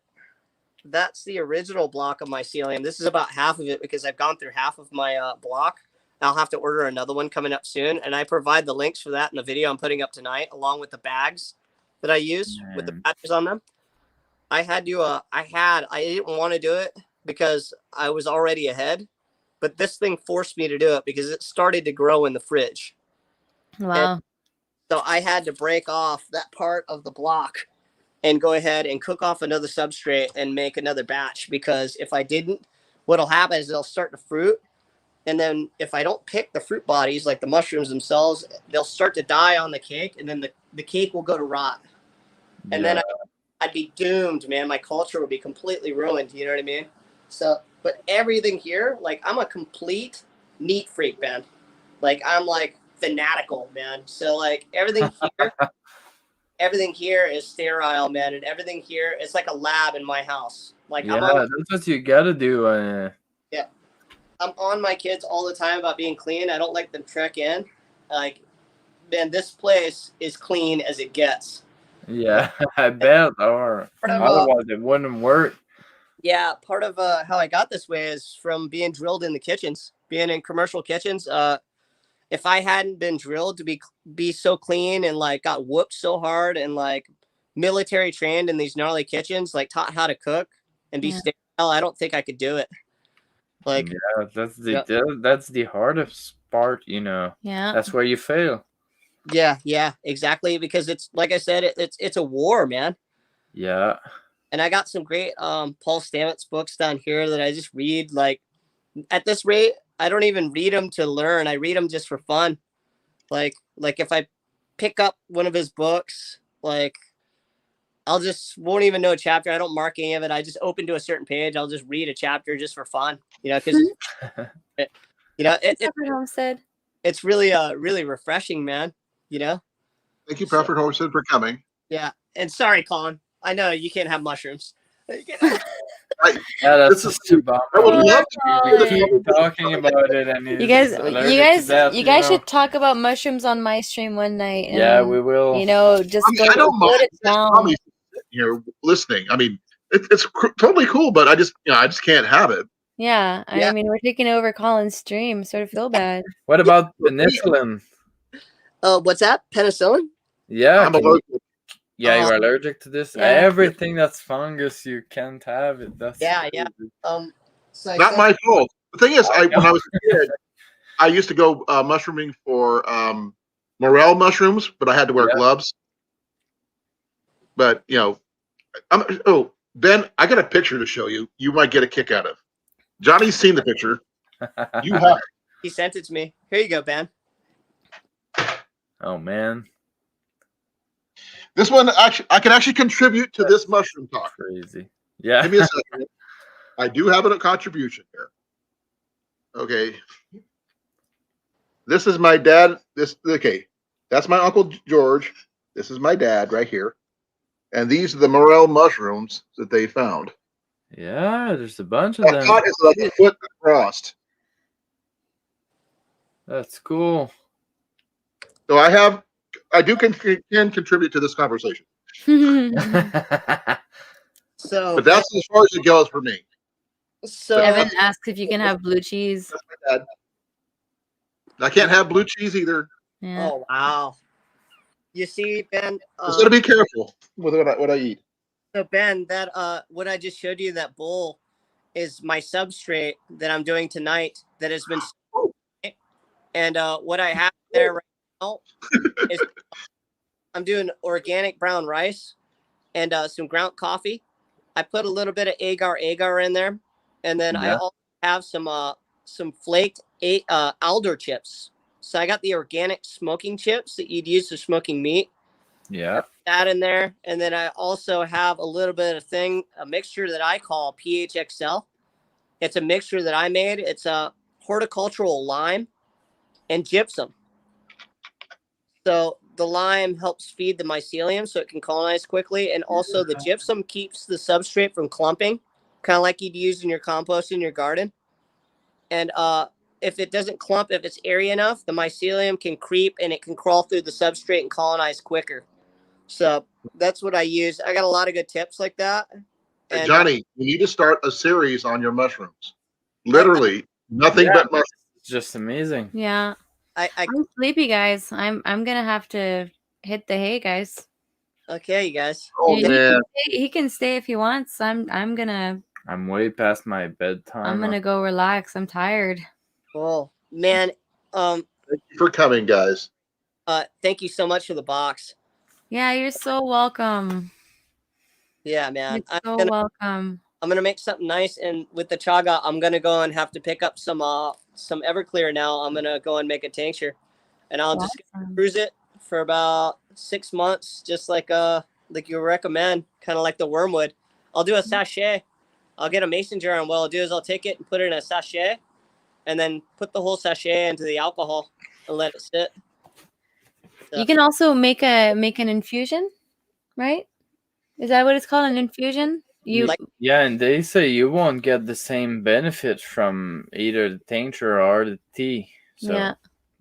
that's the original block of mycelium. This is about half of it because I've gone through half of my block. I'll have to order another one coming up soon. And I provide the links for that in the video I'm putting up tonight, along with the bags that I use with the patches on them. I didn't want to do it because I was already ahead, but this thing forced me to do it because it started to grow in the fridge. Wow. And so I had to break off that part of the block and go ahead and cook off another substrate and make another batch, because if I didn't, what'll happen is they'll start to fruit. And then if I don't pick the fruit bodies, like the mushrooms themselves, they'll start to die on the cake, and then the cake will go to rot. And then I'd be doomed, man. My culture would be completely ruined. You know what I mean? So, but everything here, like, I'm a complete neat freak, man. Like, I'm like fanatical, man. So like everything here is sterile, man, and everything here is like a lab in my house. Like that's what you gotta do. Yeah, I'm on my kids all the time about being clean. I don't let them trek in. Like, man, this place is clean as it gets. Yeah, I bet. Or otherwise, it wouldn't work. Yeah, part of how I got this way is from being drilled in the kitchens, being in commercial kitchens. If I hadn't been drilled to be so clean and like got whooped so hard and like military trained in these gnarly kitchens, like taught how to cook and be sterile, I don't think I could do it. Like, yeah, that's the hardest part, you know. Yeah. That's where you fail. Yeah, exactly. Because it's like I said, it's a war, man. Yeah. And I got some great Paul Stamets books down here that I just read. Like, at this rate, I don't even read them to learn. I read them just for fun. Like if I pick up one of his books, like, I'll just won't even know a chapter. I don't mark any of it. I just open to a certain page. I'll just read a chapter just for fun, you know, because it's really really refreshing, man. You know. Thank you, Prophet Horsehead, for coming. Yeah, and sorry, Colin. I know you can't have mushrooms. Yeah, that's just too bummer. I would love to keep talking about it, and you guys should talk about mushrooms on my stream one night. And, yeah, we will. You know, just I don't mind it down. Here listening. I mean, it's totally cool, but I just can't have it. Yeah, I mean, we're taking over Colin's stream. Sort of feel bad. What about penicillin? What's that? Penicillin? Yeah, I'm allergic. Yeah, you're allergic to this. Yeah. Everything that's fungus, you can't have it. That's yeah. So not my fault. The thing is, when I was a kid, I used to go mushrooming for morel mushrooms, but I had to wear gloves. But you know, Ben, I got a picture to show you. You might get a kick out of. Johnny's seen the picture. You have. He sent it to me. Here you go, Ben. Oh man. This one I can actually contribute to this mushroom talk. Crazy. Yeah. Give me a second. I do have a contribution here. Okay. This is my dad. That's my Uncle George. This is my dad right here. And these are the morel mushrooms that they found. Yeah, there's a bunch of them. Pot is like a foot across. That's cool. So I can contribute to this conversation. So, but that's as far as it goes for me. So Evan asks if you can have blue cheese. That's my dad. I can't have blue cheese either. Yeah. Oh wow! You see, Ben. Just gotta be careful with what I eat. So Ben, that what I just showed you, that bowl, is my substrate that I'm doing tonight. That has been, and what I have there right now is I'm doing organic brown rice and some ground coffee. I put a little bit of agar in there, and then I Yeah. also have some flaked alder chips. So I got the organic smoking chips that you'd use for smoking meat. Yeah. That in there, and then I also have a little bit of a mixture that I call PHXL. It's a mixture that I made. It's a horticultural lime and gypsum. So the lime helps feed the mycelium so it can colonize quickly, and also the gypsum keeps the substrate from clumping, kind of like you'd use in your compost in your garden. And if it doesn't clump, if it's airy enough, the mycelium can creep and it can crawl through the substrate and colonize quicker. So that's what I use. I got a lot of good tips like that. Hey, And Johnny, you need to start a series on your mushrooms. I- Literally, nothing Yeah. but mushrooms. It's just amazing. Yeah. I I'm sleepy, guys. I'm gonna have to hit the hay, guys. okay, you guys. Oh Yeah, man, he can stay if he wants. I'm gonna I'm way past my bedtime. I'm gonna go relax. I'm tired. Oh man, thank you for coming, guys. thank you so much for the box. Yeah, you're so welcome. Yeah, man. You're so welcome. I'm gonna make something nice, and with the chaga, I'm gonna go and have to pick up some Everclear now. I'm gonna go and make a tincture, and I'll just Awesome. cruise it for about 6 months, just like you recommend, kind of like the wormwood. I'll do a sachet. I'll get a mason jar, and what I'll do is I'll take it and put it in a sachet, and then put the whole sachet into the alcohol and let it sit. You can also make an infusion, right? Is that what it's called? An infusion? Yeah, and they say you won't get the same benefit from either the tincture or the tea. So Yeah.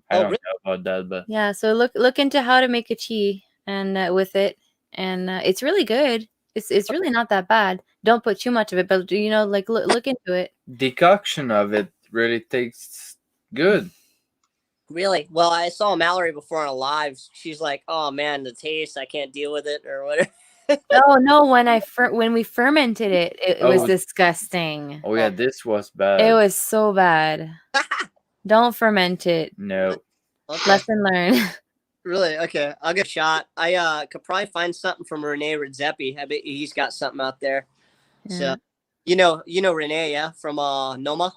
I don't know about that, but Yeah. So look into how to make a tea and with it, and it's really good. It's really not that bad. Don't put too much of it, but like look into it. decoction of it really tastes good. Really? Well, I saw Mallory before on a live. She's like, "Oh man, the taste, I can't deal with it," or whatever. Oh no! When we fermented it, it was Oh. disgusting. Oh yeah, this was bad. It was so bad. Don't ferment it. No. Okay. Lesson learned. Really? Okay, I'll get a shot. I could probably find something from Rene Redzepi. I bet he's got something out there. Yeah. So, you know Rene, yeah, from Noma.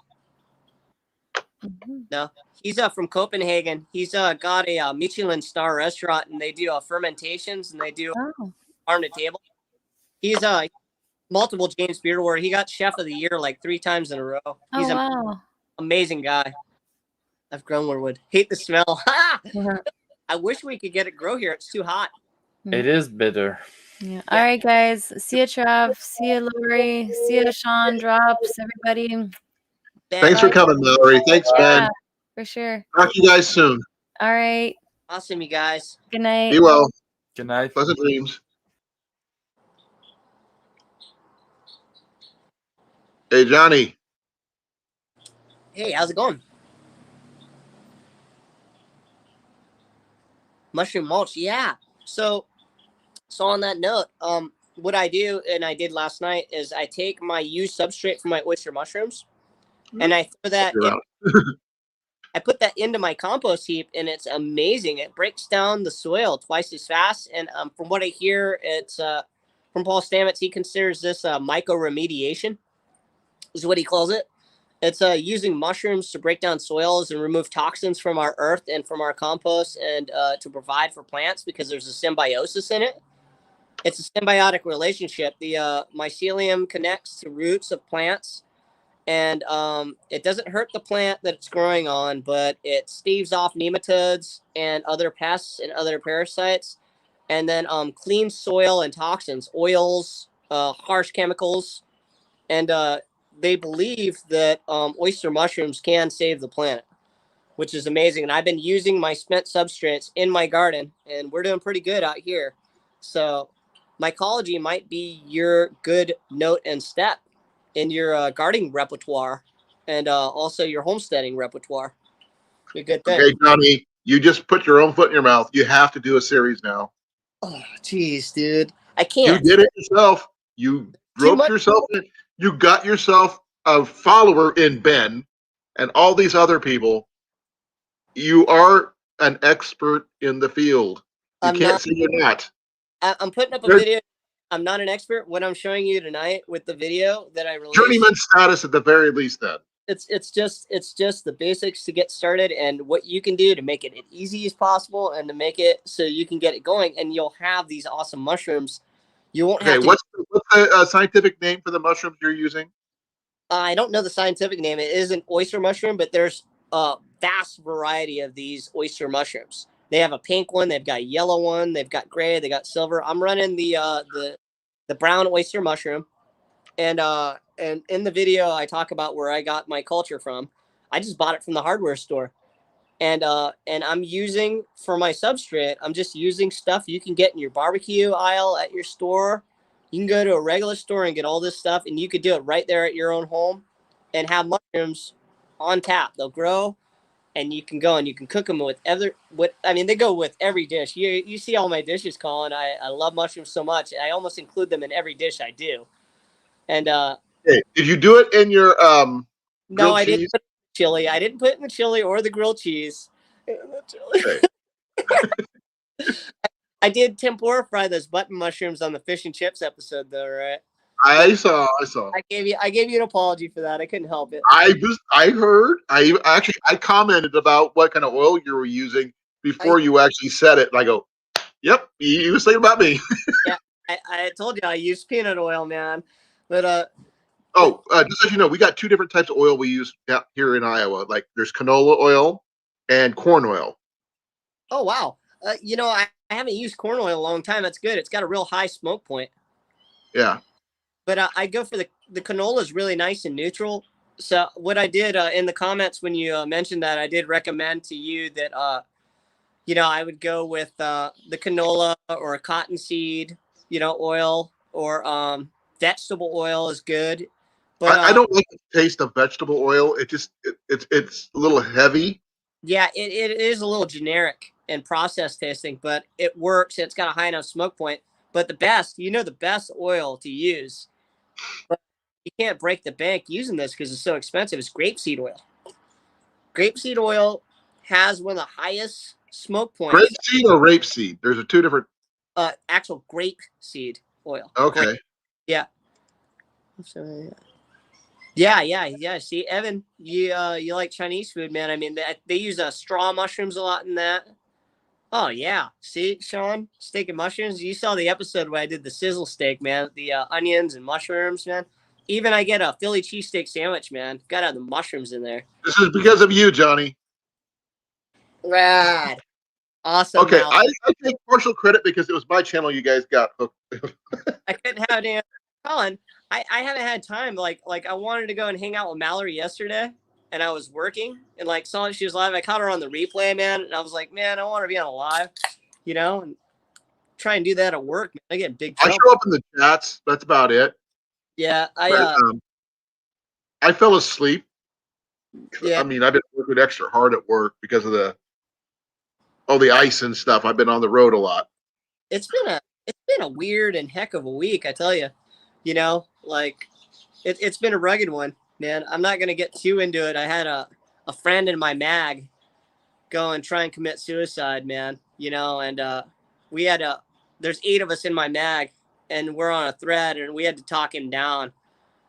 Mhm. No, he's from Copenhagen. He's got a Michelin star restaurant, and they do fermentations, and they do Oh. farm to table. He's multiple James Beard Award. He got Chef of the Year like 3 times in a row. He's Oh an wow. amazing guy. I've grown where would hate the smell. Uh-huh. I wish we could get it grow here. It's too hot. It is bitter. Yeah. All right, guys. See you, Trav. See you, Lori. See you, Sean. Drops. Everybody. Thanks for coming, Mallory. Thanks, Yeah, Ben. for sure. Talk to you guys soon. All right. Awesome, you guys. Good night. Be well. Good night. Pleasant dreams. Hey, Johnny. Hey, how's it going? Mushroom mulch, yeah. So on that note, what I do, and I did last night, is I take my used substrate from my oyster mushrooms, and I throw that I put that into my compost heap, and it's amazing. It breaks down the soil twice as fast. And from what I hear, it's from Paul Stamets, he considers this myco remediation, is what he calls it. It's using mushrooms to break down soils and remove toxins from our earth and from our compost, and to provide for plants, because there's a symbiosis in it. It's a symbiotic relationship. The mycelium connects to roots of plants, and it doesn't hurt the plant that it's growing on, but it staves off nematodes and other pests and other parasites, and then cleans soil and toxins, oils, harsh chemicals, and they believe that oyster mushrooms can save the planet, which is amazing. And I've been using my spent substrates in my garden, and we're doing pretty good out here. So mycology might be your good note and step in your gardening repertoire, and also your homesteading repertoire. Be a good thing. Okay, Johnny, you just put your own foot in your mouth. You have to do a series now. Oh, jeez, dude. I can't. You did it yourself. You roped yourself in. You got yourself a follower in Ben and all these other people. You are an expert in the field. You can't say you're not. I'm putting up a video I'm not an expert. What I'm showing you tonight with the video that I released, Journeyman status at the very least. Then it's just the basics to get started and what you can do to make it as easy as possible and to make it so you can get it going and you'll have these awesome mushrooms. You won't have okay. to. What's the scientific name for the mushrooms you're using? I don't know the scientific name. It is an oyster mushroom, but there's a vast variety of these oyster mushrooms. They have a pink one, they've got a yellow one, they've got gray, they got silver. I'm running the brown oyster mushroom, and in the video I talk about where I got my culture from. I just bought it from the hardware store, and I'm using for my substrate. I'm just using stuff you can get in your barbecue aisle at your store. You can go to a regular store and get all this stuff, and you could do it right there at your own home, and have mushrooms on tap. They'll grow, and you can go and you can cook them they go with every dish. You see all my dishes, Colin. I love mushrooms so much. I almost include them in every dish I do. And Okay. Did you do it in your no, grilled I didn't cheese? put it in the chili. I didn't put it in the chili or the grilled cheese. Okay. I did tempura fry those button mushrooms on the fish and chips episode, though, right? I saw. I gave you an apology for that. I couldn't help it. I heard. I commented about what kind of oil you were using before you actually said it. And I go, "Yep, you was thinking about me." Yeah, I told you I use peanut oil, man. But just so you know, we got two different types of oil we use here in Iowa. Like there's canola oil and corn oil. oh wow, I haven't used corn oil in a long time. That's good. It's got a real high smoke point. Yeah. But I go for the canola is really nice and neutral. So what I did in the comments when you mentioned that, I did recommend to you that I would go with the canola or a cottonseed, oil, or vegetable oil is good. But I don't like the taste of vegetable oil. It's a little heavy. yeah, it is a little generic and process tasting, but it works. It's got a high enough smoke point. But the best oil to use, but you can't break the bank using this because it's so expensive, is grapeseed oil. Grapeseed oil has one of the highest smoke points. Grapeseed or rapeseed? There's a two different. Actual grape seed oil. Okay. Grape. Yeah. So, yeah. See, Evan, you like Chinese food, man. I mean, they use straw mushrooms a lot in that. Oh yeah. See, Sean, steak and mushrooms. You saw the episode where I did the sizzle steak, man. The onions and mushrooms, man. Even I get a Philly cheesesteak sandwich, man. Got to have the mushrooms in there. This is because of you, Johnny. Rad. Awesome. Okay, I take partial credit because it was my channel you guys got hooked. I couldn't have any. Colin, I haven't had time. Like I wanted to go and hang out with Mallory yesterday, and I was working and saw she was live. I caught her on the replay, man, and I was like, man, I want to be on a live, and try and do that at work. Man. I get in big trouble. I show up in the chats. That's about it. Yeah, I fell asleep. Yeah. I mean, I've been working extra hard at work because of the ice and stuff. I've been on the road a lot. It's been a weird and heck of a week, I tell you. It's been a rugged one, man. I'm not gonna get too into it. I had a friend in my mag go and try and commit suicide, man. And we had there's 8 of us in my mag, and we're on a thread, and we had to talk him down.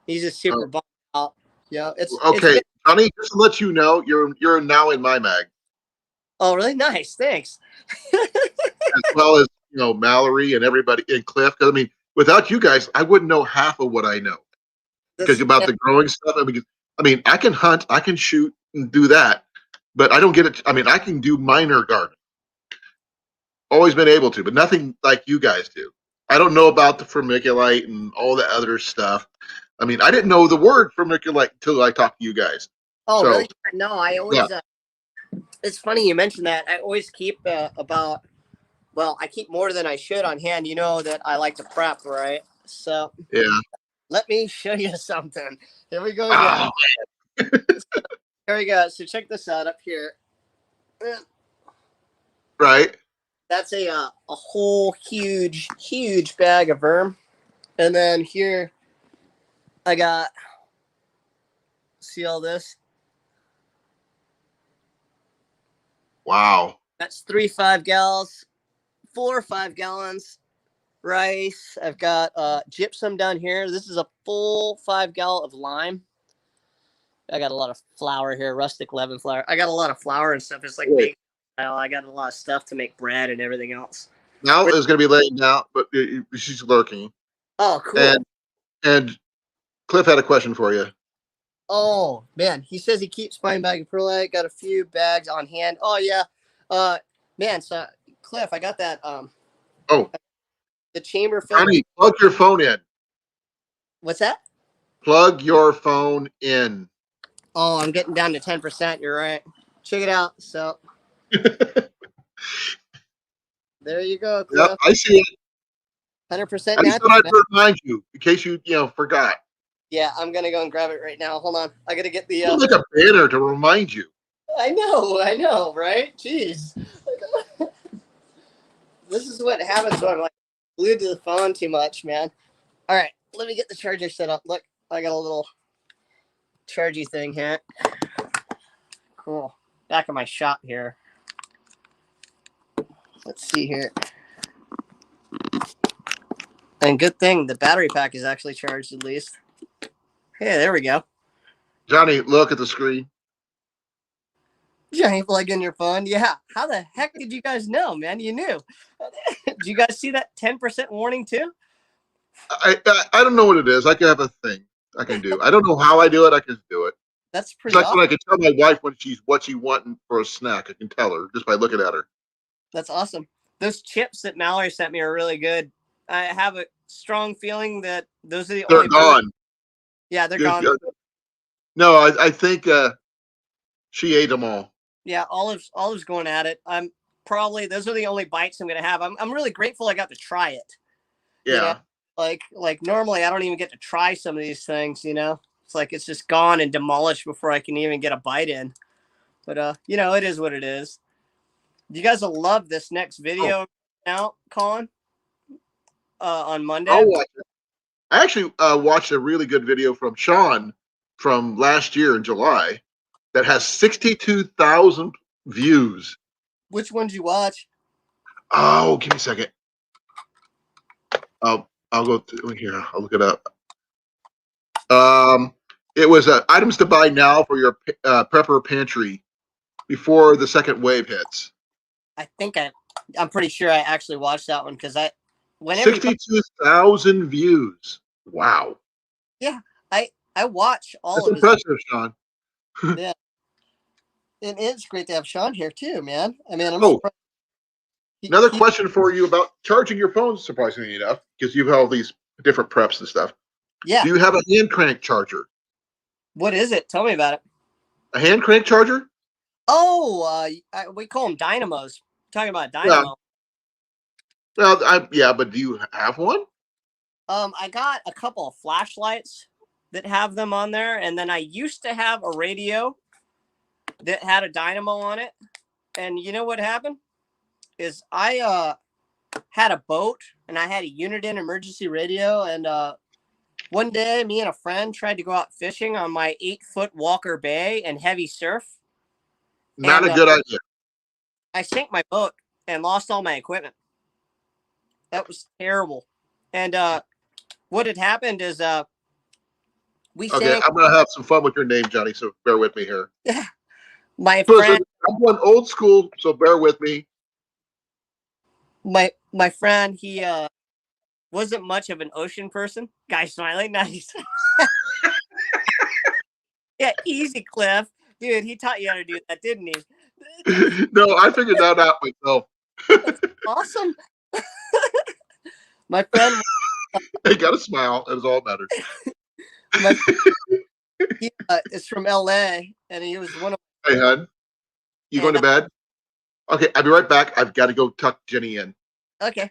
He's just super bummed out. Yeah, it's okay, it's Johnny. Just to let you know, you're now in my mag. Oh, really? Nice, thanks. As well as Mallory and everybody and Cliff. Because I mean, without you guys, I wouldn't know half of what I know. Because about the growing stuff, I mean, I can hunt, I can shoot and do that, but I don't get it. I mean, I can do minor gardening. Always been able to, but nothing like you guys do. I don't know about the vermiculite and all the other stuff. I mean, I didn't know the word vermiculite until I talked to you guys. Oh, really? No, I always. Yeah. It's funny you mentioned that. I always keep I keep more than I should on hand. You know that I like to prep, right? So yeah. Let me show you something. Here we go again. Oh, here we go. So check this out up here. Right. That's a whole huge bag of worm. And then here I got, see all this? Wow. That's 3 5 gallons, 4 or 5 gallons. rice. I've got gypsum down here. This is a full 5 gallon of lime. I got a lot of flour here, rustic leaven flour. I got a lot of flour and stuff. It's like big. I got a lot of stuff to make bread and everything else. Now is going to be laying down, but she's lurking. Oh, cool. And Cliff had a question for you. Oh man, he says he keeps buying bag of perlite. Got a few bags on hand. Oh yeah, man. So Cliff, I got that. The chamber filter. Johnny, plug your phone in. What's that? Plug your phone in. Oh, I'm getting down to 10%. You're right. Check it out. So there you go, Cliff. Yep, I see it. 100% I just natural. thought I'd remind you in case you forgot. Yeah, I'm gonna go and grab it right now. Hold on. I gotta get the. Like a banner to remind you. I know, right? Jeez. This is what happens when I'm like glued to the phone too much, man. All right, let me get the charger set up. Look, I got a little chargy thing here. Cool. Back of my shop here. Let's see here. And good thing the battery pack is actually charged at least. Hey, there we go. Johnny, look at the screen. Johnny, plug in your phone. Yeah. How the heck did you guys know, man? You knew. Did you guys see that 10% warning too? I don't know what it is. I can have a thing I can do. I don't know how I do it. I can do it. That's pretty It's like awesome. when I can tell my wife what she wanting for a snack. I can tell her just by looking at her. That's awesome. Those chips that Mallory sent me are really good. I have a strong feeling that those are the only. They're gone. Yeah, they're gone. No, I think she ate them all. Yeah, Olive's going at it. I'm probably those are the only bites I'm gonna have. I'm really grateful I got to try it. Yeah. You know? Like normally I don't even get to try some of these things, It's like it's just gone and demolished before I can even get a bite in. But it is what it is. You guys will love this next video out, Colan. On Monday. I'll watch it. I actually watched a really good video from Sean from last year in July that has 62,000 views. Which one did you watch? Oh, give me a second. I'll go through here. I'll look it up. It was items to buy now for your prepper pantry before the second wave hits. I think I'm pretty sure I actually watched that one because 62,000 views. Wow. Yeah, I watch all That's of impressive, Sean. Yeah. And it's great to have Sean here too, man. I mean, I'm surprised. Another question for you about charging your phone, surprisingly enough, because you have all these different preps and stuff. Yeah. Do you have a hand crank charger? What is it? Tell me about it. A hand crank charger? Oh, we call them dynamos. Talking about dynamo. Yeah. Well, but do you have one? I got a couple of flashlights that have them on there, and then I used to have a radio that had a dynamo on it. And you know what happened? Is I had a boat and I had a Uniden emergency radio, and one day me and a friend tried to go out fishing on my 8-foot Walker Bay and heavy surf. Not a good idea. I sank my boat and lost all my equipment. That was terrible. And what had happened is we sank. I'm gonna have some fun with your name, Johnny, so bear with me here. Yeah. My friend, I'm going old school, so bear with me. My friend, he wasn't much of an ocean person. Guy smiling, nice. Yeah, easy, Cliff. Dude, he taught you how to do that, didn't he? No, I figured that out myself. That's awesome. My friend, he got a smile. That was all that matters. He is from LA, and he was one of. Hey, hon, you going to bed? Okay, I'll be right back. I've got to go tuck Jenny in. Okay.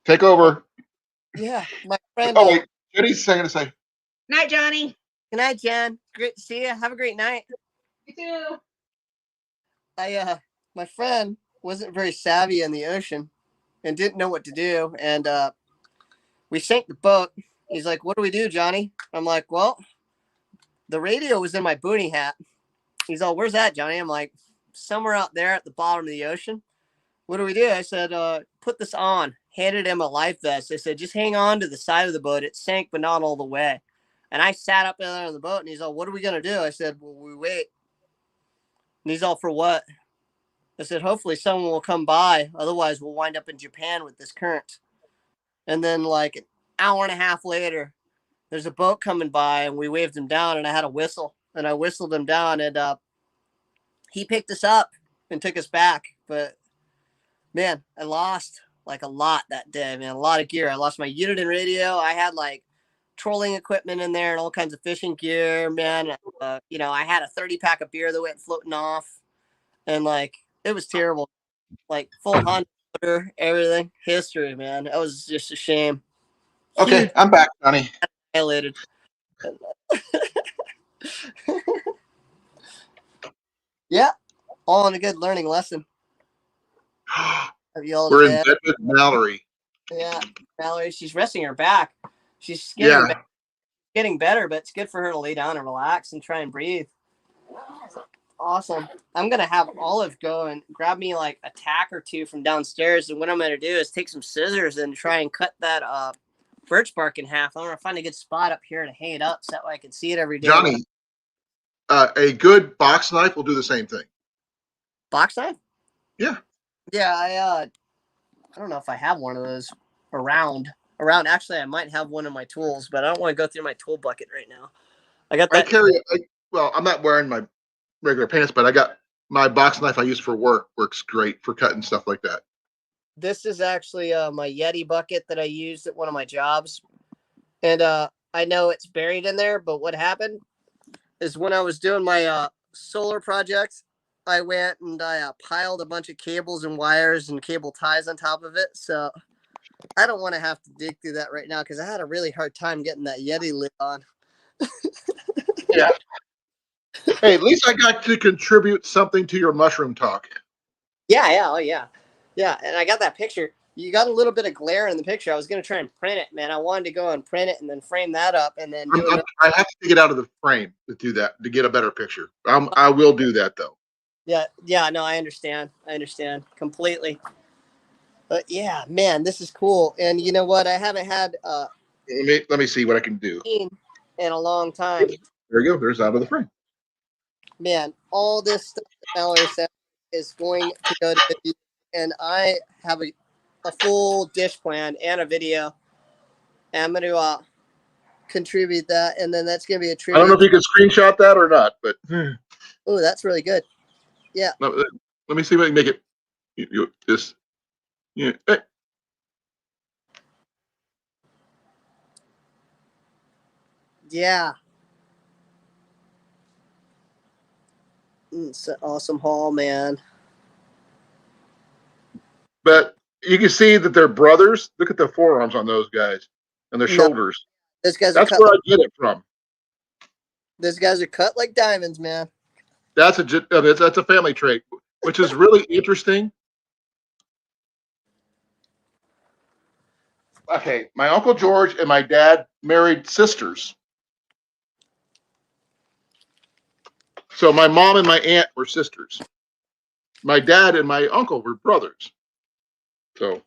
Take over. Yeah, my friend. Oh wait, Jenny's going to say. Night, Johnny. Good night, Jen. Great to see you. Have a great night. You too. My friend wasn't very savvy in the ocean and didn't know what to do, and we sank the boat. He's like, "What do we do, Johnny?" I'm like, "Well, the radio was in my booty hat." He's all, "Where's that, Johnny?" I'm like, "Somewhere out there at the bottom of the ocean." What do we do? I said, "Put this on." handed him a life vest. I said, just hang on to the side of the boat. It sank, but not all the way. And I sat up there on the boat, and he's all, what are we going to do? I said, well, we wait. And he's all, for what? I said, hopefully someone will come by. Otherwise, we'll wind up in Japan with this current. And then like an hour and a half later, there's a boat coming by, and we waved him down, and I had a whistle. And I whistled him down, and he picked us up and took us back. But, man, I lost like a lot that day, man. A lot of gear. I lost my unit and radio. I had like trolling equipment in there and all kinds of fishing gear, man. You know, I had a 30-pack of beer that went floating off. And, like, it was terrible. Like, full Honda motor, everything. History, man. That was just a shame. Okay, Huge. I'm back, Johnny. Annihilated. Yeah, all in a good learning lesson. Have you all We're in bed? bed with Mallory. Yeah, Mallory, she's resting her back. She's getting better, but it's good for her to lay down and relax and try and breathe. Awesome. I'm going to have Olive go and grab me like a tack or two from downstairs. And what I'm going to do is take some scissors and try and cut that birch bark in half. I'm going to find a good spot up here to hang it up so that way I can see it every day. Johnny, a good box knife will do the same thing. Box knife? Yeah. Yeah, I don't know if I have one of those around. Actually, I might have one of my tools, but I don't want to go through my tool bucket right now. I got that. Well, I'm not wearing my regular pants, but I got my box knife I use for work. Works great for cutting stuff like that. This is actually my Yeti bucket that I used at one of my jobs. And I know it's buried in there, but what happened is when I was doing my solar project, I went and I piled a bunch of cables and wires and cable ties on top of it. So I don't want to have to dig through that right now because I had a really hard time getting that Yeti lid on. Yeah. Hey, at least I got to contribute something to your mushroom talk. Yeah, oh yeah. Yeah, and I got that picture. You got a little bit of glare in the picture. I was going to try and print it, man. I wanted to go and print it and then frame that up and then do it. I have to take it out of the frame to do that, to get a better picture. I will do that, though. Yeah, no, I understand completely. But yeah, man, this is cool. And you know what? I haven't had Let me see what I can do. in a long time. There you go. There's out of the frame. Man, all this stuff that Mallory said is going to go to video, and I have a full dish plan and a video. And I'm going to contribute that, and then that's going to be a tribute. I don't know if you can screenshot that or not, but oh, that's really good. Yeah. Let me see if I can make it. This. Yeah. Hey. Yeah. It's an awesome haul, man. But you can see that they're brothers. Look at the forearms on those guys and their shoulders. Those guys That's where I get it from. Those guys are cut like diamonds, man. That's a family trait, which is really interesting. Okay, my Uncle George and my dad married sisters. So my mom and my aunt were sisters. My dad and my uncle were brothers. So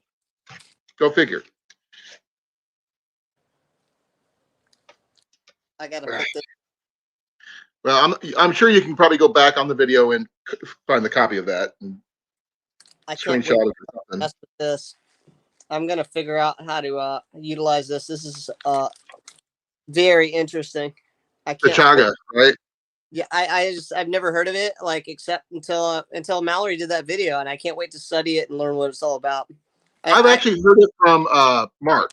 go figure. I gotta put this. Well, I'm sure you can probably go back on the video and find the copy of that and screenshot it or something. Mess with this. I'm gonna figure out how to utilize this. This is very interesting. I can't. Chaga, right? Yeah, I've never heard of it, like except until Mallory did that video, and I can't wait to study it and learn what it's all about. I've actually heard it from Mark.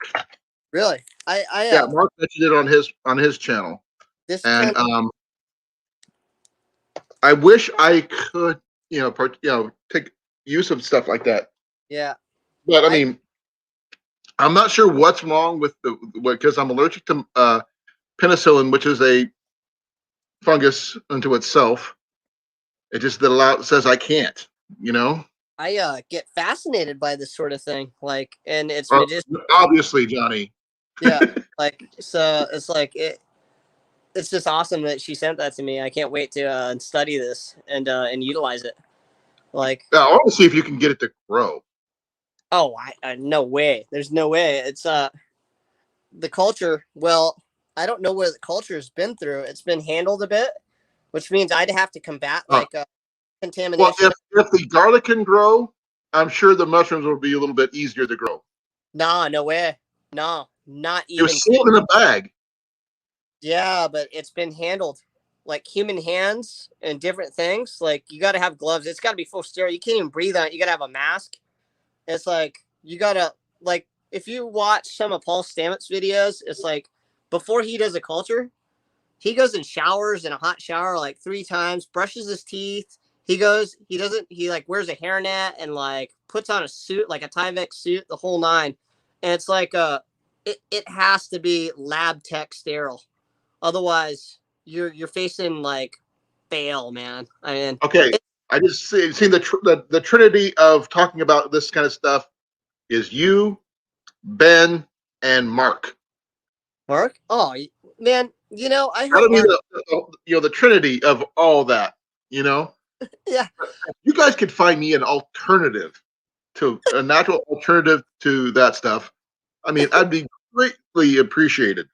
Really? Yeah, Mark mentioned it on his channel. And I wish I could, take use of stuff like that. Yeah. But I mean, I'm not sure what's wrong with because I'm allergic to penicillin, which is a fungus unto itself. It just says I can't, I get fascinated by this sort of thing, like, and it's just obviously, Johnny. Yeah, like, so it's like it's just awesome that she sent that to me. I can't wait to study this and utilize it. Like, I want to see if you can get it to grow. Oh, no way. There's no way. It's the culture. Well, I don't know where the culture has been through. It's been handled a bit, which means I'd have to combat Huh. like contamination. Well, if the garlic can grow, I'm sure the mushrooms will be a little bit easier to grow. Nah, no way. No, not It was even. sealed in a bag. Yeah, but it's been handled like human hands and different things. Like you got to have gloves. It's got to be full sterile. You can't even breathe on it. You got to have a mask. It's like you got to like if you watch some of Paul Stamets videos, it's like before he does a culture, he goes and showers in a hot shower like 3 times, brushes his teeth. He like wears a hairnet and like puts on a suit, like a Tyvek suit, the whole nine. And it's like it has to be lab tech sterile. Otherwise, you're facing like fail, man. I mean, Okay, I just seen the trinity of talking about this kind of stuff is you, Ben, and Mark. Mark. Oh man, I That'll heard be Mark. the trinity of all that. Yeah. You guys could find me an alternative to a natural alternative to that stuff. I mean, I'd be greatly appreciated.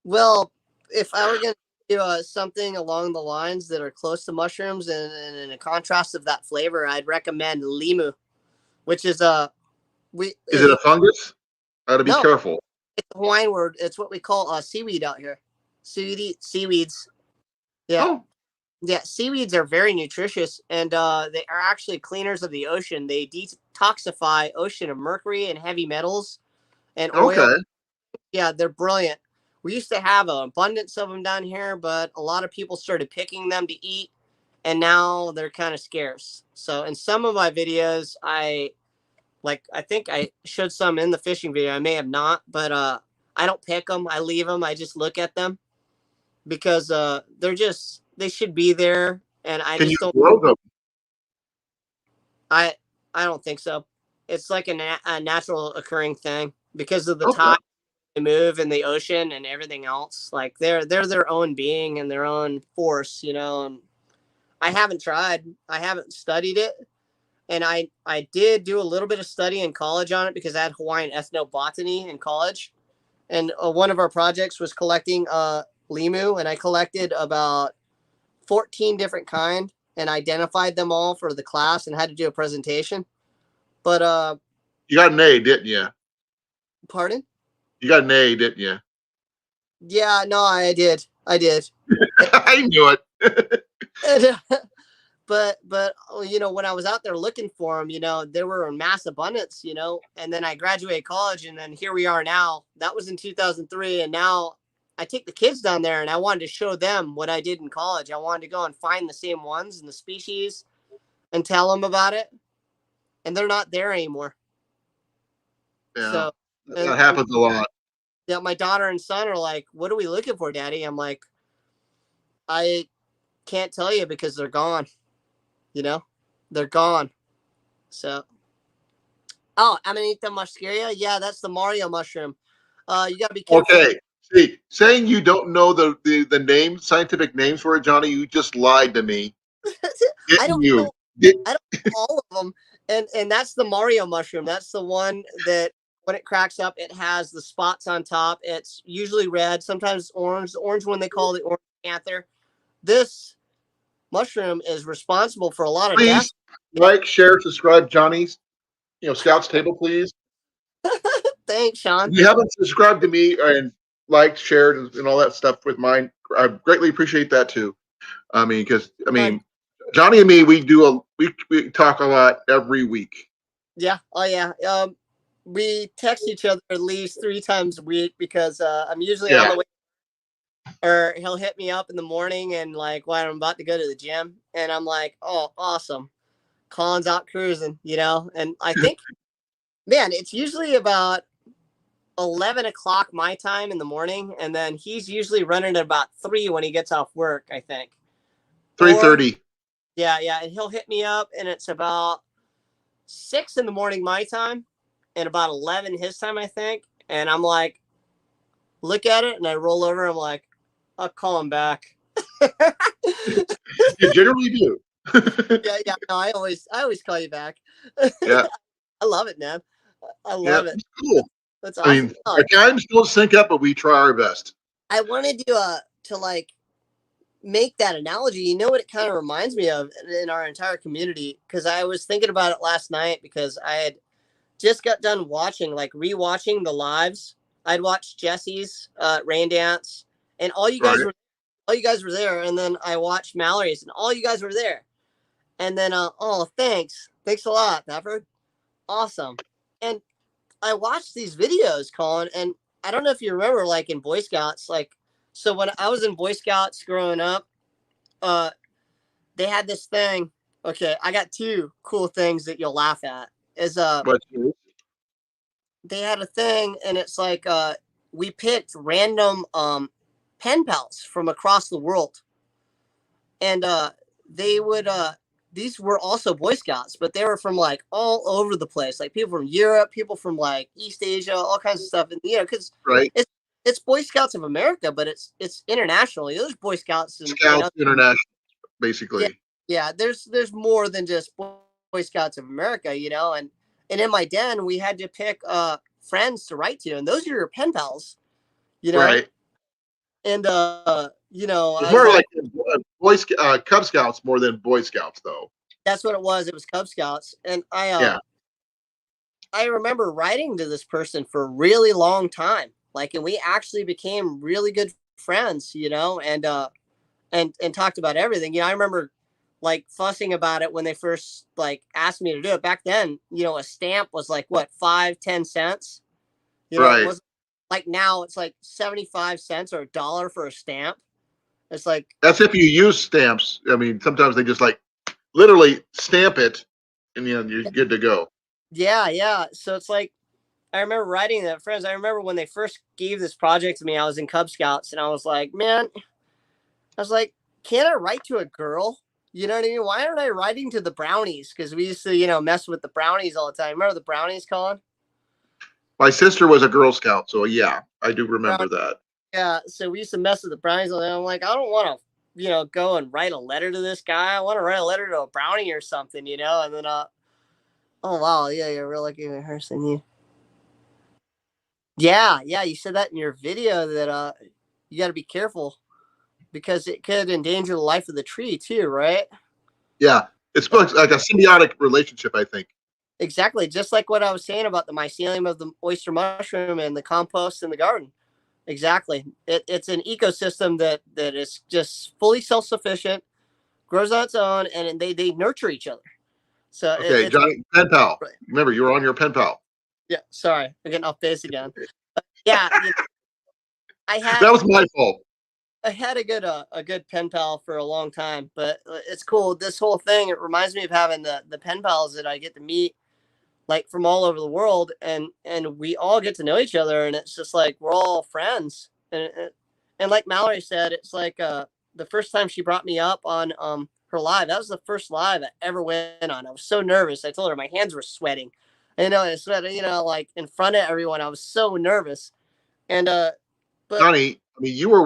Well, if I were gonna do something along the lines that are close to mushrooms and in a contrast of that flavor, I'd recommend limu, which is Is it a fungus? I got to be no, careful. it's a Hawaiian word. It's what we call seaweed out here. Seaweeds. Yeah. Oh, Yeah, seaweeds are very nutritious, and they are actually cleaners of the ocean. They detoxify ocean of mercury and heavy metals and oil. okay. Yeah, they're brilliant. We used to have an abundance of them down here, but a lot of people started picking them to eat, and now they're kind of scarce. So in some of my videos, I think I showed some in the fishing video. I may have not, but I don't pick them. I leave them. I just look at them because they should be there, and I Can you just don't. grow them? I I don't think so. It's like a natural occurring thing because of the Okay. tide they move in the ocean and everything else. Like they're their own being and their own force, And I haven't tried. I haven't studied it, and I did do a little bit of study in college on it because I had Hawaiian ethnobotany in college, and one of our projects was collecting limu, and I collected about 14 different kind and identified them all for the class and had to do a presentation. But You got an A, didn't you? pardon? You got an A, didn't you? Yeah, no, I did. I knew it. And, but when I was out there looking for them, there were in mass abundance, and then I graduated college, and then here we are now. That was in 2003, and now I take the kids down there, and I wanted to show them what I did in college. I wanted to go and find the same ones and the species and tell them about it, and they're not there anymore. Yeah, So that happens a lot. yeah, my daughter and son are like, "What are we looking for, Daddy?" I'm like, "I can't tell you because they're gone. They're gone." So, Amanita muscaria, yeah, that's the Mario mushroom. You gotta be careful. Okay. See, saying you don't know the name, scientific names for it, Johnny, you just lied to me. I Didn't don't you? know. I don't know all of them, and that's the Mario mushroom. That's the one that when it cracks up, it has the spots on top. It's usually red, sometimes orange. The orange one they call the orange panther. This mushroom is responsible for a lot of deaths. Please like, share, subscribe, Johnny's, Scout's Table, please. Thanks, Sean. If you haven't subscribed to me and liked, shared, and all that stuff with mine, I greatly appreciate that too. Because Johnny and me, we talk a lot every week. Yeah. Oh yeah. We text each other at least 3 times a week because I'm usually on the way, or he'll hit me up in the morning and like when I'm about to go to the gym, and I'm like, "Oh, awesome, Colin's out cruising," And I think, man, it's usually about 11 o'clock my time in the morning, and then he's usually running at about 3 when he gets off work. I think 3:30. Yeah, and he'll hit me up, and it's about 6 in the morning my time, and about 11 his time, I think. And I'm like, look at it, and I roll over. I'm like, I'll call him back. You generally do. Yeah. No, I always call you back. Yeah. I love it, man. I love Yeah, it. it's cool. That's I awesome. mean, our times don't sync up, but we try our best. I wanted to like make that analogy. You know what it kind of reminds me of in our entire community? Because I was thinking about it last night because I had just got done watching, like rewatching the lives. I'd watched Jesse's rain dance, and all you guys were there. And then I watched Mallory's, and all you guys were there. And then oh, thanks a lot, Pepper. Awesome. And I watched these videos, Colin, and I don't know if you remember, like in Boy Scouts, like so when I was in Boy Scouts growing up, uh, they had this thing. Okay, I got two cool things that you'll laugh at. Is they had a thing, and it's like we picked random pen pals from across the world, and they would these were also Boy Scouts, but they were from like all over the place, like people from Europe, people from like East Asia, all kinds of stuff, and because it's Boy Scouts of America, but it's internationally. There's Boy Scouts and Scouts International, yeah, basically. yeah. There's more than just Boy Scouts of America, and in my den we had to pick friends to write to, and those are your pen pals, Right. and It's I was more like, Cub Scouts more than Boy Scouts, though. that's what it was. It was Cub Scouts, and I remember writing to this person for a really long time, like, and we actually became really good friends, and talked about everything. I remember like fussing about it when they first like asked me to do it. Back then, a stamp was like what, 5-10 cents. It was like now it's like 75 cents or $1 for a stamp. It's like that's if you use stamps. I mean, sometimes they just like literally stamp it, and you're good to go. Yeah. So it's like I remember writing that friends. I remember when they first gave this project to me, I was in Cub Scouts, and I was like, can't I write to a girl? You know what I mean? Why aren't I writing to the brownies? Because we used to, mess with the brownies all the time. Remember the brownies, Colin? My sister was a Girl Scout, so yeah, I do remember that. Yeah, so we used to mess with the brownies all the time. I'm like, I don't want to, go and write a letter to this guy. I want to write a letter to a brownie or something, and then, oh, wow, yeah, you're real lucky with her, than you. Yeah, you said that in your video that you got to be careful because it could endanger the life of the tree too, right? Yeah, it's like a symbiotic relationship, I think. Exactly, just like what I was saying about the mycelium of the oyster mushroom and the compost in the garden. Exactly, it's an ecosystem that is just fully self-sufficient, grows on its own, and they nurture each other. So okay, Johnny, pen pal. Remember, you were on your pen pal. Yeah, sorry, I'm getting off base again. Yeah, that was my fault. I had a good pen pal for a long time, but it's cool. This whole thing, it reminds me of having the pen pals that I get to meet, like from all over the world, and we all get to know each other, and it's just like we're all friends. And like Mallory said, it's like the first time she brought me up on her live. That was the first live I ever went on. I was so nervous. I told her my hands were sweating. I sweat. Like in front of everyone, I was so nervous. And but Johnny, I mean, you were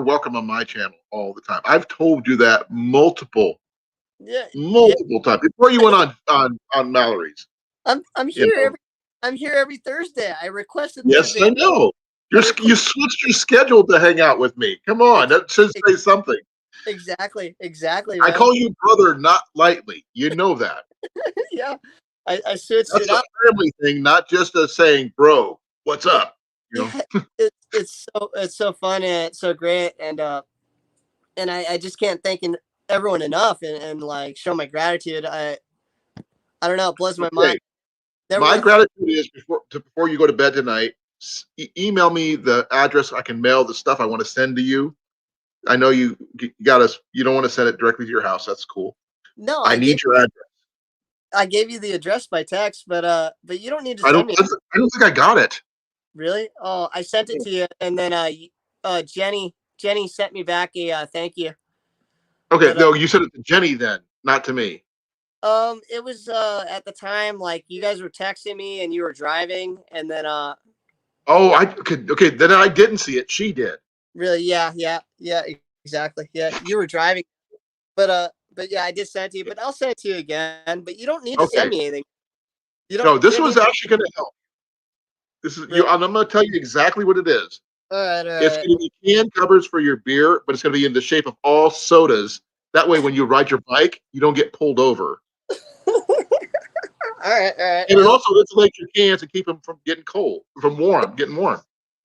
welcome on my channel all the time. I've told you that multiple times before you went on Mallory's. I'm here every Thursday. I requested. Yes, Thursday. I know. You switched your schedule to hang out with me. Come on, that should say something. Exactly. Man. I call you brother, not lightly. You know that. Yeah, I switched That's it up. a family thing, not just a saying, "Bro, what's up?" Yeah, it's so fun and it's so great, and I just can't thank everyone enough and like show my gratitude. I don't know, it blows my mind. My gratitude is before you go to bed tonight, email me the address. I can mail the stuff I want to send to you. I know you got us. You don't want to send it directly to your house. That's cool. No, I need your address. I gave you the address by text, but you don't need to send me. I don't think I got it. Really? Oh, I sent it to you, and then Jenny sent me back a thank you. Okay, no, you sent it to Jenny then, not to me. It was at the time like you guys were texting me and you were driving, and then oh, okay, then I didn't see it. She did. Really? Yeah, exactly. Yeah, you were driving, but yeah, I did send it to you, but I'll send it to you again. But you don't need to send me anything. No, this was actually going to help. This is you. I'm going to tell you exactly what it is. All right, all It's right. going to be can covers for your beer, but it's going to be in the shape of all sodas. That way, when you ride your bike, you don't get pulled over. All right, all right. And it also insulates your cans and keep them from getting cold, from getting warm.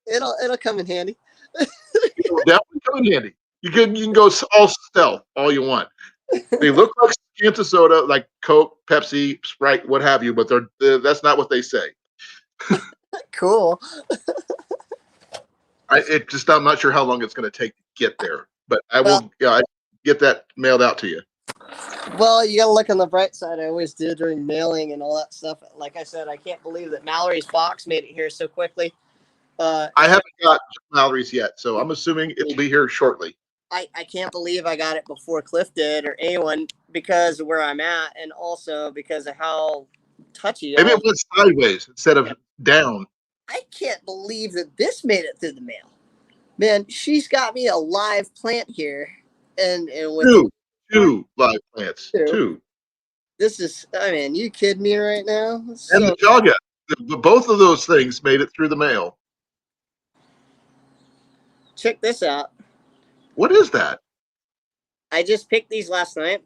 It'll come in handy. It will definitely come in handy. You can go all stealth all you want. They look like cans of soda, like Coke, Pepsi, Sprite, what have you, but that's not what they say. Cool. I'm not sure how long it's going to take to get there, but I will. I get that mailed out to you. Well, you gotta look on the bright side. I always do during mailing and all that stuff. Like I said, I can't believe that Mallory's box made it here so quickly. I haven't got Mallory's yet, so I'm assuming it'll be here shortly. I can't believe I got it before Cliff did or anyone because of where I'm at, and also because of how touchy. Maybe it went sideways instead of down. I can't believe that this made it through the mail. Man, she's got me a live plant here, and with two live plants. Two. This is, I mean, you kidding me right now? So, and the chaga. Both of those things made it through the mail. Check this out. What is that? I just picked these last night.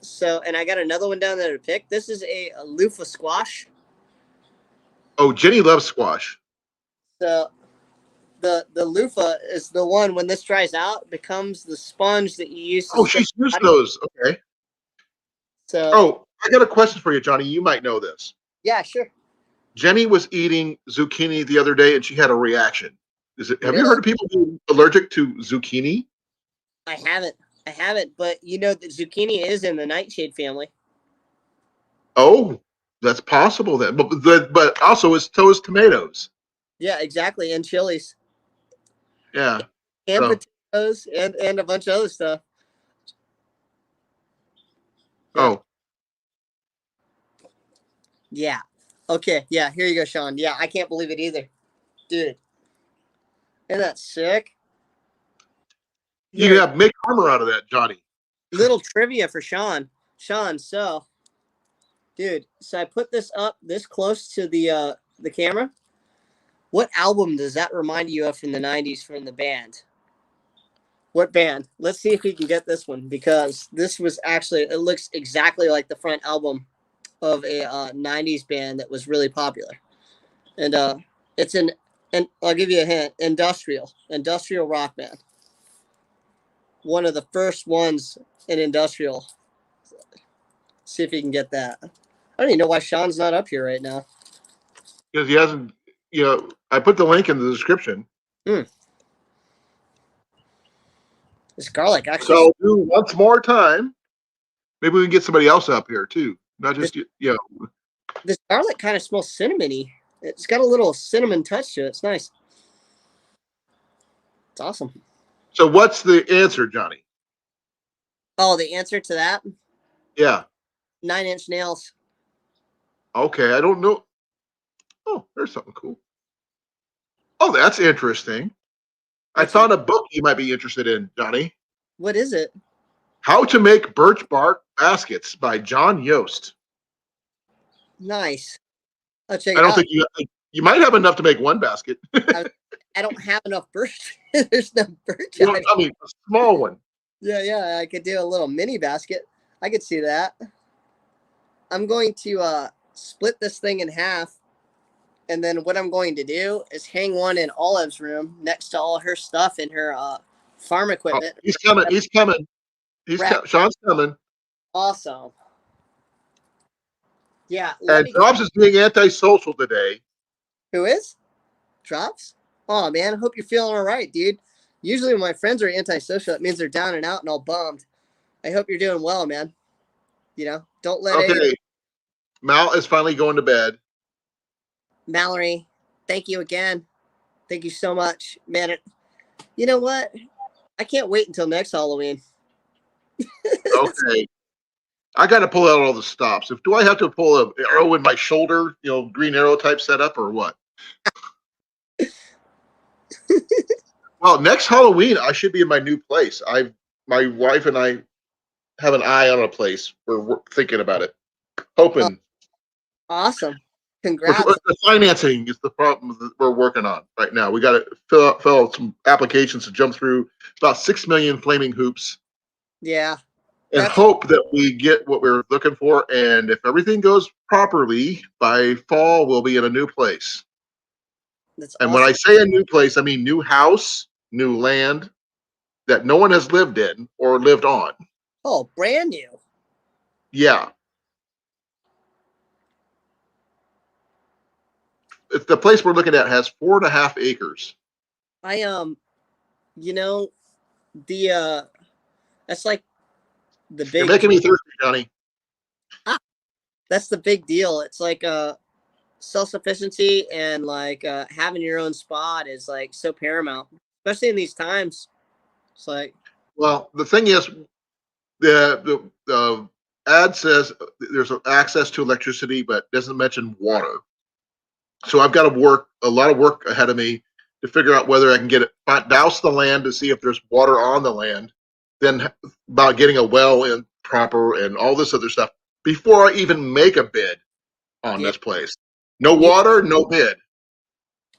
So, and I got another one down there to pick. This is a loofah squash. Oh, Jenny loves squash. So, the loofah is the one when this dries out becomes the sponge that you use. She's used those. Okay. So. I got a question for you, Johnny. You might know this. Yeah, sure. Jenny was eating zucchini the other day, and she had a reaction. Have you heard of people being allergic to zucchini? I haven't, but you know that zucchini is in the nightshade family. Oh, that's possible then. But also so is tomatoes. Yeah, exactly, and chilies. Yeah. And potatoes and a bunch of other stuff. Yeah. Oh. Yeah. Okay. Yeah. Here you go, Sean. Yeah, I can't believe it either, dude. Isn't that sick? You make armor out of that, Johnny. Little trivia for Sean. Sean, so, dude, so I put this up this close to the camera. What album does that remind you of from the 90s from the band? What band? Let's see if we can get this one, because this was actually, it looks exactly like the front album of a 90s band that was really popular. And it's and I'll give you a hint, industrial rock band. One of the first ones in industrial. See if you can get that. I don't even know why Sean's not up here right now. Because he hasn't, I put the link in the description. This garlic actually. So do once more time. Maybe we can get somebody else up here too. Not just, This garlic kind of smells cinnamony. It's got a little cinnamon touch to it. It's nice. It's awesome. So what's the answer, Johnny? Oh, the answer to that? Yeah. 9-inch nails. Okay, I don't know. Oh, there's something cool. Oh, that's interesting. I thought a book you might be interested in, Johnny. What is it? How to Make Birch Bark Baskets by John Yost. Nice. I'll check it out. I don't think you might have enough to make one basket. I don't have enough birch. There's no birch. I mean, a small one. Yeah. I could do a little mini basket. I could see that. I'm going to split this thing in half. And then what I'm going to do is hang one in Olive's room next to all her stuff in her farm equipment. Oh, he's coming. Sean's coming. Awesome. Yeah. And Drops is being antisocial today. Who is? Drops? Oh, man. I hope you're feeling all right, dude. Usually when my friends are antisocial, it means they're down and out and all bummed. I hope you're doing well, man. Don't let it. Mal is finally going to bed. Mallory, thank you again. Thank you so much, man. You know what? I can't wait until next Halloween. Okay. I got to pull out all the stops. Do I have to pull an arrow in my shoulder, Green Arrow type setup, or what? Well, next Halloween, I should be in my new place. My wife and I have an eye on a place. We're thinking about it. Hoping. Awesome. Congrats. The financing is the problem that we're working on right now. We got to fill out some applications to jump through about 6 million flaming hoops. Yeah. And hope that we get what we're looking for. And if everything goes properly, by fall, we'll be in a new place. That's and awesome. when I say a new place, I mean new house, new land that no one has lived in or lived on. Oh, brand new. Yeah. The place we're looking at has 4.5 acres. You know, that's like the big. You're making me thirsty, Johnny. That's the big deal. It's like self-sufficiency and like having your own spot is like so paramount, especially in these times. It's like, well, the thing is, the ad says there's access to electricity, but doesn't mention water. So I've got a lot of work ahead of me to figure out whether I can douse the land to see if there's water on the land, then about getting a well in proper and all this other stuff before I even make a bid on this place. No water, no bid.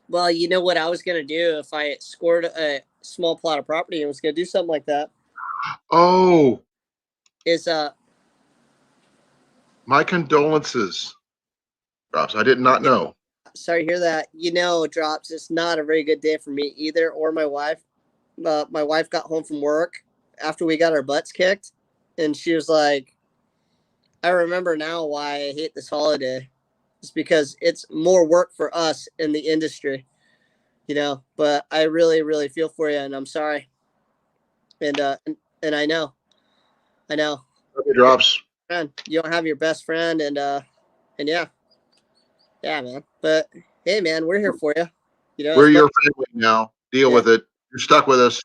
Well, you know what I was going to do if I scored a small plot of property and was going to do something like that? Oh. Is my condolences, Drops. I did not know. Sorry to hear that. You know, Drops, it's not a very good day for me either or my wife. My wife got home from work after we got our butts kicked, and she was like, I remember now why I hate this holiday. It's because it's more work for us in the industry, you know, but I really, really feel for you, and I'm sorry. And I know. Okay, Drops. Friend, you don't have your best friend, and yeah, man. But hey, man, we're here for you. You know, we're your family now. Deal with it. You're stuck with us.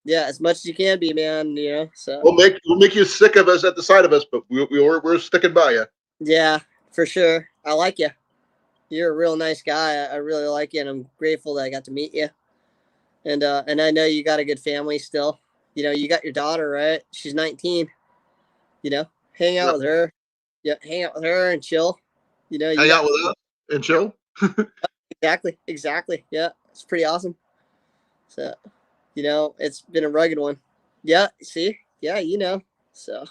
Yeah, as much as you can be, man. You know, so we'll make you sick of us at the sight of us, but we're sticking by you. Yeah, for sure. I like you. You're a real nice guy. I really like you, and I'm grateful that I got to meet you. And I know you got a good family still. You know, you got your daughter, right? She's 19. You know, hang out with her. Yeah, hang out with her and chill. You know, hang out with us and chill. Exactly. Yeah, it's pretty awesome. So, you know, it's been a rugged one. Yeah, see? Yeah, you know. So.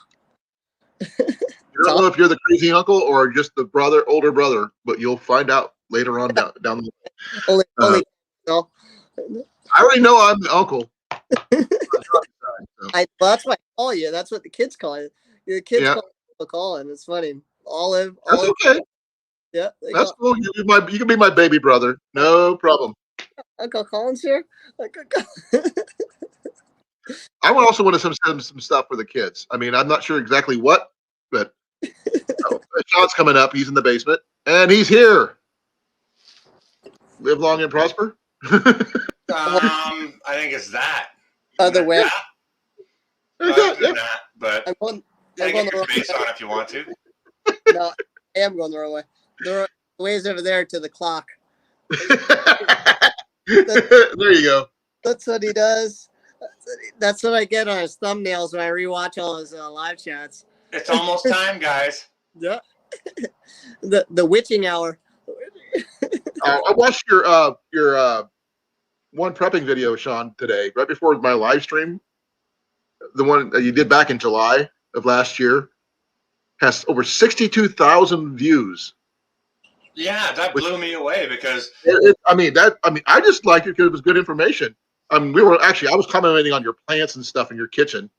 You don't know if you're the crazy uncle or just the older brother, but you'll find out later on down the only no. I already know I'm the uncle. Well, that's why I call you. That's what the kids call it. The kids call it Colan. It's funny. Olive. That's okay. Yeah. That's cool. You can be my baby brother. No problem. Uncle Colin's here. I would also want to send some stuff for the kids. I mean, I'm not sure exactly what, but Sean's coming up. He's in the basement, and he's here. Live long and prosper. I think it's that. Other way. That, but I'm going get your face on if you want to. No, I am going the wrong way. The way's over there to the clock. There you go. That's what he does. That's what I get on his thumbnails when I rewatch all his live chats. It's almost time, guys. Yeah. The witching hour. I watched your one prepping video, Sean, today, right before my live stream. The one that you did back in July of last year has over 62,000 views. Yeah, that blew me away because I just liked it because it was good information. I was commenting on your plants and stuff in your kitchen.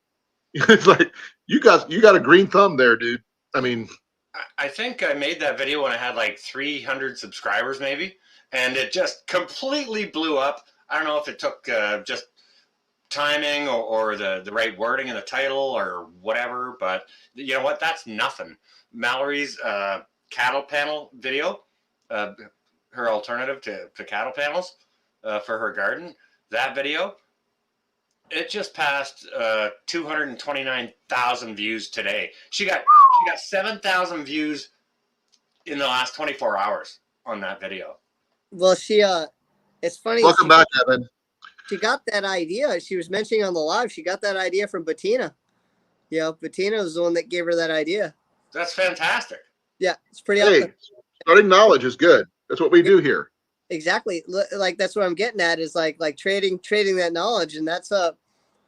It's like you got a green thumb there, dude. I mean, I think I made that video when I had like 300 subscribers maybe, and it just completely blew up. I don't know if it took just timing or the right wording in the title or whatever, but you know what? That's nothing. Mallory's cattle panel video, her alternative to cattle panels for her garden, that video, it just passed 229,000 views today. She got 7,000 views in the last 24 hours on that video. Well, it's funny. Welcome back, Evan. She got that idea. She was mentioning on the live. She got that idea from Bettina. You know, Bettina was the one that gave her that idea. That's fantastic. Yeah, it's pretty awesome. Starting knowledge is good. That's what we do here. Exactly. Like that's what I'm getting at is like trading that knowledge. And that's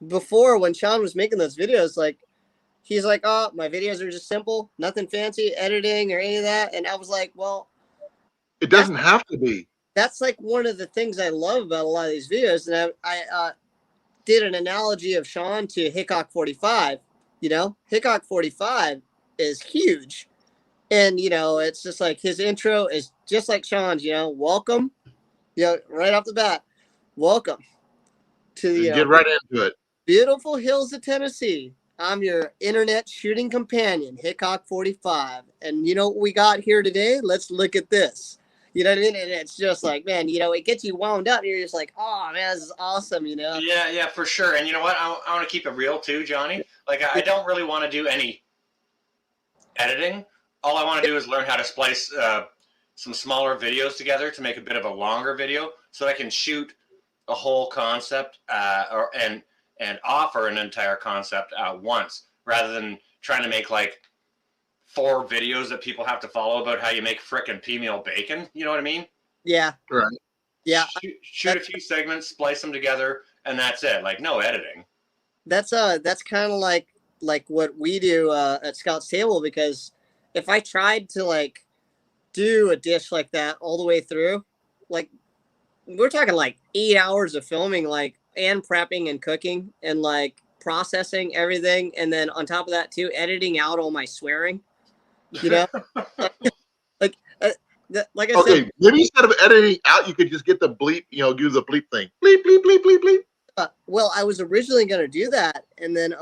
before when Sean was making those videos, like he's like, oh, my videos are just simple, nothing fancy editing or any of that. And I was like, well, it doesn't have to be. That's like one of the things I love about a lot of these videos. And I did an analogy of Sean to Hickok 45. You know, Hickok 45 is huge. And, you know, it's just like his intro is just like Sean's, you know, welcome, you know, right off the bat, welcome to the get right into it. Beautiful hills of Tennessee. I'm your internet shooting companion, Hickok 45. And you know what we got here today? Let's look at this. You know what I mean? And it's just like, man, you know, it gets you wound up. And you're just like, oh, man, this is awesome, you know? Yeah, for sure. And you know what? I want to keep it real too, Johnny. Like, I don't really want to do any editing. All I want to do is learn how to splice some smaller videos together to make a bit of a longer video so I can shoot a whole concept and offer an entire concept at once rather than trying to make like 4 videos that people have to follow about how you make frickin' pea meal bacon. You know what I mean? Yeah. Right. Yeah. Shoot a few segments, splice them together, and that's it. Like no editing. That's kind of like what we do at Scout's Table, because if I tried to like do a dish like that all the way through, like we're talking like 8 hours of filming, like and prepping and cooking and like processing everything, and then on top of that too, editing out all my swearing. You know, like like I said, maybe instead of editing out, you could just get the bleep. You know, do the bleep thing. Bleep bleep bleep bleep bleep. Well, I was originally gonna do that, and then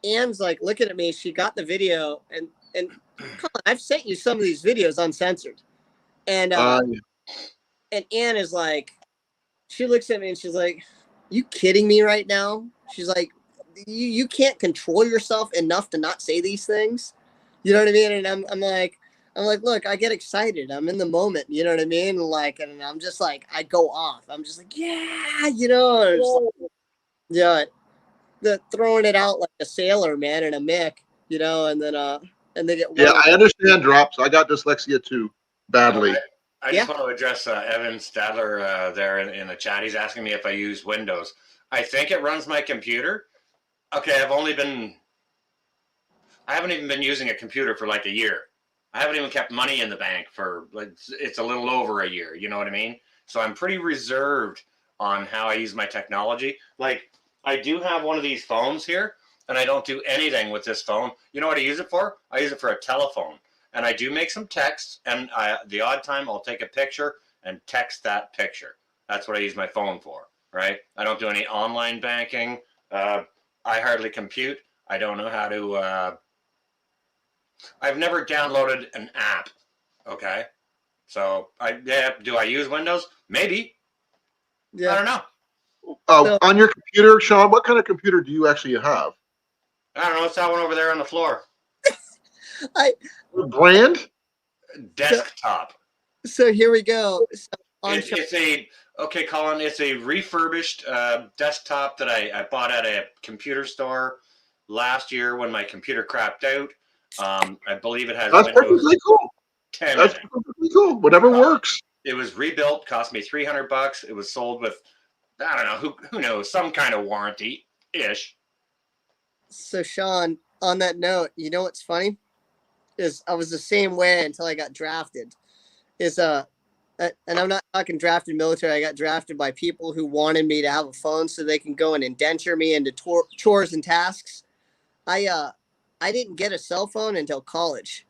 Anne's like looking at me. She got the video, and Colin, I've sent you some of these videos uncensored, and and Anne is like, she looks at me and she's like, "You kidding me right now?" She's like, "You can't control yourself enough to not say these things." You know what I mean? And I'm like, look, I get excited. I'm in the moment. You know what I mean? Like, and I'm just like, I go off. I'm just like, yeah, you know, like, yeah, throwing it out like a sailor, man, in a mick, you know, and they get. Yeah, I understand drops. I got dyslexia too, badly. I just want to address Evan Stadler there in the chat. He's asking me if I use Windows. I think it runs my computer. Okay, I haven't even been using a computer for like a year. I haven't even kept money in the bank for like it's a little over a year. You know what I mean? So I'm pretty reserved on how I use my technology. Like I do have one of these phones here, and I don't do anything with this phone. You know what I use it for? I use it for a telephone. And I do make some texts, and the odd time I'll take a picture and text that picture. That's what I use my phone for, right? I don't do any online banking. I hardly compute. I don't know how to. I've never downloaded an app. Okay, so do I use Windows? Maybe. Yeah. I don't know. On your computer, Sean, what kind of computer do you actually have? I don't know. It's that one over there on the floor. Brand? Desktop. So here we go. Colin, it's a refurbished desktop that I bought at a computer store last year when my computer crapped out. I believe it has Windows perfectly cool. 10. That's perfectly cool. Whatever works. It was rebuilt, cost me $300. It was sold with, I don't know, who knows, some kind of warranty-ish. So Sean, on that note, you know what's funny? Is I was the same way until I got drafted. And I'm not talking drafted military. I got drafted by people who wanted me to have a phone so they can go and indenture me into chores and tasks. I didn't get a cell phone until college.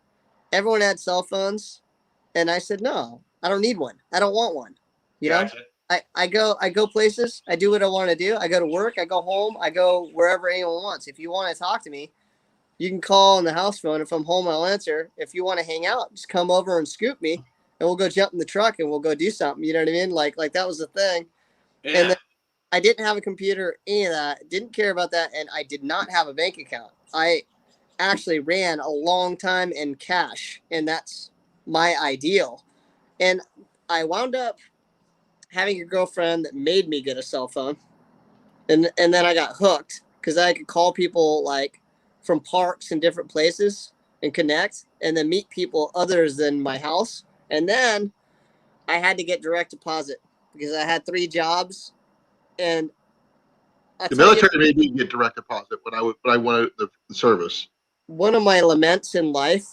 Everyone had cell phones, and I said no, I don't need one. I don't want one. You know, I go places. I do what I want to do. I go to work. I go home. I go wherever anyone wants. If you want to talk to me, you can call on the house phone. If I'm home, I'll answer. If you want to hang out, just come over and scoop me, and we'll go jump in the truck and we'll go do something. You know what I mean? Like that was the thing. Yeah. And then I didn't have a computer, any of that. Didn't care about that, and I did not have a bank account. I actually ran a long time in cash, and that's my ideal. And I wound up having a girlfriend that made me get a cell phone, and then I got hooked because I could call people like from parks and different places, and connect and then meet people others than my house. And then I had to get direct deposit because I had 3 jobs. And the military made me get direct deposit when I wanted the service. One of my laments in life,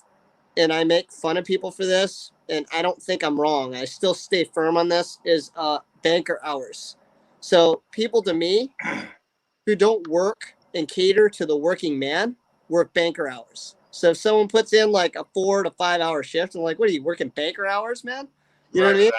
and I make fun of people for this, and I don't think I'm wrong. I still stay firm on this, is banker hours. So people to me who don't work and cater to the working man work banker hours. So if someone puts in like a 4 to 5 hour shift, I'm like, what are you working banker hours, man? You know what I mean?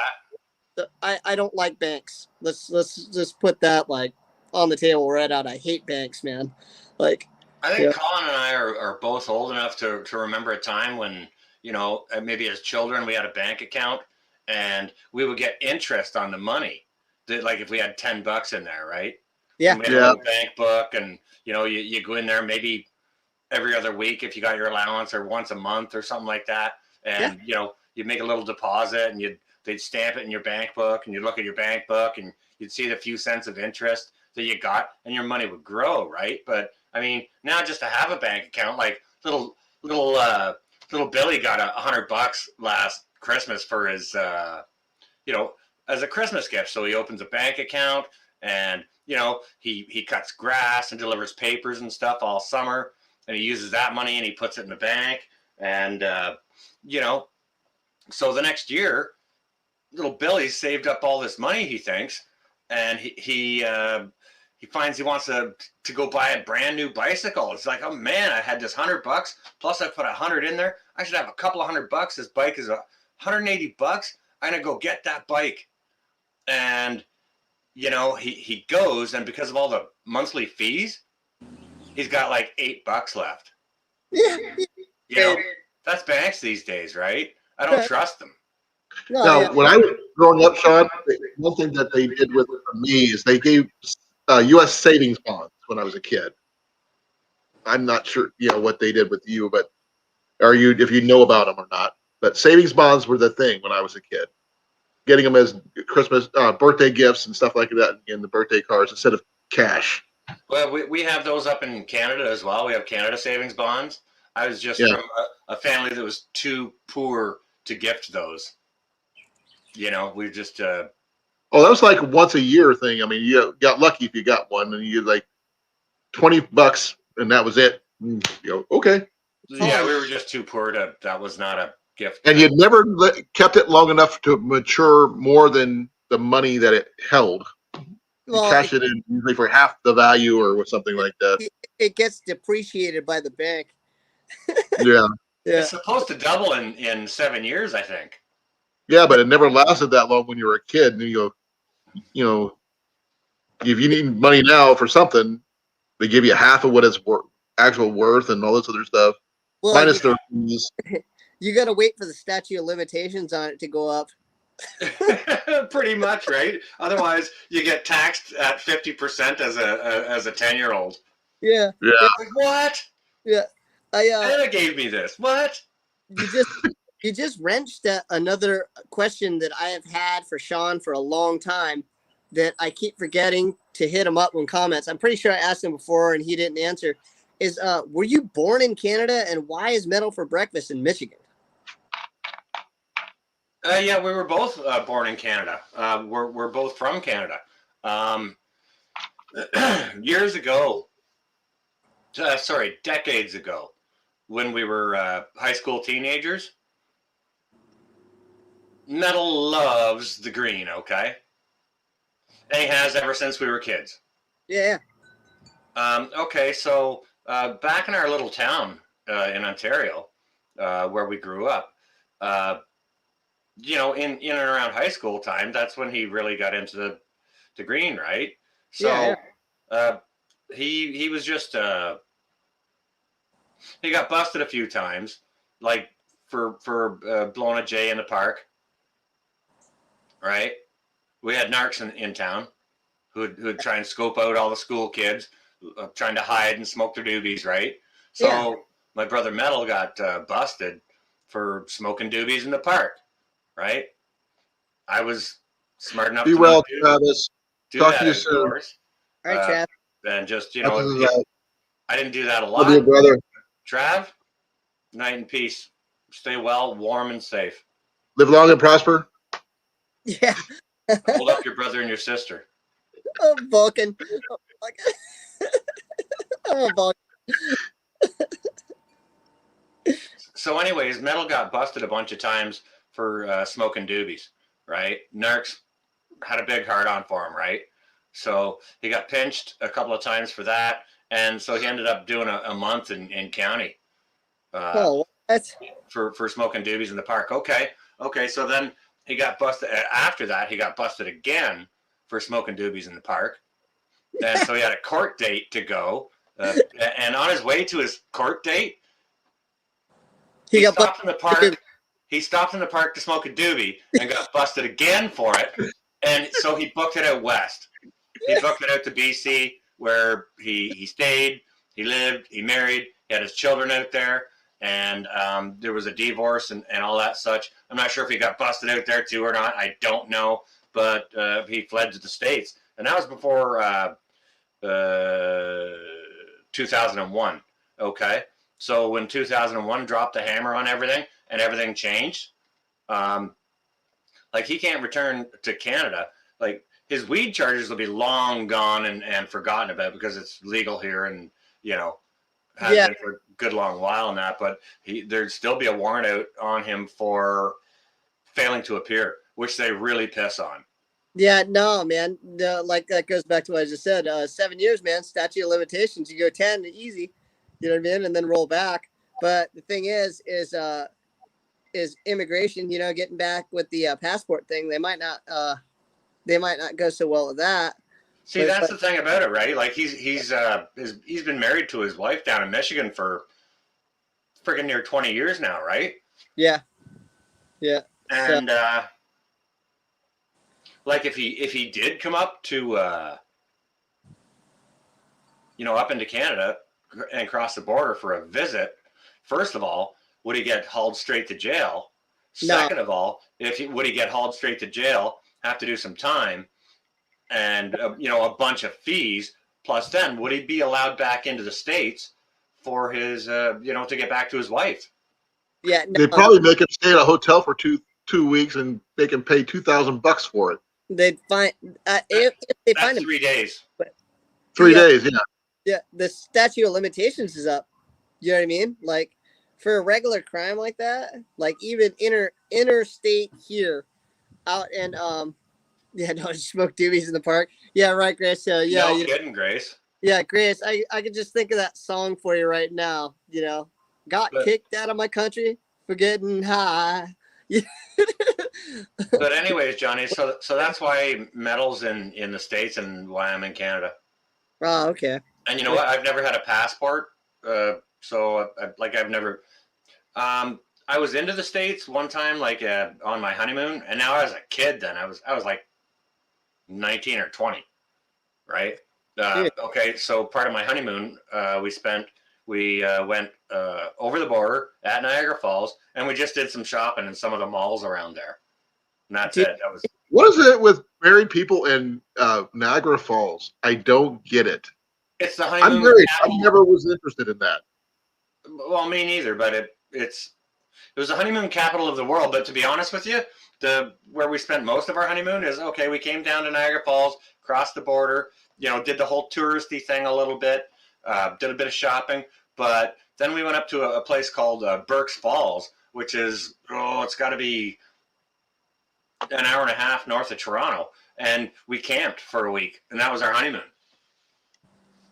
So I don't like banks. Let's just put that like on the table right out. I hate banks, man. Like, I think Colin and I are both old enough to remember a time when, you know, maybe as children we had a bank account and we would get interest on the money. Like if we had $10 in there, right? Yeah. And we had a little bank book, and you know, you go in there maybe every other week if you got your allowance, or once a month or something like that. And you know, you'd make a little deposit and they'd stamp it in your bank book, and you'd look at your bank book and you'd see the few cents of interest that you got, and your money would grow, right? But I mean, now just to have a bank account, like little Billy got $100 last Christmas for his, you know, as a Christmas gift. So he opens a bank account, and you know, he cuts grass and delivers papers and stuff all summer, and he uses that money and he puts it in the bank, and you know, so the next year, little Billy saved up all this money, he thinks, and he finds he wants to go buy a brand new bicycle. It's like, oh man, I had this $100 plus I put 100 in there. I should have a couple of $100. This bike is $180. I'm gonna go get that bike. And you know, he goes, and because of all the monthly fees, he's got like $8 left. Yeah. You know, that's banks these days, right? I don't trust them. Now, when I was growing up, Sean, one thing that they did with me is they gave U.S. savings bonds when I was a kid. I'm not sure, you know, what they did with you, but if you know about them or not. But savings bonds were the thing when I was a kid. Getting them as Christmas, birthday gifts and stuff like that, in the birthday cards instead of cash. Well, we have those up in Canada as well. We have Canada savings bonds. I was just from a family that was too poor to gift those. You know, we just. Oh, that was like once a year thing. I mean, you got lucky if you got one, and you like $20, and that was it. You know, okay. Yeah, we were just too poor to. That was not a gift. And you'd never kept it long enough to mature more than the money that it held. You cash it in usually for half the value or something like that. It gets depreciated by the bank. Yeah. It's supposed to double in 7 years, I think. Yeah, but it never lasted that long when you were a kid. And you go, you know, if you need money now for something, they give you half of what it's actual worth and all this other stuff. Well, minus their fees. You got to wait for the statute of limitations on it to go up. Pretty much, right? Otherwise, you get taxed at 50% as a 10-year-old. Yeah. Yeah. Like, what? Yeah. Anna gave me this. What? You just wrenched another question that I have had for Sean for a long time that I keep forgetting to hit him up in comments. I'm pretty sure I asked him before and he didn't answer. Is were you born in Canada, and why is Metal for Breakfast in Michigan? Yeah, we were both born in Canada. We're both from Canada. Years ago, decades ago, when we were high school teenagers, Metal loves the green, okay? And he has ever since we were kids. Yeah. Okay, so back in our little town in Ontario, where we grew up, you know, in and around high school time, that's when he really got into the green, right? So he was just he got busted a few times, like for blowing a J in the park, right? We had narcs in town who'd try and scope out all the school kids, trying to hide and smoke their doobies, right? So my brother Metal got busted for smoking doobies in the park, right? I was smart enough to well, Travis. Do Talk that to you soon. All right, Trav. And just, you know, I didn't do that a lot. Love you, brother. Trav? Night and peace. Stay well, warm, and safe. Live long and prosper. Yeah. Hold up your brother and your sister. Oh, Vulcan. Oh, I'm a Vulcan. So, anyways, Metal got busted a bunch of times for smoking doobies, right? Narcs had a big hard on for him, right? So he got pinched a couple of times for that, and so he ended up doing a month in county Oh, what? for smoking doobies in the park. Okay, so then he got busted. After that, he got busted again for smoking doobies in the park, and so he had a court date to go. And on his way to his court date, he stopped in the park. He stopped in the park to smoke a doobie and got busted again for it. And so he booked it out west. He booked it out to BC, where he stayed, he lived, he married, he had his children out there, and there was a divorce and all that such. I'm not sure if he got busted out there too or not. I don't know, but he fled to the States. And that was before 2001. Okay. So when 2001 dropped the hammer on everything and everything changed, like he can't return to Canada. Like his weed charges will be long gone and forgotten about because it's legal here and, you know, has been for a good long while and that, but there'd still be a warrant out on him for failing to appear, which they really piss on. Yeah, no, man. Like that goes back to what I just said. 7 years, man. Statute of limitations. You go 10, easy. You know what I mean, and then roll back. But the thing is immigration. You know, getting back with the passport thing. They might not go so well with that. See, that's the thing about it, right? Like he's been married to his wife down in Michigan for friggin' near 20 years now, right? Yeah. And like if he did come up to up into Canada and cross the border for a visit, first of all, would he get hauled straight to jail? No. Second of all, would he get hauled straight to jail, have to do some time, and a bunch of fees? Plus, then would he be allowed back into the States for his to get back to his wife? Yeah, no. They probably make him stay at a hotel for two weeks and they can pay $2,000 for it. They'd find if they That's find him 3 days. 3 days, yeah. Yeah, the statute of limitations is up. You know what I mean? Like for a regular crime like that, like even interstate here, out and just smoke doobies in the park. Yeah, right, Grace. So yeah, no kidding, Grace. Yeah, Grace. I could just think of that song for you right now. You know, got kicked out of my country for getting high. But anyways, Johnny, so that's why Metal's in the States and why I'm in Canada. Oh, okay. And you know what? I've never had a passport, so I've never. I was into the States one time, like on my honeymoon, and now as a kid, then I was like 19 or 20, right? Okay, so part of my honeymoon, we went over the border at Niagara Falls, and we just did some shopping in some of the malls around there. And that's it. That was. What is it with married people in Niagara Falls? I don't get it. It's the honeymoon. I never was interested in that. Well, me neither, but it was the honeymoon capital of the world. But to be honest with you, where we spent most of our honeymoon is okay. We came down to Niagara Falls, crossed the border, did the whole touristy thing a little bit, did a bit of shopping, but then we went up to a place called Burke's Falls, which is it's got to be an hour and a half north of Toronto, and we camped for a week, and that was our honeymoon.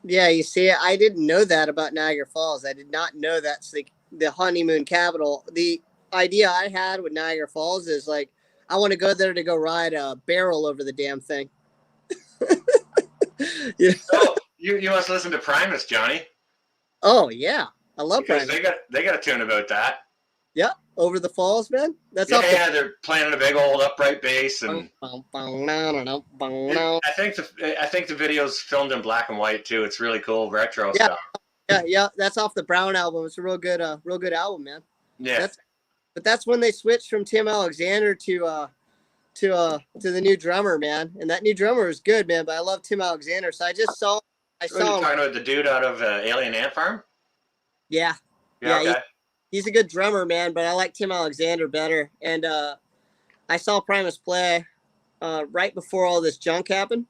Yeah, you see, I didn't know that about Niagara Falls. I did not know that's the honeymoon capital. The idea I had with Niagara Falls is like, I want to go there to go ride a barrel over the damn thing. Oh, you must listen to Primus, Johnny. Oh yeah, I love because Primus. They got a tune about that. Yeah, over the falls, man. That's they're playing a big old upright bass, and I think the video's filmed in black and white too. It's really cool, retro stuff. Yeah. That's off the Brown album. It's a real good album, man. Yeah. That's when they switched from Tim Alexander to the new drummer, man. And that new drummer is good, man. But I love Tim Alexander, so I saw him. Talking about the dude out of Alien Ant Farm. Yeah. Okay. He's a good drummer, man, but I like Tim Alexander better. And I saw Primus play right before all this junk happened,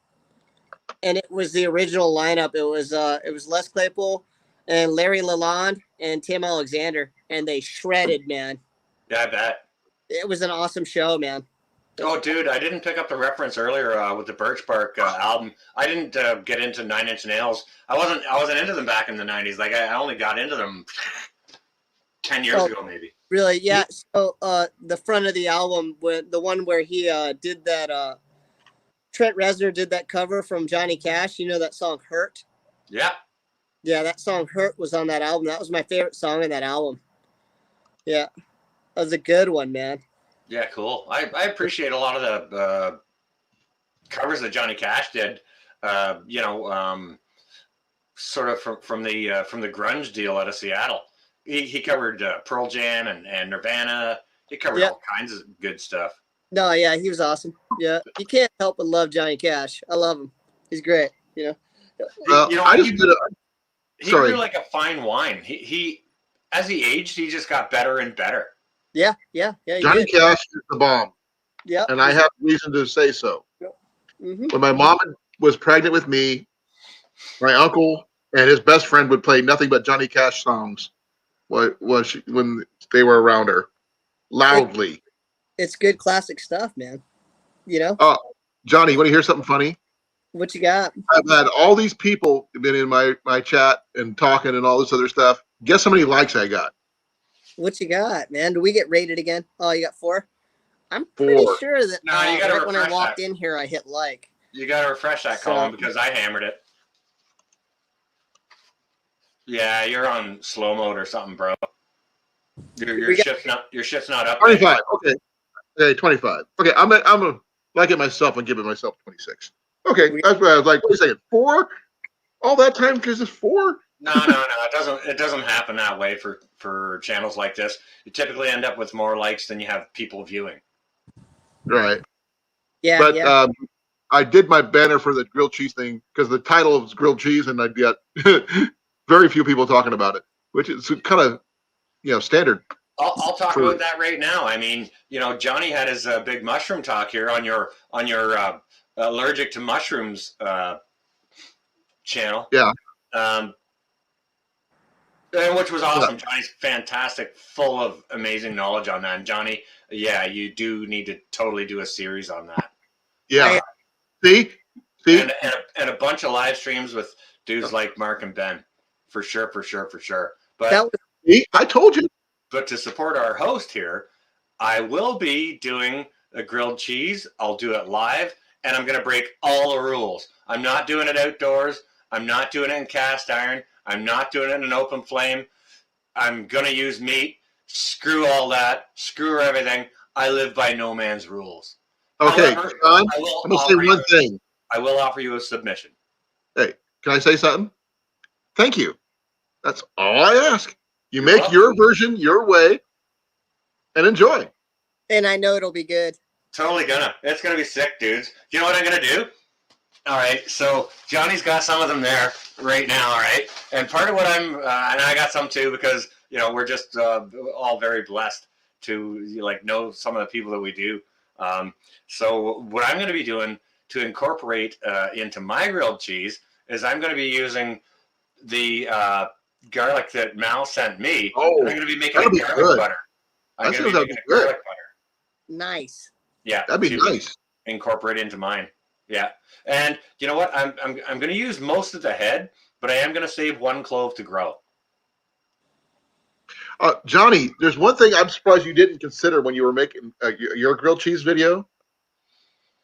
and it was the original lineup. It was Les Claypool and Larry Lalonde and Tim Alexander, and they shredded, man. Yeah, I bet. It was an awesome show, man. Oh, dude, I didn't pick up the reference earlier with the Birch Bark album. I didn't get into Nine Inch Nails. I wasn't into them back in the '90s. Like I only got into them 10 years ago, maybe. Really? Yeah. So the front of the album, the one where he did that. Trent Reznor did that cover from Johnny Cash. You know that song "Hurt"? Yeah. Yeah, that song "Hurt" was on that album. That was my favorite song in that album. Yeah, that was a good one, man. Yeah, cool. I appreciate a lot of the covers that Johnny Cash did. Sort of from the grunge deal out of Seattle. He covered Pearl Jam and Nirvana. He covered all kinds of good stuff. No, yeah, he was awesome. Yeah, you can't help but love Johnny Cash. I love him. He's great. You know. He grew like a fine wine. He as he aged, he just got better and better. Yeah. Johnny Cash is the bomb. Yeah. And I have reason to say so. Mm-hmm. When my mom was pregnant with me, my uncle and his best friend would play nothing but Johnny Cash songs when they were around her, loudly. It's good classic stuff, man. You know? Oh, Johnny, you want to hear something funny? What you got? I've had all these people been in my chat and talking and all this other stuff. Guess how many likes I got? What you got, man? Do we get rated again? Oh, you got 4? I'm pretty sure that no, you gotta right when I walked in here, I hit like. You got to refresh that column because I hammered it. Yeah, you're on slow mode or something, bro. Your shift's not up. 25. Okay, 25. Okay, I'm gonna like it myself and give it myself 26. Okay, that's what I was like. Wait a second, 4? All that time because it's 4? No. It doesn't happen that way for channels like this. You typically end up with more likes than you have people viewing. Right. Yeah. But I did my banner for the grilled cheese thing because the title was grilled cheese, and I got very few people talking about it, which is kind of standard. I'll talk about that right now. I mean, Johnny had his big mushroom talk here on your allergic to mushrooms channel. Yeah. Which was awesome. Yeah. Johnny's fantastic, full of amazing knowledge on that. And Johnny, yeah, you do need to totally do a series on that. Yeah. See? And a bunch of live streams with dudes like Mark and Ben. For sure. But I told you. But to support our host here, I will be doing a grilled cheese. I'll do it live, and I'm going to break all the rules. I'm not doing it outdoors. I'm not doing it in cast iron. I'm not doing it in an open flame. I'm going to use meat. Screw all that. Screw everything. I live by no man's rules. Okay, However, John, I'm going to say one thing. I will offer you a submission. Hey, can I say something? Thank you. That's all I ask. You make welcome. Your version your way and enjoy. And I know it'll be good. Totally gonna. It's going to be sick, dudes. You know what I'm going to do? All right, so Johnny's got some of them there right now, all right? And part of what and I got some too because, we're just all very blessed to, know some of the people that we do. So what I'm going to be doing to incorporate into my grilled cheese is I'm going to be using the garlic that Mal sent me. Oh, and I'm going to be making a garlic butter. I'm going to be making a garlic butter. Nice. Yeah. That'd be nice. Incorporate into mine. Yeah. And you know what? I'm going to use most of the head, but I am going to save one clove to grow. Johnny, there's one thing I'm surprised you didn't consider when you were making your grilled cheese video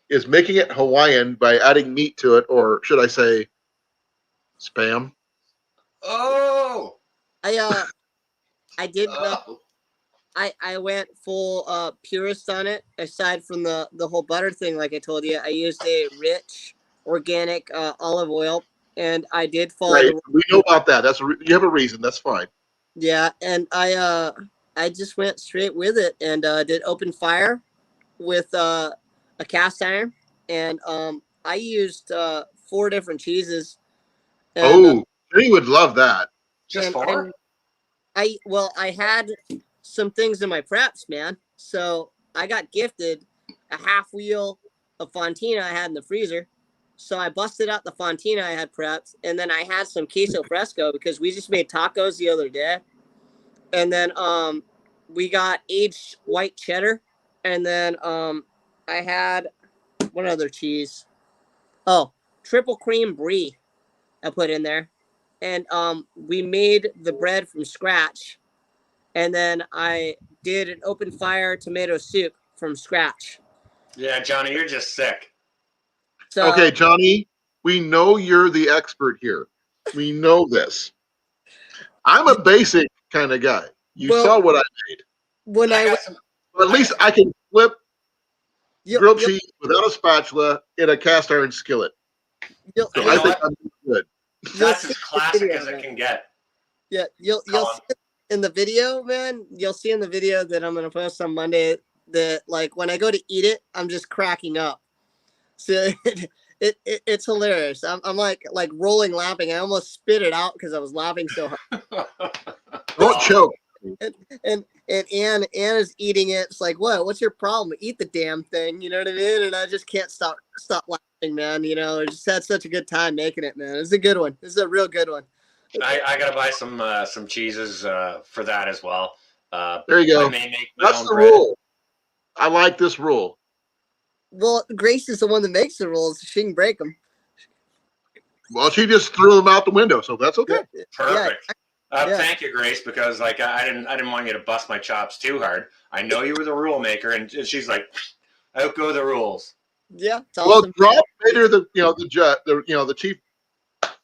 is making it Hawaiian by adding meat to it, or should I say spam? Oh! I did I went full purist on it. Aside from the whole butter thing, like I told you, I used a rich organic olive oil, and I did follow. Right, we know about that. You have a reason. That's fine. Yeah, and I just went straight with it and did open fire with a cast iron, and I used 4 different cheeses. And, Jenny would love that. Just 4? I had some things in my preps, man. So I got gifted a half wheel of Fontina I had in the freezer. So I busted out the Fontina I had prepped, and then I had some queso fresco because we just made tacos the other day. And then we got aged white cheddar, and then I had what other cheese? Oh, triple cream brie I put in there. And we made the bread from scratch, and then I did an open fire tomato soup from scratch. Yeah, Johnny, you're just sick. So Okay, Johnny, we know you're the expert here. We know this. I'm a basic kind of guy. You Well- saw what I made. when I I got went, some. But at least I can flip grilled you'll, cheese without a spatula in a cast iron skillet. you'll, So You I know think what? I'm good. you'll That's see as the classic video, as it man. can get. Yeah, you'll Colin. see in the video, man. You'll see in the video that I'm gonna post on Monday that like when I go to eat it, I'm just cracking up. So it's hilarious. I'm like rolling laughing. I almost spit it out because I was laughing so hard. Don't choke. And Anne is eating it. It's like, what's your problem? Eat the damn thing. You know what I mean? And I just can't stop laughing, man. You know, I just had such a good time making it, man. It's a good one. This is a real good one. I gotta buy some cheeses for that as well. There you I go. may make my That's own the bread. rule. I like this rule. Well, Grace is the one that makes the rules. She can break them. Well, she just threw them out the window, so that's okay. Perfect. Yeah. Thank you, Grace, because like I didn't want you to bust my chops too hard. I know you were the rule maker, and she's like, outgo the rules. Yeah, it's Well, awesome. Rob made her the chief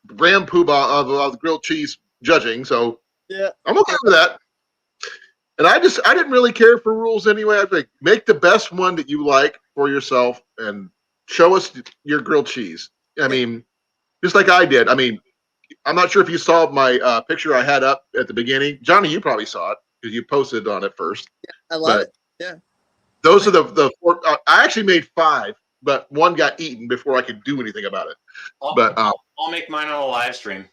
brand poobah of the grilled cheese judging, so Yeah. I'm okay with that. And I didn't really care for rules anyway. I'd like make the best one that you like for yourself and show us your grilled cheese. I mean, just like I did. I mean, I'm not sure if you saw my picture I had up at the beginning. Johnny, you probably saw it because you posted on it first. I love But it. Yeah. those are the four. I actually made 5, but one got eaten before I could do anything about it. But I'll make mine on a live stream.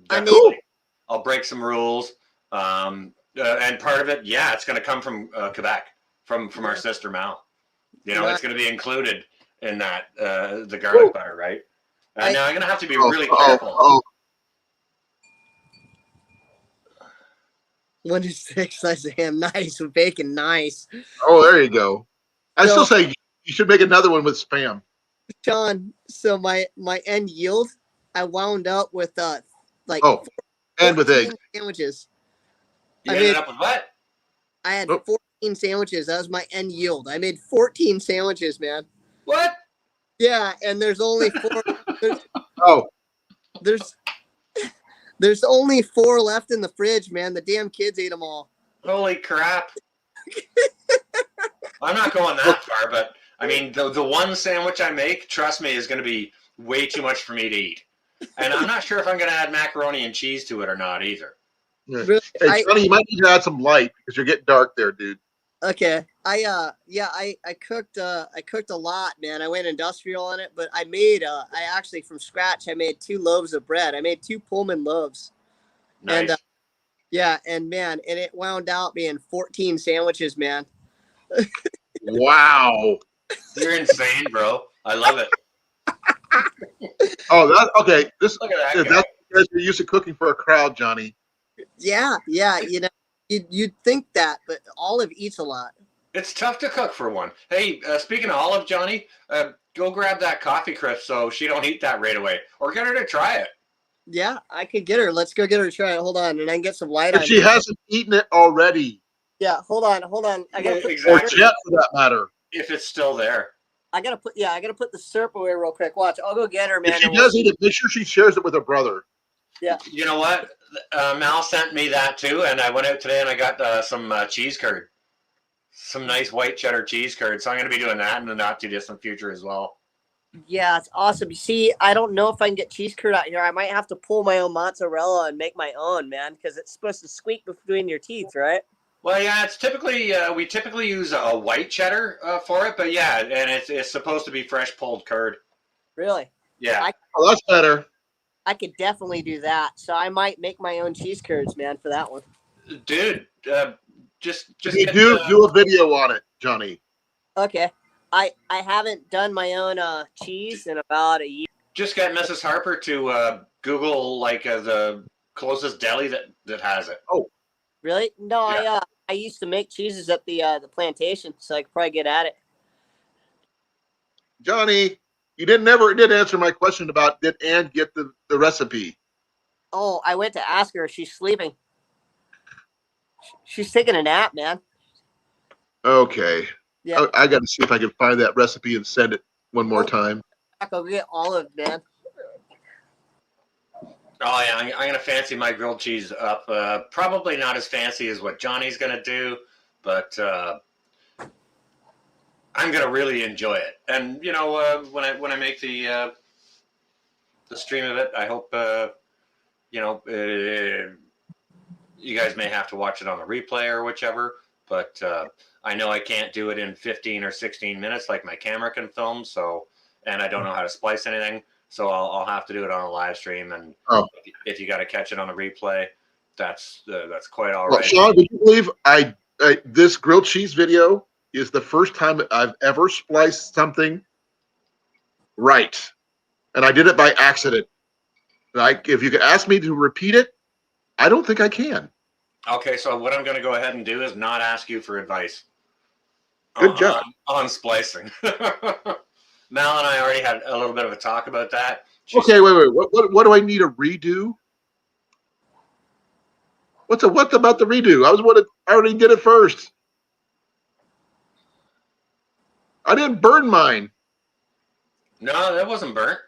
I Definitely. mean, I'll break some rules. And part of it, yeah, it's going to come from Quebec, from our sister Mal. You know, Right. it's going to be included in that the garlic butter, right? Now I'm going to have to be really careful. 1 to 6 slices of ham, nice with bacon, nice. Oh, there you go. I So- still say you should make another one with spam. John, so my end yield, I wound up with like And with 14 eggs. sandwiches. You I ended made- up with what? I had Oh. 14 sandwiches. That was my end yield. I made 14 sandwiches, man. What? Yeah, and there's only 4. Oh, There's only 4 left in the fridge, man. The damn kids ate them all. Holy crap. I'm not going that far, but I mean, the one sandwich I make, trust me, is going to be way too much for me to eat. And I'm not sure if I'm going to add macaroni and cheese to it or not either. Really, hey, Johnny, you might need to add some light because you're getting dark there, dude. okay. I cooked a lot, man. I went industrial on it, but I actually from scratch I made 2 loaves of bread. I made 2 Pullman loaves. Nice. And and it wound out being 14 sandwiches, man. Wow. You're insane, bro. I love it. Oh, that okay. This Look at that guy. that's because you're used to cooking for a crowd, Johnny. Yeah, you know, you'd think that, but Olive eats a lot. It's tough to cook for one. Hey, speaking of Olive, Johnny, go grab that coffee crisp so she don't eat that right away, or get her to try it. Yeah, I could get her. Let's go get her to try it. Hold on, and I can get some light If on she it. hasn't eaten it already, Yeah, hold on. I gotta put, or Exactly. Jet for that matter. If it's still there. I gotta put the syrup away real quick. Watch, I'll go get her, man. If she and does eat it, make sure she shares it with her brother. You know what? Mal sent me that too, and I went out today and I got some cheese curd. Some nice white cheddar cheese curd. So I'm going to be doing that in the not too distant future as well. Yeah, it's awesome. You see, I don't know if I can get cheese curd out here. I might have to pull my own mozzarella and make my own, man, because it's supposed to squeak between your teeth, right? Well, yeah, it's typically we typically use a white cheddar for it, but yeah, and it's supposed to be fresh pulled curd. Really? Yeah. Oh, that's better. I could definitely do that. So I might make my own cheese curds, man, for that one. Dude, just If you get do a video on it, Johnny. Okay. I haven't done my own cheese in about a year. just get Mrs. Harper to Google like the closest deli that has it. Oh, Really? No, Yeah. I used to make cheeses at the plantation, so I could probably get at it. Johnny, you did answer my question about did Ann get the recipe? Oh, I went to ask her. She's sleeping. She's taking a nap, man. Okay. Yeah. I got to see if I can find that recipe and send it one more time. I'll go get Olive, man. Oh yeah, I'm gonna fancy my grilled cheese up. Probably not as fancy as what Johnny's gonna do, but I'm gonna really enjoy it. And you know, when I make the stream of it, I hope you know you guys may have to watch it on the replay or whichever. But I know I can't do it in 15 or 16 minutes like my camera can film. So, and I don't know how to splice anything. So I'll have to do it on a live stream, and if you got to catch it on a replay, that's quite all Well, right. Sean, would you believe this grilled cheese video is the first time I've ever spliced something right, and I did it by accident. Like, if you could ask me to repeat it, I don't think I can. Okay, so what I'm going to go ahead and do is not ask you for advice. Good job on splicing. Mal and I already had a little bit of a talk about that. Okay, wait. What do I need to redo? What about the redo? I already did it first. I didn't burn mine. No, that wasn't burnt.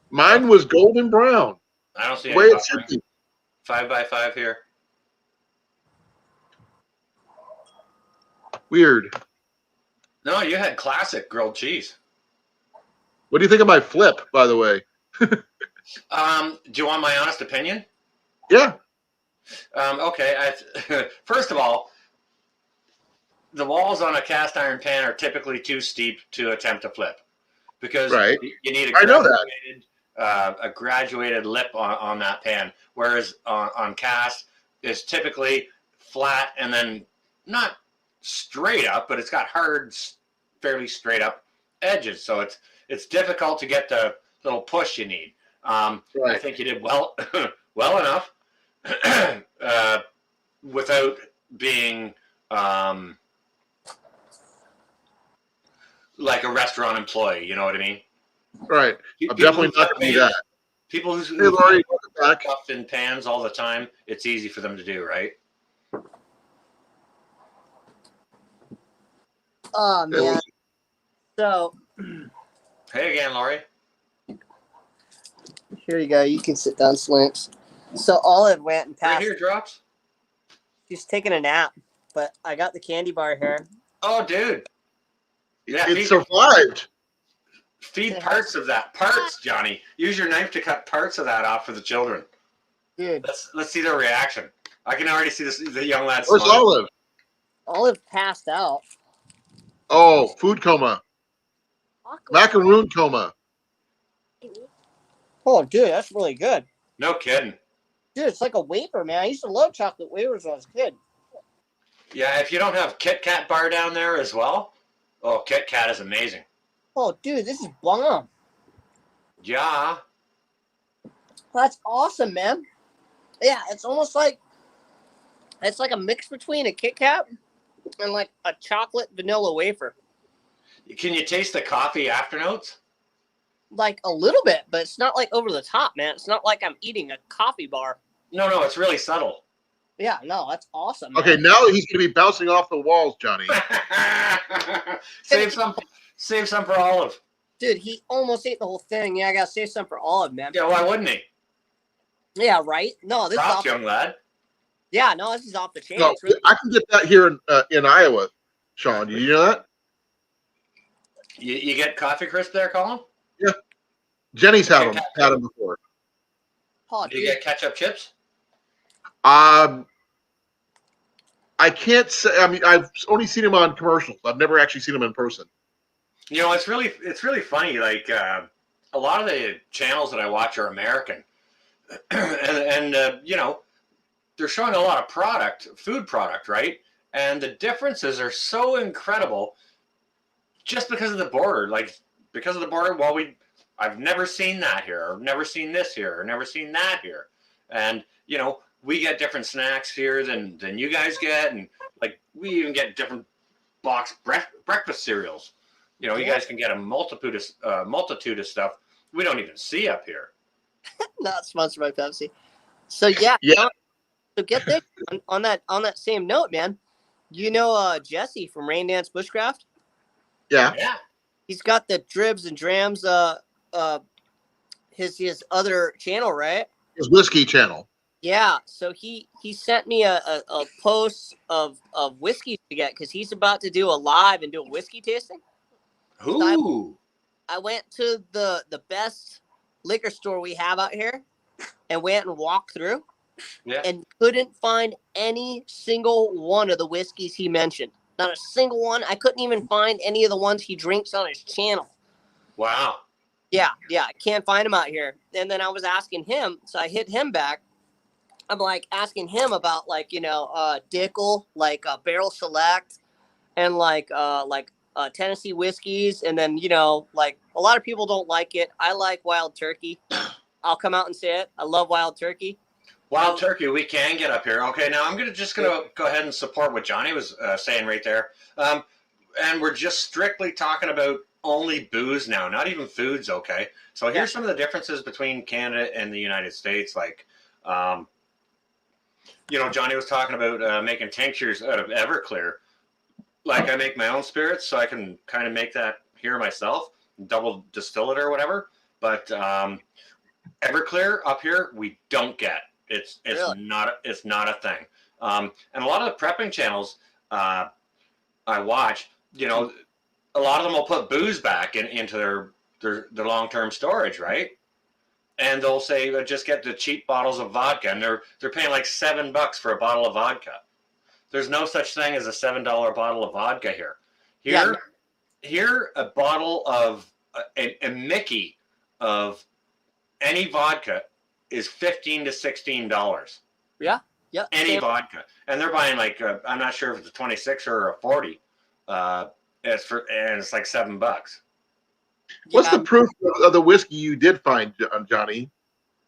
Mine was golden brown. I don't see the way any it should be. 5x5 here. Weird. No, you had classic grilled cheese. What do you think of my flip, by the way? Do you want my honest opinion? Yeah. Okay. First of all, the walls on a cast iron pan are typically too steep to attempt to flip because you need a graduated lip on that pan, whereas on cast is typically flat and then not straight up, but it's got hard, fairly straight up edges. So it's difficult to get the little push you need. I think you did well enough without being like a restaurant employee. You know what I mean? Right. I'm definitely not going to do that. People who stuff in pans all the time, it's easy for them to do, right? Oh, man. So. Hey again, Laurie. Here you go. You can sit down, Slinks. So Olive went and passed. Right here, Drops. She's taking a nap, but I got the candy bar here. Oh, dude. Yeah, it survived. Feed parts of that. Parts, Johnny. Use your knife to cut parts of that off for the children. Dude. Let's see their reaction. I can already see the young lads. Where's Olive? Olive passed out. Oh, food coma. Macaroon coma. Oh, dude, that's really good. No kidding. Dude, it's like a wafer, man. I used to love chocolate wafers when I was a kid. Yeah, if you don't have Kit Kat bar down there as well, oh, Kit Kat is amazing. Oh, dude, this is bomb. Yeah. That's awesome, man. Yeah, it's almost like it's like a mix between a Kit Kat and like a chocolate vanilla wafer. Can you taste the coffee afternotes? Like a little bit, but it's not like over the top, man. It's not like I'm eating a coffee bar. No, it's really subtle. Yeah, no, that's awesome. Man. Okay, now he's going to be bouncing off the walls, Johnny. Save some for Olive. Dude, he almost ate the whole thing. Yeah, I gotta save some for Olive, man. Yeah, why wouldn't he? Yeah, right. No, this Props, is young lad. Yeah, no, this is off the chain. No, really... I can get that here in Iowa, Sean. You know that? You get coffee crisp there, Colin? Yeah. Jenny's had them before. Oh, do you get ketchup chips? I can't say. I mean, I've only seen them on commercials. I've never actually seen them in person. You know, it's really funny. Like a lot of the channels that I watch are American, and you know, they're showing a lot of food product, right? And the differences are so incredible just because of the border. Like, because of the border, well, I've never seen that here, or never seen this here, or never seen that here. And, you know, we get different snacks here than you guys get. And, like, we even get different box breakfast cereals. You know, you guys can get a multitude of stuff we don't even see up here. Not sponsored by Pepsi. So yeah. So get this on that same note, man. You know Jesse from Rain Dance Bushcraft? Yeah. He's got the Dribs and Drams his other channel, right? His whiskey channel. Yeah. So he sent me a post of whiskey to get because he's about to do a live and do a whiskey tasting. Ooh. So I went to the best liquor store we have out here and went and walked through. Yeah. And couldn't find any single one of the whiskeys he mentioned. Not a single one. I couldn't even find any of the ones he drinks on his channel. Wow. Yeah, I can't find them out here. And then I was asking him, so I hit him back. I'm like asking him about like, you know, Dickel, like Barrel Select, and like Tennessee whiskeys. And then, you know, like a lot of people don't like it. I like Wild Turkey. I'll come out and say it. I love Wild Turkey. Wild Turkey, we can get up here. Okay, now I'm just gonna go ahead and support what Johnny was saying right there. And we're just strictly talking about only booze now, not even foods. Okay, so here's some of the differences between Canada and the United States. Like, you know, Johnny was talking about making tinctures out of Everclear. Like, I make my own spirits, so I can kind of make that here myself, double distill it or whatever. But Everclear up here, we don't get. It's really? not a thing. And a lot of the prepping channels I watch, you know, a lot of them will put booze back into their long-term storage, right? And they'll say just get the cheap bottles of vodka, and they're paying like $7 for a bottle of vodka. There's no such thing as a $7 bottle of vodka here. Here, a bottle of a Mickey of any vodka is $15 to $16. Yeah. Any vodka, and they're buying like I'm not sure if it's a 26 or a 40. It's like $7. What's the proof of the whiskey you did find, Johnny?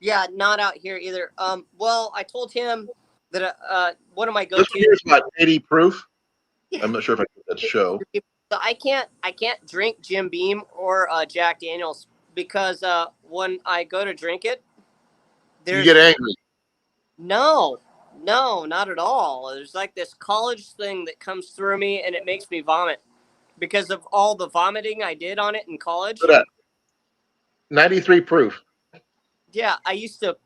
Yeah, not out here either. Well, I told him that one of my go-to. This one is about 80 proof. I'm not sure if I did that show. So I can't drink Jim Beam or Jack Daniels because when I go to drink it, you get angry. No, not at all. There's like this college thing that comes through me and it makes me vomit because of all the vomiting I did on it in college. 93 proof. Yeah, I used to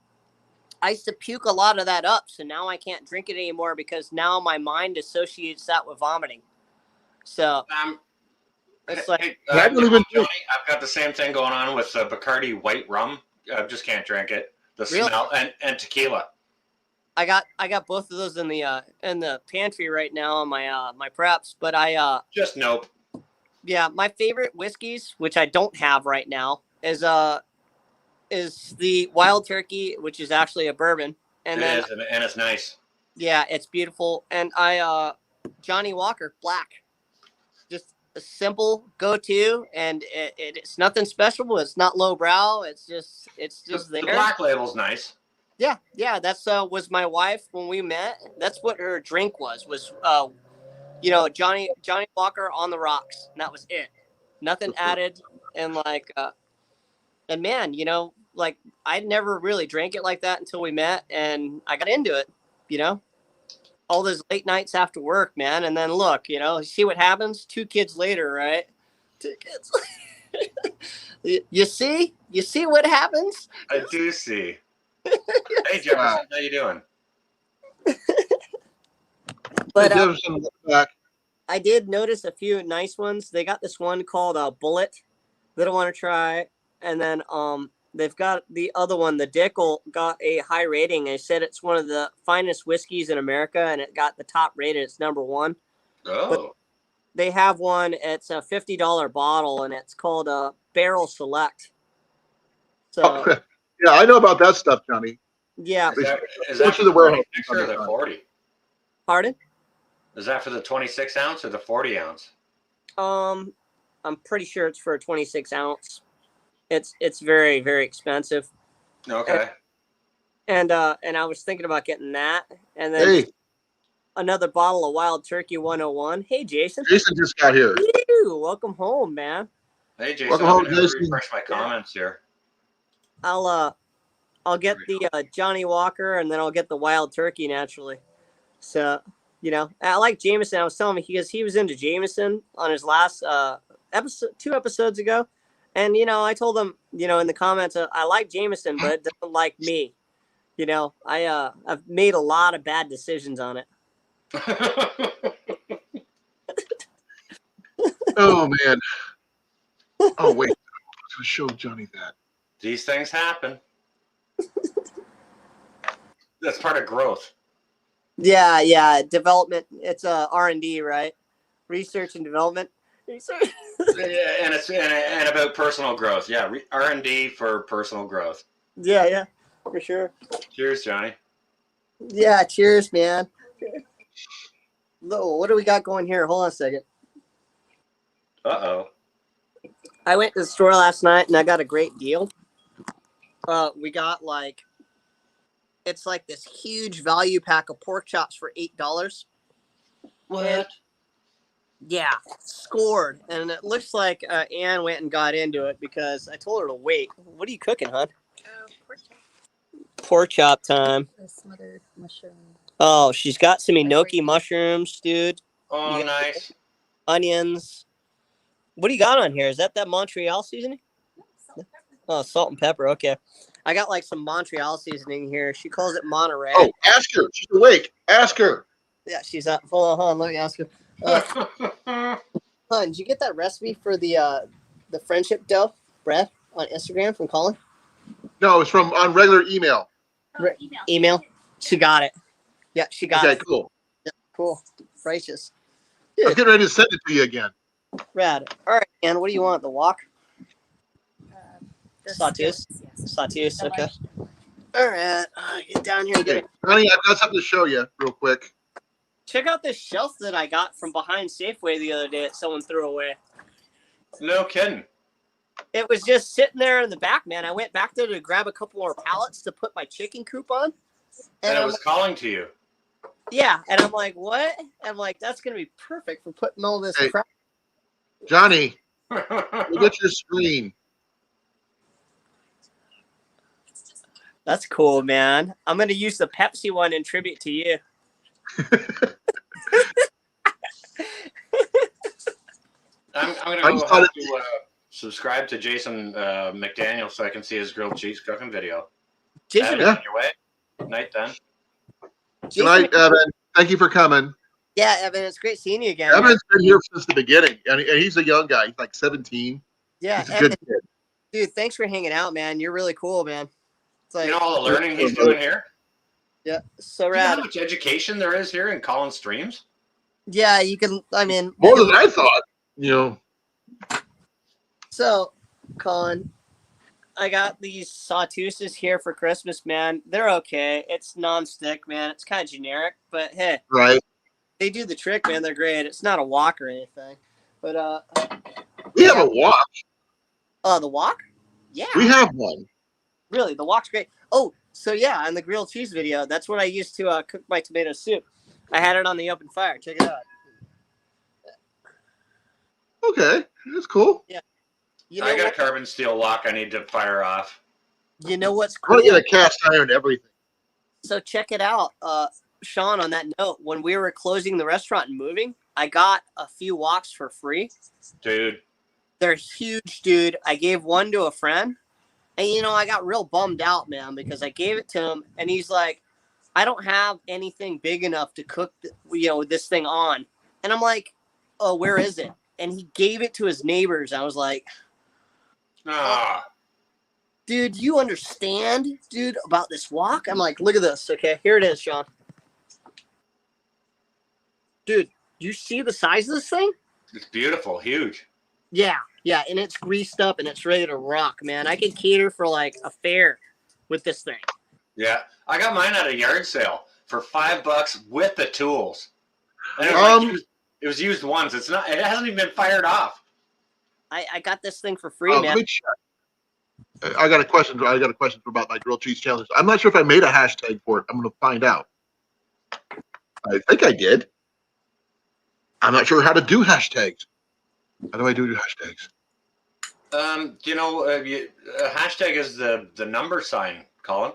puke a lot of that up, so now I can't drink it anymore because now my mind associates that with vomiting. So it's like hey, Johnny, I've got the same thing going on with Bacardi white rum. I just can't drink it. The smell and tequila. I got both of those in the pantry right now on my preps, but I just nope. Yeah, my favorite whiskeys, which I don't have right now, is the Wild Turkey, which is actually a bourbon, and it's nice. Yeah, it's beautiful, and Johnny Walker Black, just a simple go-to, and it's nothing special. It's not lowbrow. It's just there. The Black Label's nice. Yeah, that's was my wife when we met. That's what her drink was you know, Johnny Walker on the rocks, and that was it. Nothing added, and like and man, you know, like I never really drank it like that until we met, and I got into it, you know. All those late nights after work, man, and then look, you know, see what happens 2 kids later, right? 2 kids later. You see what happens? I do see. Hey Jefferson, how you doing? But I did notice a few nice ones. They got this one called Bullet that I want to try, and then they've got the other one, the Dickel, got a high rating. They said it's one of the finest whiskeys in America, and it got the top rated. It's #1. Oh. But they have one. It's a $50 bottle, and it's called Barrel Select. So Yeah, I know about that stuff, Johnny. Yeah. Is that for the the warehouse 26 or the 40? Pardon? Is that for the 26 ounce or the 40 ounce? I'm pretty sure it's for a 26 ounce. It's very, very expensive. Okay. And I was thinking about getting that, and then Hey, another bottle of Wild Turkey 101. Hey, Jason. Jason just got here. Ew, welcome home, man. Hey, Jason, Welcome I'm home, going to Jason. refresh my comments here. I'll get the Johnny Walker, and then I'll get the Wild Turkey naturally. So, I like Jameson. I was telling him because he was into Jameson on his last episode, 2 episodes ago, and I told him, in the comments, I like Jameson, but it doesn't like me. I've made a lot of bad decisions on it. Oh man. Oh wait, I was going to show Johnny that. These things happen. That's part of growth. Yeah, development. It's R&D, right? Research and development. Research. Yeah, and it's and about personal growth. Yeah, R&D for personal growth. Yeah, for sure. Cheers, Johnny. Yeah, cheers, man. What do we got going here? Hold on a second. Uh-oh. I went to the store last night and I got a great deal. We got it's like this huge value pack of pork chops for $8. What? And, yeah, scored. And it looks like Ann went and got into it because I told her to wait. What are you cooking, hon? Pork chop time. Smothered mushroom. Oh, she's got some enoki mushrooms, dude. Oh, nice. Onions. What do you got on here? Is that Montreal seasoning? Oh, salt and pepper. Okay. I got some Montreal seasoning here. She calls it Monterey. Oh, ask her. She's awake. Ask her. Yeah, she's up. Hold on. Let me ask her. Hon, did you get that recipe for the friendship dough bread on Instagram from Colan? No, it's from on regular email. Email? She got it. Yeah, she got it. Okay, cool. Yeah, cool. Righteous. I was getting ready to send it to you again. Rad. All right, Ann, what do you want? The wok? Sauteus? Yes. Sauteus, okay. All right. Get down here and get Okay, it. Johnny, I've got something to show you real quick. Check out this shelf that I got from behind Safeway the other day that someone threw away. No kidding. It was just sitting there in the back, man. I went back there to grab a couple more pallets to put my chicken coop on. And it was calling to you. Yeah, and I'm like, what? I'm like, that's going to be perfect for putting all this crap. Johnny, look at your screen. That's cool, man. I'm going to use the Pepsi one in tribute to you. I'm going to have to subscribe to Jason McDaniel so I can see his grilled cheese cooking video. Jason, Evan, on your way. Night then. Good night, Evan. Thank you for coming. Yeah, Evan, it's great seeing you again. Evan's been here since the beginning, and he's a young guy. He's like 17. Yeah, he's a Evan, good kid. dude, thanks for hanging out, man. You're really cool, man. It's like, You know all the learning he's doing here? Yeah, so You know rad. how much education there is here in Colan Streams? Yeah, you can, I mean. More than I thought, So, Colin, I got these Sauteus's here for Christmas, man. They're okay. It's non-stick, man. It's kind of generic, but hey. Right. They do the trick, man. They're great. It's not a wok or anything. But, we have a wok. The wok? Yeah. We have one. Really, the wok's great. Oh, so yeah, on the grilled cheese video, that's what I used to cook my tomato soup. I had it on the open fire. Check it out. Okay, that's cool. Yeah. I got a carbon steel wok I need to fire off. You know what's I'm cool? gonna get a cast iron everything. So check it out, Sean. On that note, when we were closing the restaurant and moving, I got a few woks for free. Dude. They're huge, dude. I gave one to a friend, and I got real bummed out, man, because I gave it to him, and he's like, "I don't have anything big enough to cook, this thing on." And I'm like, "Oh, where is it?" And he gave it to his neighbors. I was like, Ah. dude, you understand, dude, about this wok? I'm like, look at this. Okay, here it is, Sean. Dude, you see the size of this thing? It's beautiful. Huge. Yeah, and it's greased up and it's ready to rock, man. I could cater for like a fair. with this thing. Yeah, I got mine at a yard sale for $5 with the tools. And it was used once. It's not. It hasn't even been fired off. I got this thing for free, man. Let me check. I got a question. I got a question about my grilled cheese challenge. I'm not sure if I made a hashtag for it. I'm going to find out. I think I did. I'm not sure how to do hashtags. How do I do hashtags? A hashtag is the number sign, Colin.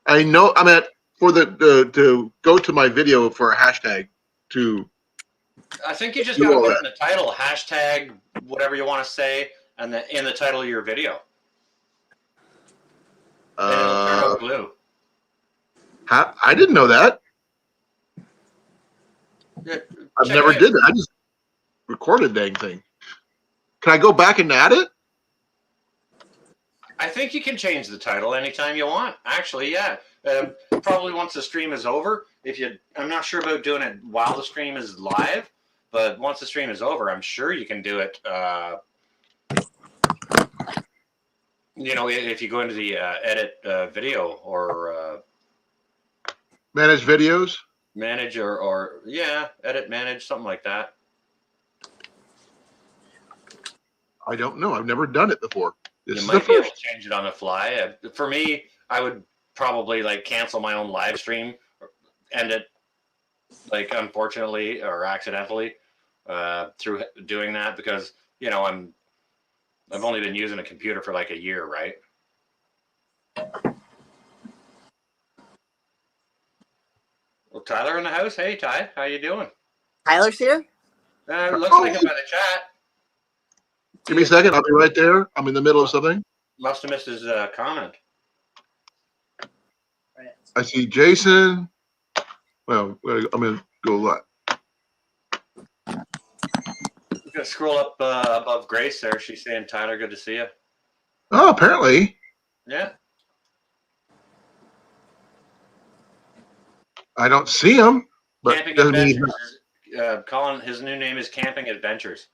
I know. I'm at for the to go to my video for a hashtag to. I think you just got to put in the title hashtag whatever you want to say, and in the title of your video. And it'll turn out blue. I didn't know that. Yeah, I've never did that. I just recorded the dang thing. Can I go back and add it? I think you can change the title anytime you want. Actually, yeah. Probably once the stream is over. I'm not sure about doing it while the stream is live, but once the stream is over, I'm sure you can do it. If you go into the edit video or manage videos, manage edit, manage, something like that. I don't know. I've never done it before. You might be able to change it on the fly. For me, I would probably cancel my own live stream, or end it unfortunately or accidentally through doing that, because I've only been using a computer for a year, right? Well, Tyler in the house. Hey, Ty, how you doing? Tyler's here? Looks like him by the chat. Give me a second. I'll be right there. I'm in the middle of something. Must have missed his comment. I see Jason. Well, I'm going to go live. You gotta scroll up above Grace there. She's saying, Tyler, good to see you. Oh, apparently. Yeah. I don't see him. But Camping doesn't mean Adventures. Colin, his new name is Camping Adventures.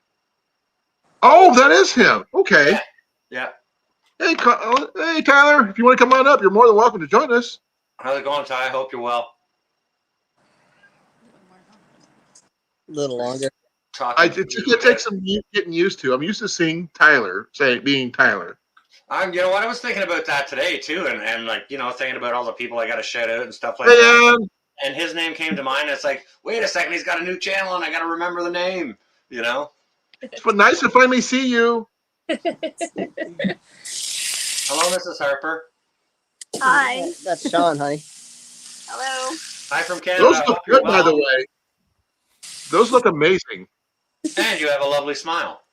Oh, that is him. Okay. Yeah. Hey, Tyler, if you want to come on up, you're more than welcome to join us. How's it going, Ty? I hope you're well. A little longer. It takes some getting used to. I'm used to seeing Tyler being Tyler. You know what? I was thinking about that today too, and thinking about all the people I got to shout out and stuff like that. And his name came to mind. And it's like, wait a second, he's got a new channel, and I got to remember the name. It's nice to finally see you. Hello, Mrs. Harper. Hi. That's Sean, honey. Hello. Hi from Canada. Those look good, by the way. Those look amazing. And you have a lovely smile.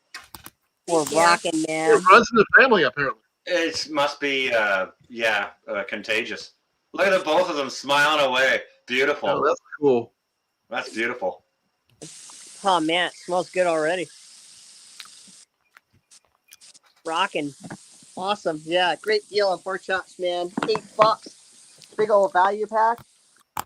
We're rocking, man. It runs in the family, apparently. It must be, contagious. Look at the both of them smiling away. Beautiful. Oh, that's cool. That's beautiful. Oh, man, it smells good already. Rocking. Awesome. Yeah, great deal on pork chops, man. $8. Big old value pack.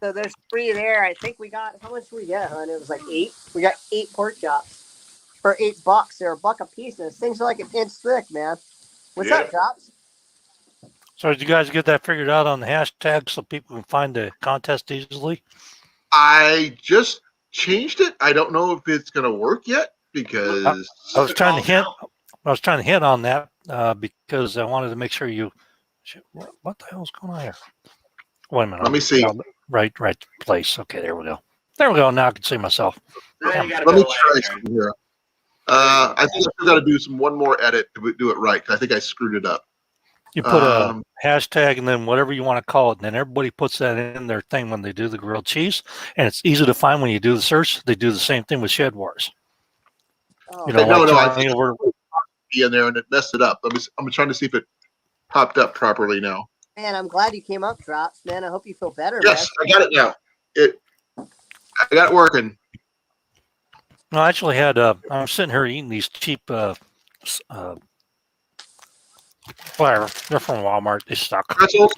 So there's 3 there. I think we got, how much did we get, hon? It was 8. We got 8 pork chops for $8. They're $1 a piece. And this thing's an inch thick, man. What's up, Chops? So did you guys get that figured out on the hashtag so people can find the contest easily? I just changed it. I don't know if it's going to work yet because I was trying to hint on that because I wanted to make sure you. What the hell's going on here? Wait a minute. Let me see. Right place. Okay, there we go. There we go. Now I can see myself. Let me try something here. I think I still got to do one more edit to do it right because I think I screwed it up. You put a hashtag and then whatever you want to call it, and then everybody puts that in their thing when they do the grilled cheese, and it's easy to find when you do the search. They do the same thing with Shed Wars. Oh. I think be in there and it messed it up. I'm trying to see if it popped up properly now. Man, I'm glad you came up, Drops. Man, I hope you feel better. Yes, man. I got it now. I got it working. No, I actually had. I'm sitting here eating these cheap. Whatever. They're from Walmart. They suck. Pretzels.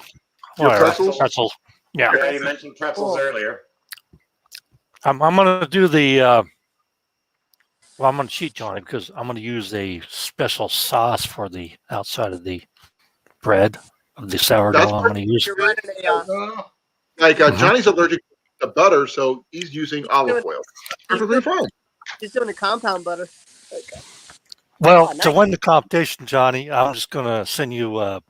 Pretzels. Yeah. Yeah, you mentioned pretzels earlier. I'm gonna do the. Well, I'm gonna cheat Johnny because I'm gonna use a special sauce for the outside of the bread. of the sourdough That's I'm going to use. You're running Mhm. Johnny's allergic to butter, so he's using olive oil. Perfectly fine. Just doing a compound butter. Okay. Well, Oh, to nice. win the competition, Johnny, I'm just going to send you a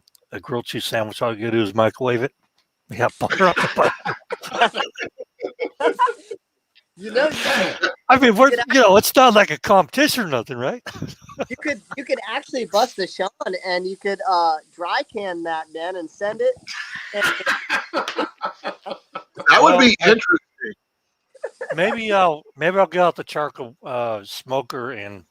grilled cheese sandwich. All you got to do is microwave it. We have butter on the butter. You know, I mean, it's not like a competition or nothing, right? you could actually bust a Sean and you could dry can that, man, and send it. That would be interesting. Maybe I'll get out the charcoal smoker and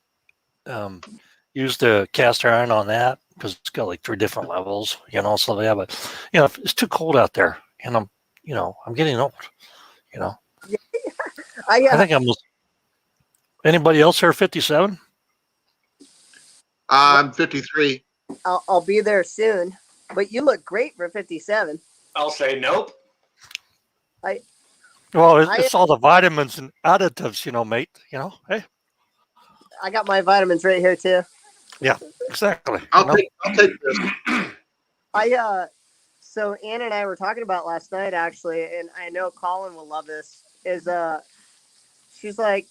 use the cast iron on that because it's got like 3 different levels, So yeah, but it's too cold out there, and I'm getting old, I think I'm. Anybody else here 57? I'm 53. I'll be there soon, but you look great for 57. I'll say nope. Well, it's all the vitamins and additives, mate. Hey. I got my vitamins right here too. Yeah, exactly. I'll take this. So Ann and I were talking about last night actually, and I know Colin will love this. She's like,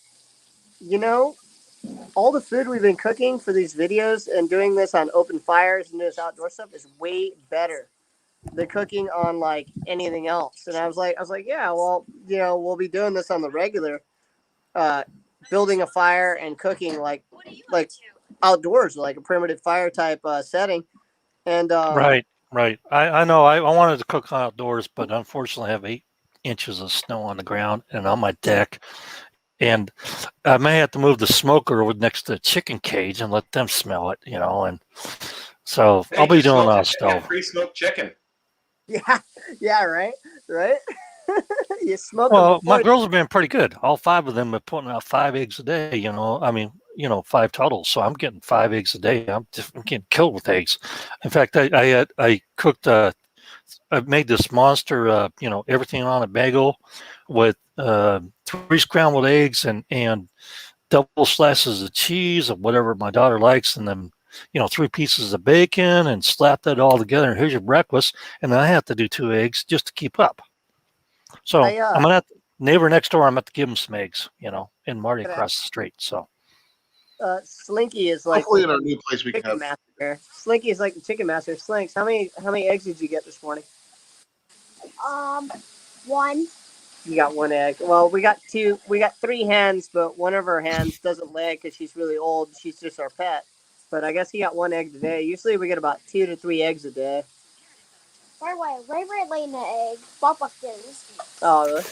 all the food we've been cooking for these videos and doing this on open fires and this outdoor stuff is way better than cooking on like anything else. And I was like, yeah, well, we'll be doing this on the regular, building a fire and cooking like outdoors, like a primitive fire type setting. And right. I know. I wanted to cook outdoors, but unfortunately, I have 8 inches of snow on the ground and on my deck. And I may have to move the smoker over next to the chicken cage and let them smell it, and so I'll be doing a stove. Pre-smoked chicken. Yeah, right. You smoke. Well, my girls have been pretty good. All 5 of them are putting out 5 eggs a day. I mean, 5 total. So I'm getting 5 eggs a day. I'm getting killed with eggs. In fact, I cooked. I made this monster. Everything on a bagel with 3 scrambled eggs and double slices of cheese of whatever my daughter likes, and then 3 pieces of bacon, and slap that all together. And here's your breakfast. And then I have to do 2 eggs just to keep up. So I'm gonna have neighbor next door. I'm gonna have to give him some eggs, and Marty across the street. So Slinky is like hopefully in our new place we can have. Master. Slinky is like the chicken master. Slinks, how many eggs did you get this morning? 1. You got 1 egg. Well, we got 2. We got 3 hens, but one of our hens doesn't lay because she's really old. She's just our pet. But I guess he got 1 egg today. Usually we get about 2 to 3 eggs a day. By the way, Ray laying an egg. Papa didn't. Oh, really?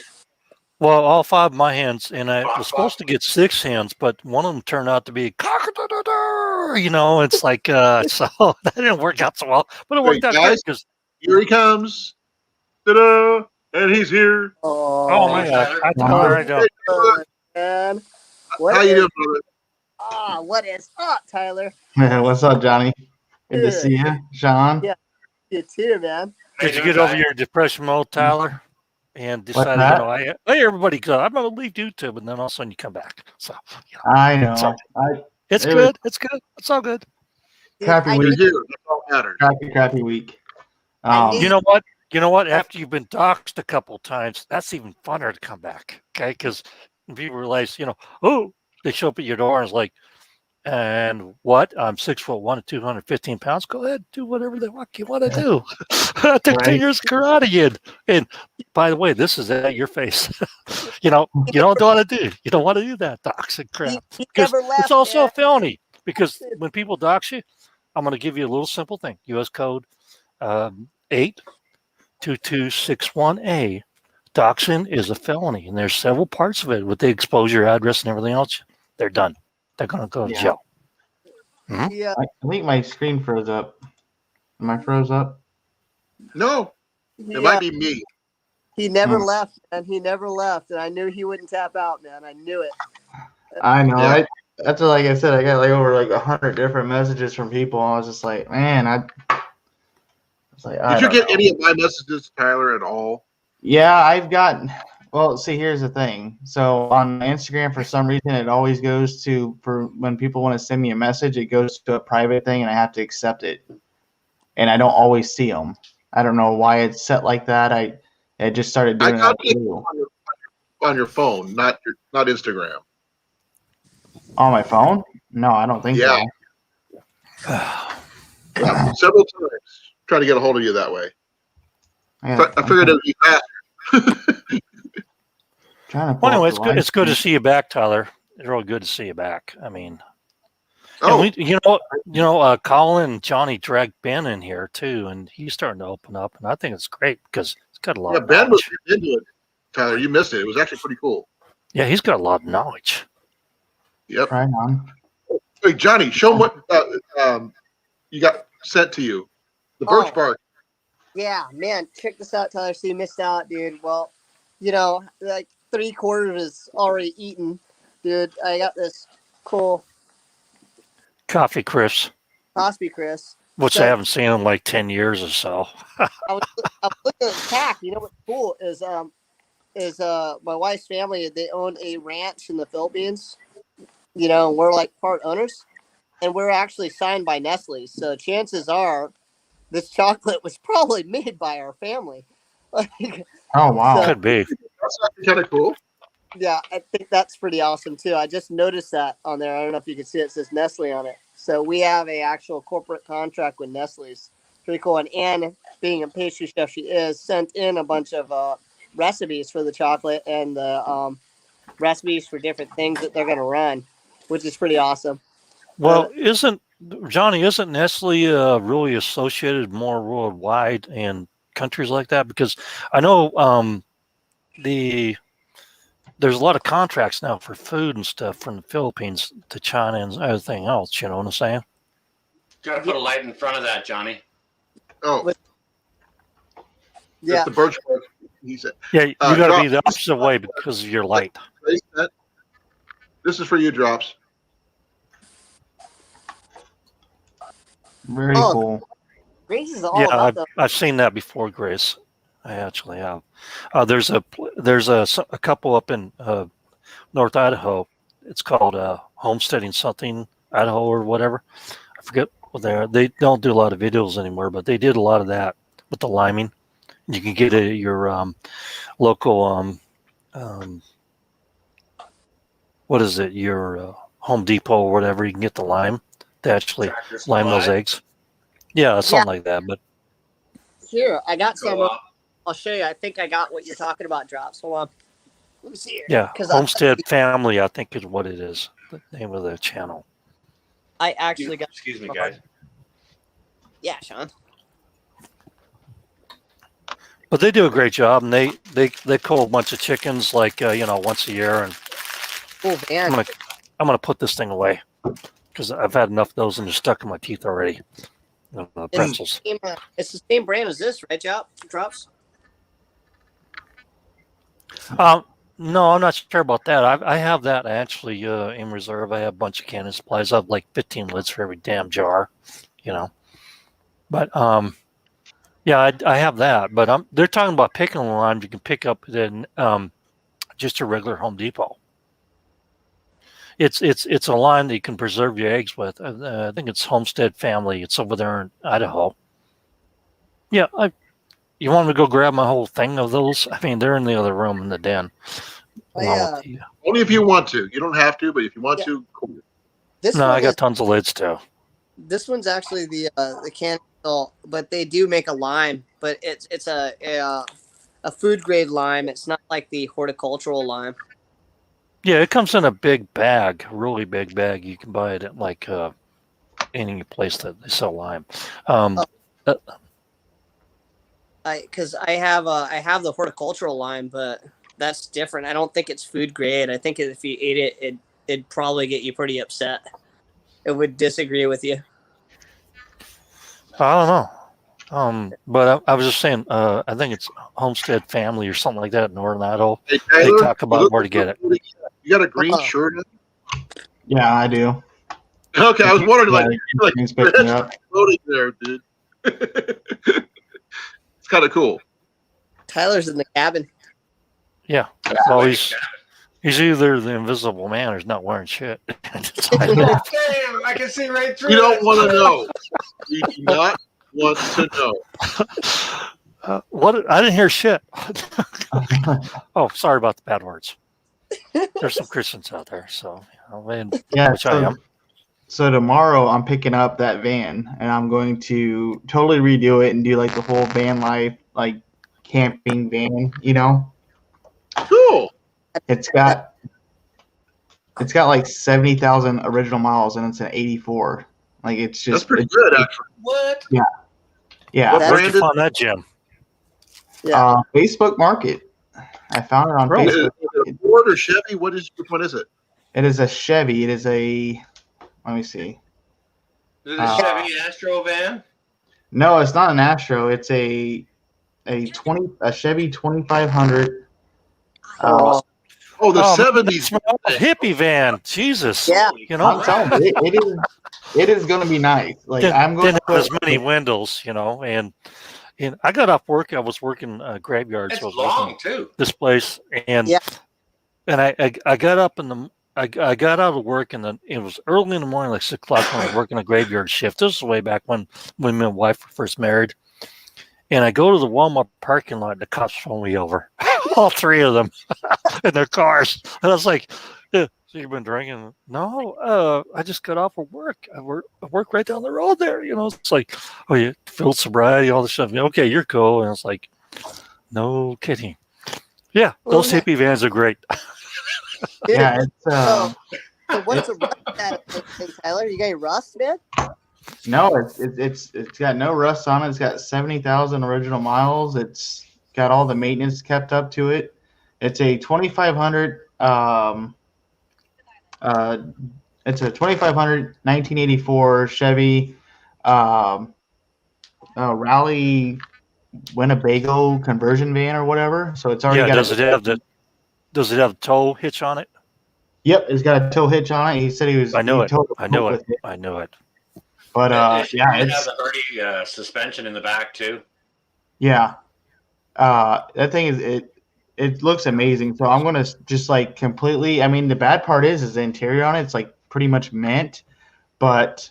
Well, all 5 of my hens, and I was supposed to get 6 hens, but one of them turned out to be it's like so that didn't work out so well. But it worked out good because here he comes. Ta-da! And he's here. Oh my God! I tell her I don't. Man. How you doing, brother? What is up, Tyler? What's up, Johnny? Good to see you, Sean. Yeah, you too, man. Did you get over your depression mode, Tyler? And decided, hey, everybody, I'm going to leave YouTube, and then all of a sudden you come back. So I know. It's good. It's good. It's all good. Crappy week. Crappy week. You know what? After you've been doxxed a couple of times, that's even funner to come back. Okay, because people realize, they show up at your door and it's like, and what? I'm 6'1" and 215 pounds. Go ahead, do whatever the fuck you want to do. I took 10 years karate and by the way, this is at your face. You don't want to do. You don't want to do that doxing crap because it's also a felony. Because when people dox you, I'm going to give you a little simple thing. U.S. Code 82261A. Doxing is a felony, and there's several parts of it. With the exposure address and everything else, they're done. They're going to go to jail. Mm-hmm. Yeah. I think my screen froze up. Am I froze up? No. It might be me. He never left, and he never left. And I knew he wouldn't tap out, man. I knew it. I know. Yeah. That's like I said, I got over 100 different messages from people. I was just like, man, Did you get any of my messages, Tyler, at all? Yeah, I've gotten. Well, see, here's the thing. So on Instagram, for some reason, it always goes to, for when people want to send me a message, it goes to a private thing, and I have to accept it. and I don't always see them. I don't know why it's set like that. I just started doing it out of the blue. On your phone, not Instagram. On my phone? No, I don't think Yeah. so. Yeah, several times. Try to get a hold of you that way. I figured it would be faster. Well, anyway, it's good to see you back, Tyler. It's really good to see you back. I mean, Colan and Johnny dragged Ben in here too, and he's starting to open up, and I think it's great because he's got a lot. of Ben was knowledge. into it. Tyler, you missed it. It was actually pretty cool. Yeah, he's got a lot of knowledge. Yep. Right on. Hey, Johnny, show him what you got sent to you. The birch bark. Yeah, man, check this out, Tyler. So you missed out, dude. Well, like 3/4 is already eaten, dude. I got this cool Coffee Chris, Chris. which I haven't seen in like 10 years or so. I was looking at the pack. You know what's cool is my wife's family. They own a ranch in the Philippines. We're like part owners, and we're actually signed by Nestle. So chances are, this chocolate was probably made by our family. Oh wow, could be. That's kind of cool. Yeah, I think that's pretty awesome too. I just noticed that on there. I don't know if you can see it. It says Nestle on it. So we have a actual corporate contract with Nestle's. Pretty cool. And Anne, being a pastry chef, she is sent in a bunch of recipes for the chocolate and the recipes for different things that they're going to run, which is pretty awesome. Well, isn't Nestle really associated more worldwide and countries like that? Because I know there's a lot of contracts now for food and stuff from the Philippines to China and everything else. You know what I'm saying? Got to put a light in front of that, Johnny. Oh, yeah. The birch bark. He said. Yeah, you got to be the opposite way because of your light. This is for you, Drops. Very cool. Grace is all about I've seen that before, Grace. I actually have. There's a couple up in North Idaho. It's called Homesteading something Idaho or whatever. I forget what they are. They don't do a lot of videos anymore, but they did a lot of that with the liming. You can get it at your local what is it? Your Home Depot or whatever. You can get the lime to actually lime those eggs. Yeah, something like that. But here, I got some. I'll show you. I think I got what you're talking about, Drops. Hold on. Let me see here. Yeah, Homestead Family, I think is what it is. The name of the channel. I actually got. Excuse me, guys. Yeah, Sean. But they do a great job, and they cull a bunch of chickens like once a year. And oh man, I'm gonna put this thing away because I've had enough of those and they're stuck in my teeth already. Pretzels. It's the same brand as this, right, Drops? No, I'm not sure about that. I have that actually in reserve. I have a bunch of canning supplies. I have like 15 lids for every damn jar, But yeah, I have that. But they're talking about picking lime you can pick up in just a regular Home Depot. It's a lime that you can preserve your eggs with. I think it's Homestead Family. It's over there in Idaho. Yeah, you want me to go grab my whole thing of those? I mean, they're in the other room in the den. Only if you want to. You don't have to, but if you want to, cool. I got tons of lids too. This one's actually the candle, but they do make a lime, but it's a food grade lime. It's not like the horticultural lime. Yeah, it comes in a big bag, really big bag. You can buy it at like any place that they sell lime. Because I have the horticultural lime, but that's different. I don't think it's food grade. I think if you ate it, it'd probably get you pretty upset. It would disagree with you. I don't know. But I was just saying, I think it's Homestead Family or something like that in Northern Idaho. Hey, Tyler, they talk about where to get it. You got a green shirt on? Yeah, I do. Okay, I was wondering, green's picking up. Floating there, dude. It's kind of cool. Tyler's in the cabin. Yeah. Well, he's either the invisible man or he's not wearing shit. Damn, I can see right through. You don't want to know. You do not want to know. What? I didn't hear shit. Oh, sorry about the bad words. There's some Christians out there, so Yeah. which I am. So tomorrow I'm picking up that van and I'm going to totally redo it and do like the whole van life, like camping van, you know? Cool. It's got like 70,000 original miles and it's an 84. Like it's just That's pretty good, actually. What? Yeah. Yeah. What Where'd brand you is find that, Jim? Yeah. Facebook Market. I found it on Really? Is Facebook. it a Ford or Chevy? Which one is it? It is a Chevy. It is a, let me see. Is it a Chevy Astro van? No, it's not an Astro. It's a Chevy 2500. Oh, Oh, the Oh, 70s. that's my old hippie van. Jesus. Yeah. You I'm know, telling you, it is going to be nice. Like I'm going didn't to have as many windows, you know, and I got off work. I was working graveyard, It's so I was long working too. this place, and Yeah. and I got up I got out of work, and then it was early in the morning, like 6 o'clock, when I was working a graveyard shift. This is way back when me and my wife were first married. And I go to the Walmart parking lot, and the cops pull me over, all three of them, in their cars. And I was like, "Yeah, so you've been drinking?" No, I just got off of work. I work right down the road there. You know, it's like, oh, you field sobriety, all this stuff. Okay, you're cool. And it's like, no kidding. Yeah, those hippie vans are great. Dude, Yeah, it's so what's the rust at thing, Tyler? You got any rust, man? no, it's got no rust on it. It's got 70,000 original miles. It's got all the maintenance kept up to it. It's a 2500 it's a 2500 1984 Chevy Rally Winnebago conversion van or whatever. So it's already Yeah, got does it have a tow hitch on it? Yep, it's got a tow hitch on it. He said he I towed a I boat know with it. I know it. But It yeah, should it's have the Hardy suspension in the back too. yeah. That thing is it looks amazing. So I'm gonna just like completely. I mean, the bad part is the interior on it. It's like pretty much mint, but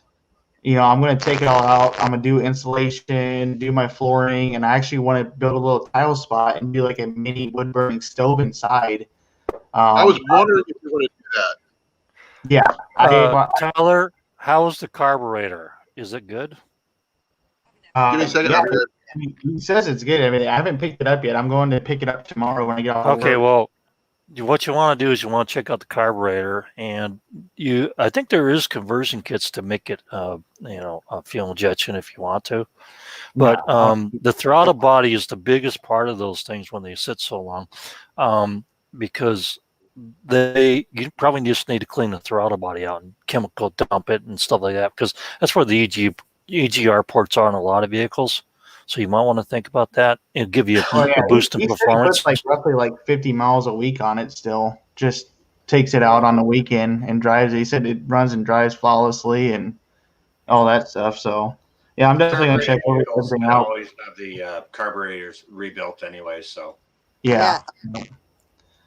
you know, I'm gonna take it all out. I'm gonna do insulation, do my flooring, and I actually want to build a little tile spot and do like a mini wood burning stove inside. I was wondering if you wanted to do that. Yeah, Tyler, how's the carburetor? Is it good? Give me a second. Yeah, I'm good. I mean, he says it's good. I mean, I haven't picked it up yet. I'm going to pick it up tomorrow when I get off. Okay, work. well, what you want to do is you want to check out the carburetor, and I think there is conversion kits to make it, fuel injection if you want to. But the throttle body is the biggest part of those things when they sit so long, because you probably just need to clean the throttle body out and chemical dump it and stuff like that, because that's where the EGR ports are in a lot of vehicles. So you might want to think about that. It'll give you a boost in he performance. Puts like roughly like 50 miles a week on it still. Just takes it out on the weekend and drives it. He said it runs and drives flawlessly and all that stuff. So yeah, I'm definitely gonna check everything out. Always have the carburetors rebuilt anyway, so Yeah.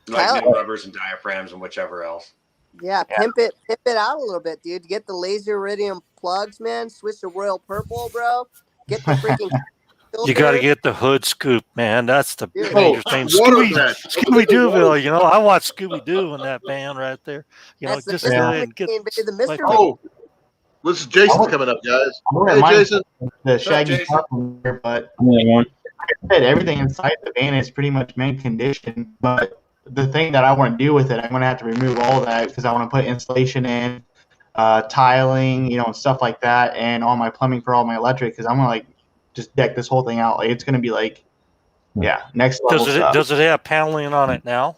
like new rubbers and diaphragms and whichever else. Yeah, pimp it out a little bit, dude. Get the laser iridium plugs, man. Switch to royal purple, bro. Get the freaking filter. You got to get the hood scoop, man. That's the Dude. major thing. Scooby Dooville, you know, I watch Scooby Doo in that band right there. You know, That's just the go ahead and get the Mr. Oh, listen, Jason's coming up, guys. Hey, Jason. The Shaggy Carpenter, but like I said, everything inside the van is pretty much mint condition. But the thing that I want to do with it, I'm going to have to remove all of that because I want to put insulation in, tiling, you know, and stuff like that, and all my plumbing for all my electric because I'm going to like just deck this whole thing out. Like it's going to be like, yeah, next level stuff. Does it have paneling on it now?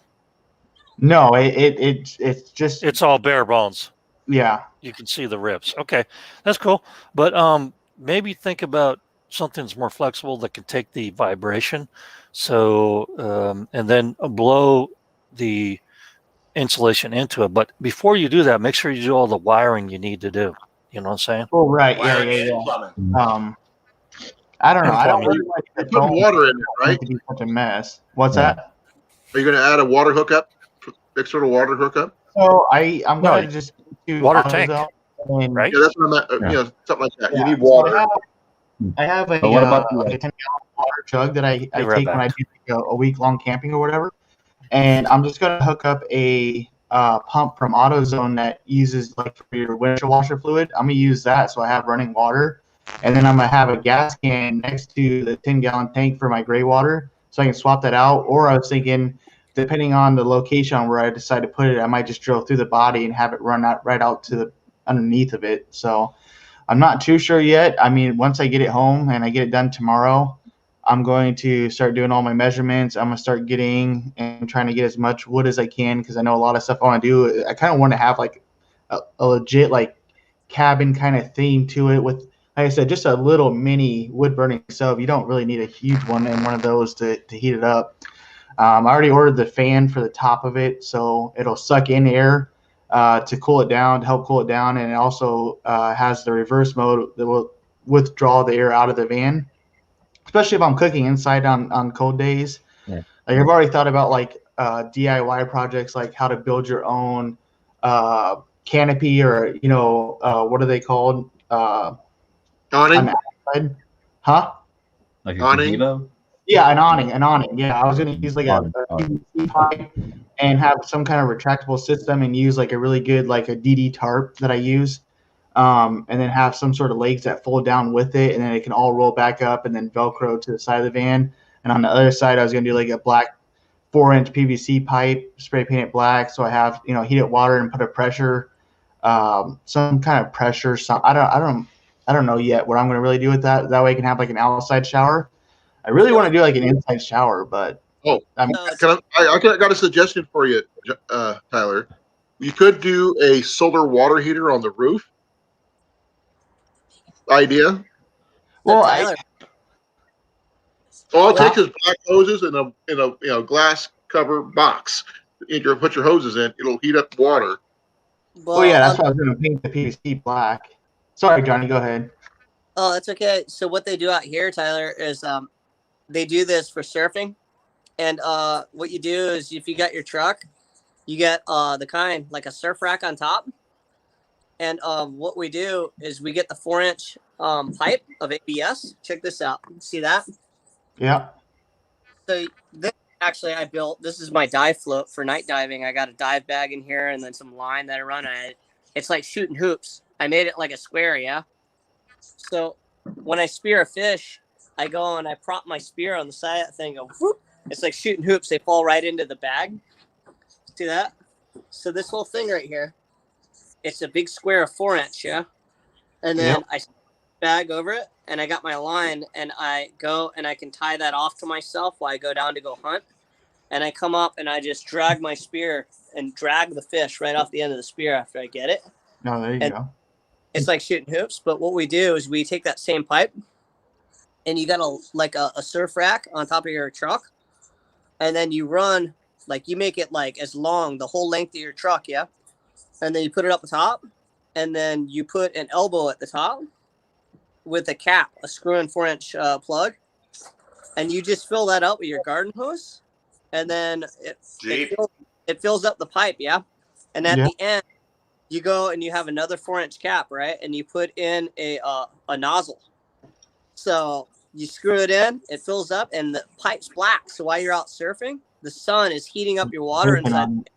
No, it's just it's all bare bones. Yeah, you can see the rips. Okay, that's cool. But maybe think about something that's more flexible that can take the vibration. So and then blow the insulation into it. But before you do that, make sure you do all the wiring you need to do. You know what I'm saying? Oh, right. Wiring Yeah. and plumbing. I don't know. I don't really You're like putting water in it, right? to be such a mess. What's that? Are you going to add a water hookup? External water hookup? So I'm going to just do water tank, right? Yeah, that's what I'm at. You know, something like that. Yeah. You need So water. I have a But what about like a 10-gallon water jug that I Be right take when I back. do like a week-long camping or whatever, and I'm just gonna hook up a pump from AutoZone that uses like for your windshield washer fluid. I'm gonna use that so I have running water, and then I'm gonna have a gas can next to the 10-gallon tank for my gray water, so I can swap that out. Or I was thinking, depending on the location where I decide to put it, I might just drill through the body and have it run out right out to the underneath of it. So I'm not too sure yet. I mean, once I get it home and I get it done tomorrow, I'm going to start doing all my measurements. I'm going to start getting and trying to get as much wood as I can because I know a lot of stuff I want to do. I kind of want to have like a legit like cabin kind of theme to it with, like I said, just a little mini wood burning stove. You don't really need a huge one and one of those to heat it up. I already ordered the fan for the top of it, so it'll suck in air to cool it down, to help cool it down, and it also has the reverse mode that will withdraw the air out of the van, especially if I'm cooking inside on cold days. Yeah. Like I've already thought about like DIY projects, like how to build your own canopy, or what are they called? Awning? Outside. Huh? Like a Awning? gazebo? Yeah, an awning. Yeah, I was gonna use like a PVC pipe and have some kind of retractable system and use like a really good like a DD tarp that I use, and then have some sort of legs that fold down with it, and then it can all roll back up and then Velcro to the side of the van. And on the other side, I was gonna do like a black 4-inch PVC pipe, spray paint it black, so I have heated water and put a pressure, some kind of pressure. I don't know yet what I'm gonna really do with that. That way, I can have like an outside shower. I really want to do like an inside shower, but Oh, I mean, I got a suggestion for you, Tyler. You could do a solar water heater on the roof. Idea. well, Tyler, All it takes is black hoses in a glass cover box. You put your hoses in, it'll heat up water. well, yeah, that's why I was going to paint the PVC black. Sorry, Johnny, go ahead. Oh, that's okay. So what they do out here, Tyler, is they do this for surfing. And what you do is if you got your truck, you get the kind like a surf rack on top. And what we do is we get the 4-inch pipe of ABS. Check this out. See that? Yeah. So this actually I built. This is my dive float for night diving. I got a dive bag in here and then some line that I run on it. It's like shooting hoops. I made it like a square, yeah? So when I spear a fish, I go and I prop my spear on the side of that thing. Go, whoop. It's like shooting hoops. They fall right into the bag. See that? So this whole thing right here, it's a big square of 4-inch, yeah? And then I bag over it, and I got my line, and I go and I can tie that off to myself while I go down to go hunt. And I come up and I just drag my spear and drag the fish right off the end of the spear after I get it. No, there you go. It's like shooting hoops, but what we do is we take that same pipe, and you got a surf rack on top of your truck, and then you run like you make it like as long the whole length of your truck, yeah. And then you put it up the top, and then you put an elbow at the top with a cap, a screw-in 4-inch plug, and you just fill that up with your garden hose, and then it fills up the pipe, yeah. And at the end, you go and you have another 4-inch cap, right? And you put in a nozzle. So you screw it in, it fills up, and the pipe's black. So while you're out surfing, the sun is heating up your water inside.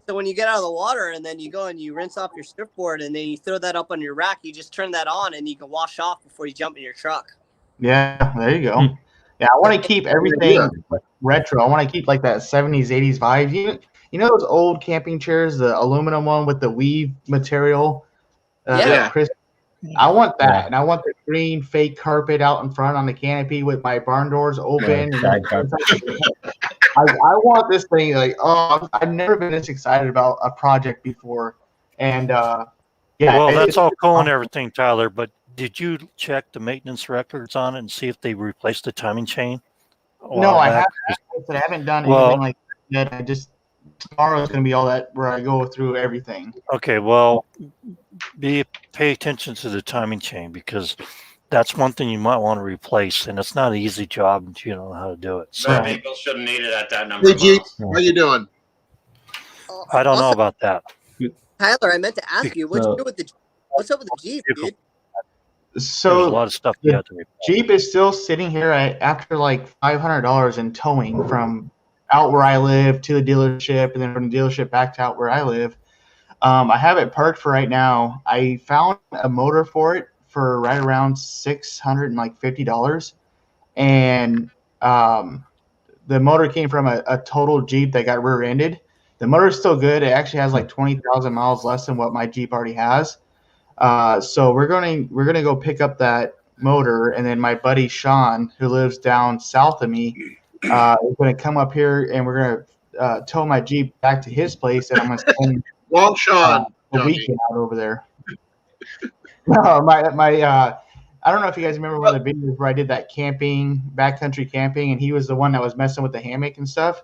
So when you get out of the water and then you go and you rinse off your surfboard and then you throw that up on your rack, you just turn that on and you can wash off before you jump in your truck. Yeah, there you go. Yeah, I want to keep everything retro. I want to keep like that 70s, 80s vibe. You know those old camping chairs, the aluminum one with the weave material? I want that, and I want the green fake carpet out in front on the canopy with my barn doors open. I want this thing I've never been this excited about a project before, and well, that's all cool and everything, Tyler. But did you check the maintenance records on it and see if they replaced the timing chain? No, I haven't done anything like that. I just tomorrow is going to be all that where I go through everything. Okay, well, pay attention to the timing chain because that's one thing you might want to replace, and it's not an easy job until you know how to do it. So people shouldn't need it at that number. Hey, Jeep, how you doing? I don't know about that. Tyler, I meant to ask you, what's up with the Jeep, dude? There's a So lot of stuff you the have to replace. Jeep is still sitting here after like $500 in towing from out where I live to the dealership, and then from the dealership back to out where I live. I have it parked for right now. I found a motor for it for right around $650, and the motor came from a total Jeep that got rear-ended. The motor is still good. It actually has like 20,000 miles less than what my Jeep already has. So we're gonna go pick up that motor, and then my buddy Sean, who lives down south of me, is gonna come up here, and we're gonna tow my Jeep back to his place, and I'm gonna spend Long Sean, a Johnny. weekend out over there. No, I don't know if you guys remember one of the videos where I did that backcountry camping, and he was the one that was messing with the hammock and stuff.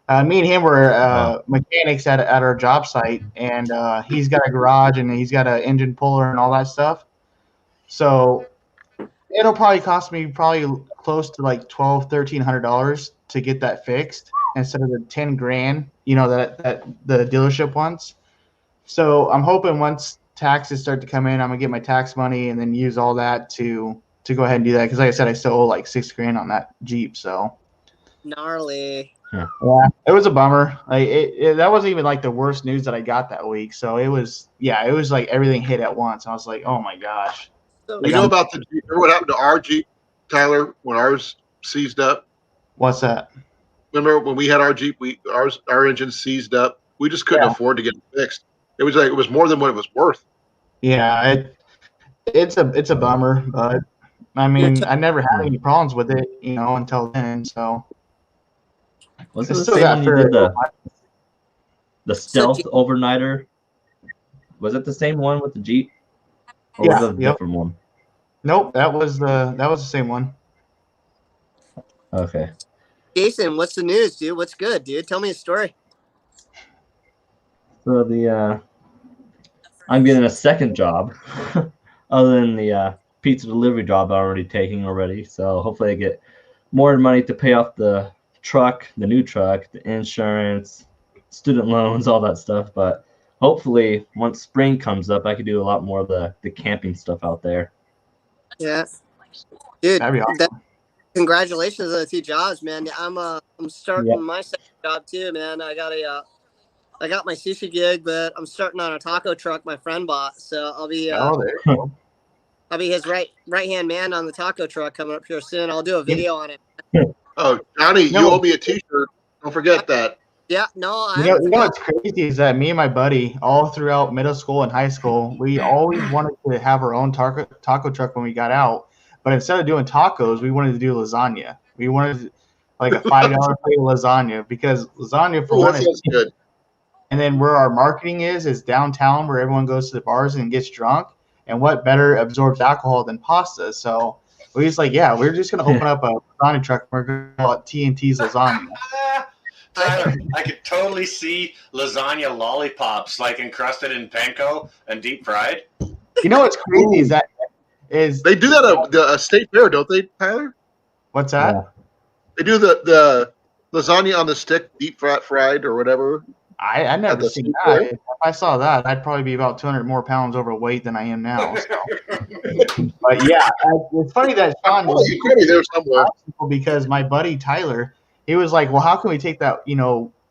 Me and him were mechanics at our job site, and he's got a garage and he's got an engine puller and all that stuff. So it'll probably cost me close to like $1,200-$1,300 to get that fixed instead of the $10,000, that the dealership wants. So I'm hoping once taxes start to come in, I'm gonna get my tax money and then use all that to go ahead and do that. Because like I said, I still owe like $6,000 on that Jeep. So Gnarly. yeah, it was a bummer. That wasn't even like the worst news that I got that week. So it was like everything hit at once. I was like, oh my gosh. So, You know about the Jeep? Remember what happened to our Jeep, Tyler, when ours seized up? What's that? Remember when we had our Jeep? Our engine seized up. We just couldn't afford to get it fixed. It was more than what it was worth. Yeah, it's a bummer, but I mean, I never had any problems with it, until then. So Was it the same when you did the stealth overnighter? Was it the same one with the Jeep? Or was it a different one? Nope, that was the same one. Okay. Jason, what's the news, dude? What's good, dude? Tell me a story. So I'm getting a second job other than the pizza delivery job I'm already taking already. So hopefully I get more money to pay off the new truck, the insurance, student loans, all that stuff. But hopefully once spring comes up, I could do a lot more of the camping stuff out there. Yeah, dude. That'd be awesome. Congratulations on the 2 jobs, man. I'm starting my second job too, man. I got my sushi gig, but I'm starting on a taco truck my friend bought. So I'll be I'll be his right hand man on the taco truck coming up here soon. I'll do a video on it. Oh, Johnny, you owe me a T-shirt. Don't forget that. Yeah, no. You know what's crazy is that me and my buddy, all throughout middle school and high school, we always wanted to have our own taco truck when we got out. But instead of doing tacos, we wanted to do lasagna. We wanted like a $5 plate of lasagna because lasagna for one is good. And then where our marketing is downtown, where everyone goes to the bars and gets drunk. And what better absorbs alcohol than pasta? So we was like, we're just gonna open up a lasagna truck. We're gonna call it TNT's lasagna. Tyler, I could totally see lasagna lollipops like encrusted in panko and deep fried. You know what's crazy is they do that at the state fair, don't they, Tyler? What's that? Yeah. They do the lasagna on the stick, deep fried or whatever. I never seen that. If I saw that, I'd probably be about 200 more pounds overweight than I am now. So. But yeah, it's funny that Sean you could be there somewhere. Because my buddy Tyler, he was like, "Well, how can we take that?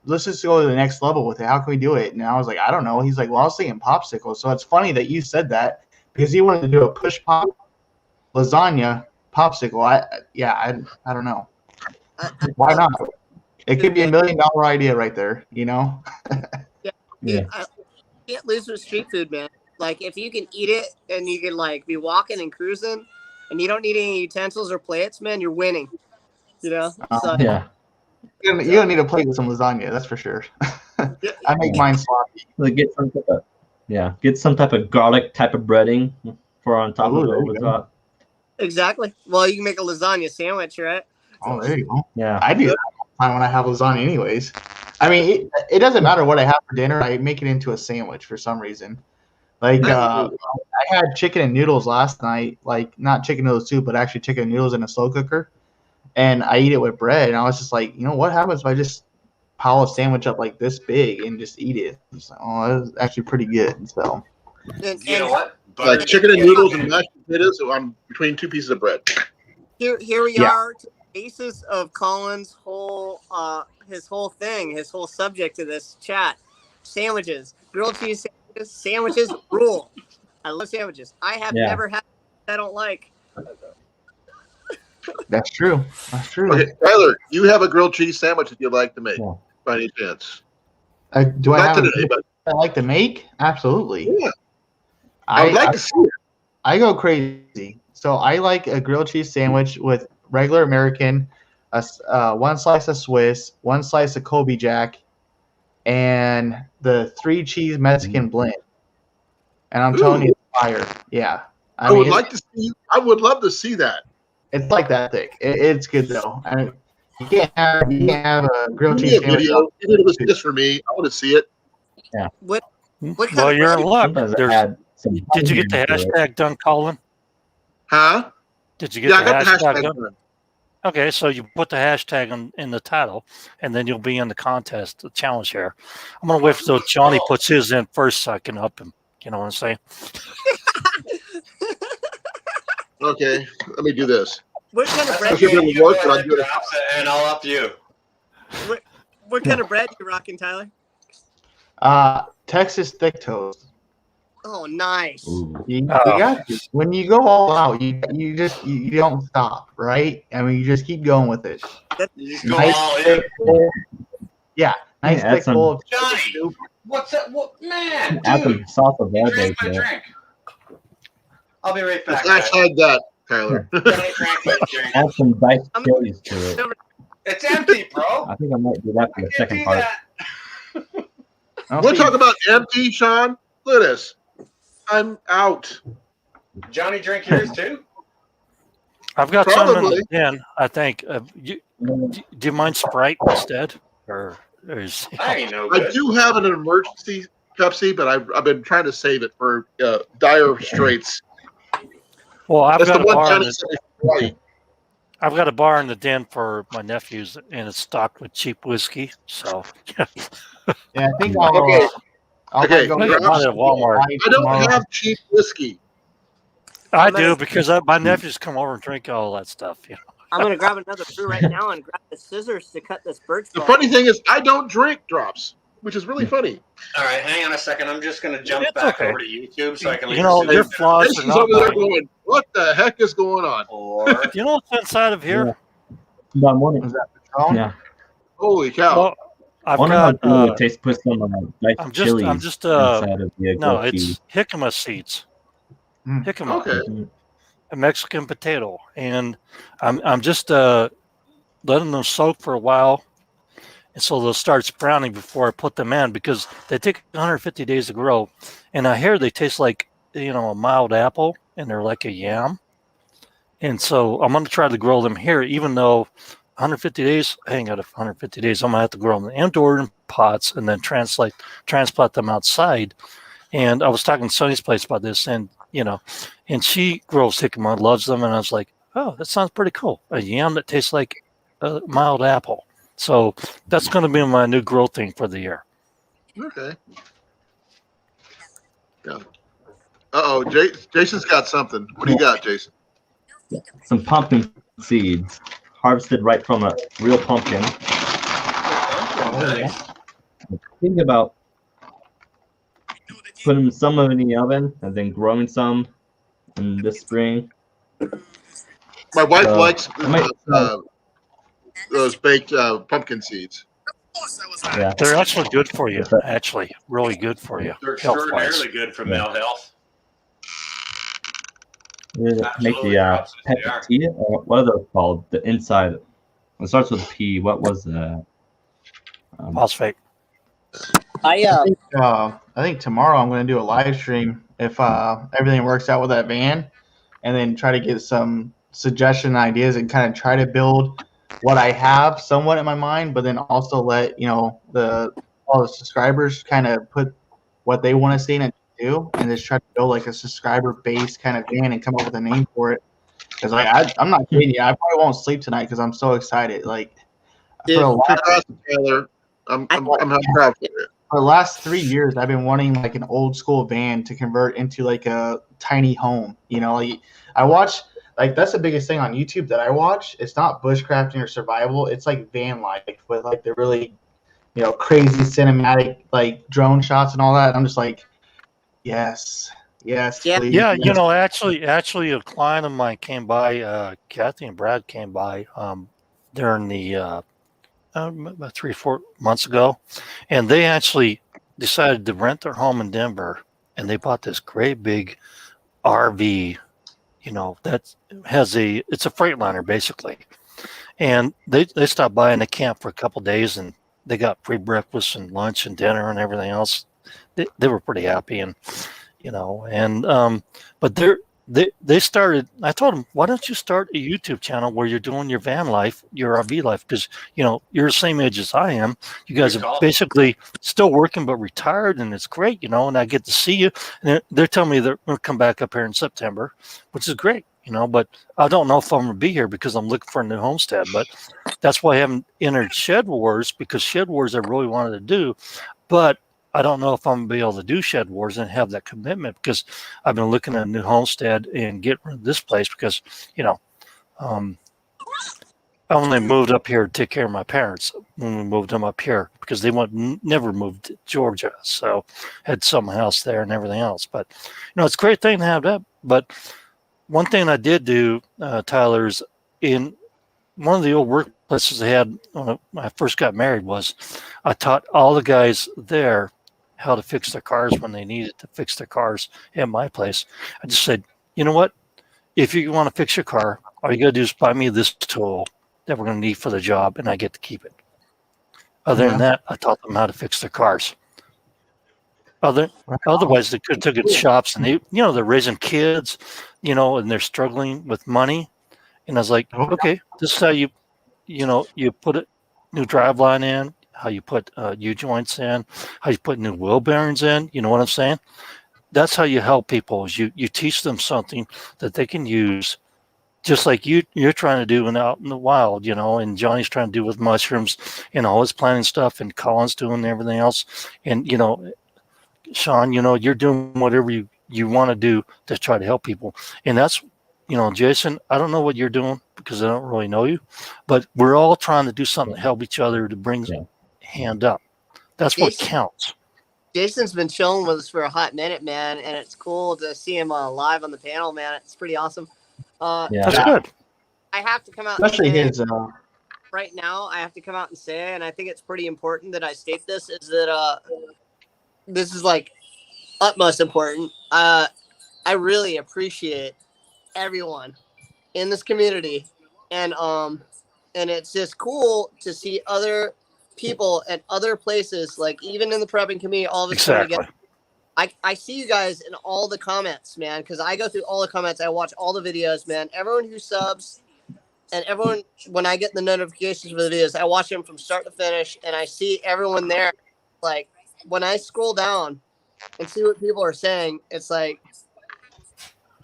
Let's just go to the next level with it. How can we do it?" And I was like, "I don't know." He's like, "Well, I was thinking popsicle." So it's funny that you said that because he wanted to do a push pop lasagna popsicle. I don't know. Why not? It could be $1 million idea right there, Yeah. Dude, I can't lose with street food, man. Like if you can eat it and you can like be walking and cruising, and you don't need any utensils or plates, man, you're winning. So, yeah. You don't need a plate with some lasagna, that's for sure. I make mine sloppy. Like get some type of garlic type of breading for on top of it over top. Exactly. Well, you can make a lasagna sandwich, right? Oh, there you go. Yeah. I do that when I have lasagna anyways. I mean, it doesn't matter what I have for dinner. I make it into a sandwich for some reason. Like I had chicken and noodles last night, like not chicken noodle soup, but actually chicken and noodles in a slow cooker. And I eat it with bread. And I was just like, what happens if I just pile a sandwich up like this big and just eat it? It's like, oh, that's actually pretty good. So You know what? butter. Like chicken and noodles and mashed potatoes. So I'm between two pieces of bread. Here we Yeah. are, to the basis of Colin's whole his whole subject to this chat. Sandwiches, grilled cheese sandwiches rule. I love sandwiches. I have never had I don't like. That's true. That's true. Okay, Tyler, you have a grilled cheese sandwich that you'd like to make by any chance? Do I Not have today, but I like to make? Absolutely. yeah. I would like to see it. I go crazy. So I like a grilled cheese sandwich with regular American, one slice of Swiss, one slice of Colby Jack, and the 3 cheese Mexican blend. And I'm telling you, it's fire. Yeah. I would like to see. I would love to see that. It's like that thick. It's good though. I mean, you can't have a grilled Give me cheese a sandwich. video. Even if it's just for me, I want to see it. Yeah. What kind Well, of you're in bread? luck. Sometimes I There's, add some did you get the onions to it. hashtag done, Colin? Huh? Did you get Yeah, I the got the hashtag hashtag done? done. Okay, so you put the hashtag in the title, and then you'll be in the contest, the challenge here. I'm gonna wait till Johnny puts his in first, so I can up him. You know what I'm saying? Okay, let me do this. What kind of bread? I'll give it a work, but I'll do it. And I'll up you. What kind of bread you rocking, Tyler? Texas thick toast. Oh, nice. You got to. When you go all out, you don't stop, right? I mean, you just keep going with it. You just go all in. Yeah, nice Yeah, thick bowl of Johnny, soup. what's that? What, man, Add some dude, sauce of you elbow drank my to it. drink. I'll be right back. Let's guys. hashtag that, Tyler. Johnny drank my drink. Add some diced chilies to it. It's empty, bro. I think I might do that for the I can't second do part. that. We'll talk about empty, Sean. Look at this. I'm out. Johnny, drink yours too. I've got some in Probably. the bin, I think. Do you mind Sprite instead? Or is, I ain't no I good. do have an emergency Pepsi, but I've been trying to save it for dire straits. well, I've That's got the a one bar. Johnny said is right. I've got a bar in the den for my nephews, and it's stocked with cheap whiskey. So Yeah, I think I'll. Okay. I'll Okay, go I get bought it at Walmart. I don't have cheap whiskey. I do because my nephews come over and drink all that stuff. You know. I'm gonna grab another brew right now and grab the scissors to cut this birch The bark. funny thing is, I don't drink drops, which is really funny. All right, hang on a second. I'm just gonna jump It's back okay. over to YouTube so I can. You leave know, the your soup flaws are Jason's not over there mine. going, "What the heck is going on?" Or Do you know what's inside of here? That morning. Is that Patron? Yeah. Holy cow! Well, I I've wonder how got. good it tastes to put some diced I'm chilies just. inside of the No, grilled cheese. it's jicama seeds. Mm. Jicama, Okay. a Mexican potato, and I'm just letting them soak for a while, and so they'll start sprouting before I put them in because they take 150 days to grow, and I hear they taste like a mild apple, and they're like a yam, and so I'm going to try to grow them here, even though 150 days. I ain't got 150 days. I'm gonna have to grow them indoor in pots and then transplant them outside. And I was talking to Sonny's place about this, and and she grows jicama, loves them, and I was like, oh, that sounds pretty cool. A yam that tastes like a mild apple. So that's going to be my new growth thing for the year. Okay. Yeah. Oh, Jason's got something. What do you got, Jason? Some pumpkin seeds, harvested right from a real pumpkin. nice. Think about putting some of it in the oven and then growing some in this spring. My wife likes I might- those baked pumpkin seeds. Yeah. They're actually good for you. Actually, really good for you. They're Health-wise. extraordinarily good for Yeah. male health. Make Absolutely, the absolutely pet they are. tea, or what are those called? The inside. It starts with P. What was that? Phosphate. I I think tomorrow I'm going to do a live stream if everything works out with that van, and then try to get some suggestion ideas and kind of try to build what I have somewhat in my mind, but then also let all the subscribers kind of put what they want to see and do, and just try to build like a subscriber base kind of van and come up with a name for it. Because I'm not kidding you, I probably won't sleep tonight because I'm so excited. Like, for a lot Fantastic, Taylor. I'm proud for you. for the last 3 years, I've been wanting like an old school van to convert into like a tiny home. You know, like, I watch like that's the biggest thing on YouTube that I watch. It's not bushcrafting or survival. It's like van life with like the really, you know, crazy cinematic like drone shots and all that. And I'm just like, yes, yes, Yeah. please. Yeah, Yes. actually, a client of mine came by. Kathy and Brad came by during the about 3 or 4 months ago, and they actually decided to rent their home in Denver, and they bought this great big RV. That it's a Freightliner basically, and they stopped by and they camped for a couple days, and they got free breakfast and lunch and dinner and everything else. They were pretty happy, and but they started. I told them, why don't you start a YouTube channel where you're doing your van life, your RV life, because you're the same age as I am. You guys Good are call. basically still working but retired, and it's great, and I get to see you. And they're telling me they're going to come back up here in September, which is great, but I don't know if I'm going to be here because I'm looking for a new homestead. But that's why I haven't entered Shed Wars, because Shed Wars I really wanted to do, but I don't know if I'm gonna be able to do Shed Wars and have that commitment, because I've been looking at a new homestead and get rid of this place because, um, I only moved up here to take care of my parents when we moved them up here, because they never moved to Georgia, so had some house there and everything else. But it's a great thing to have that. But one thing I did do, Tyler, is in one of the old workplaces I had when I first got married, was I taught all the guys there how to fix their cars when they needed to fix their cars at my place. I just said, you know what? If you want to fix your car, all you got to do is buy me this tool that we're going to need for the job, and I get to keep it. Other than that, I taught them how to fix their cars. Otherwise, they could have took it to shops, and they're raising kids, and they're struggling with money. And I was like, okay, this is how you put a new driveline in, how you put U-joints in, how you put new wheel bearings in. You know what I'm saying? That's how you help people, is you teach them something that they can use, just like you're trying to do out in the wild, and Johnny's trying to do with mushrooms and all his planting stuff, and Colin's doing everything else. And, Sean, you're doing whatever you want to do to try to help people. And that's, Jason, I don't know what you're doing because I don't really know you, but we're all trying to do something to help each other, to bring hand up. That's what counts. Jason's been chilling with us for a hot minute, man, and it's cool to see him live on the panel, man. It's pretty awesome. That's good. I have to come out, especially and his. Right now, I have to come out and say, and I think it's pretty important that I state this, is that this is like utmost important. I really appreciate everyone in this community, and it's just cool to see other people at other places, like even in the prepping community, all of us come together. I see you guys in all the comments, man, because I go through all the comments. I watch all the videos, man. Everyone who subs and everyone, when I get the notifications for the videos, I watch them from start to finish, and I see everyone there. Like, when I scroll down and see what people are saying, it's like,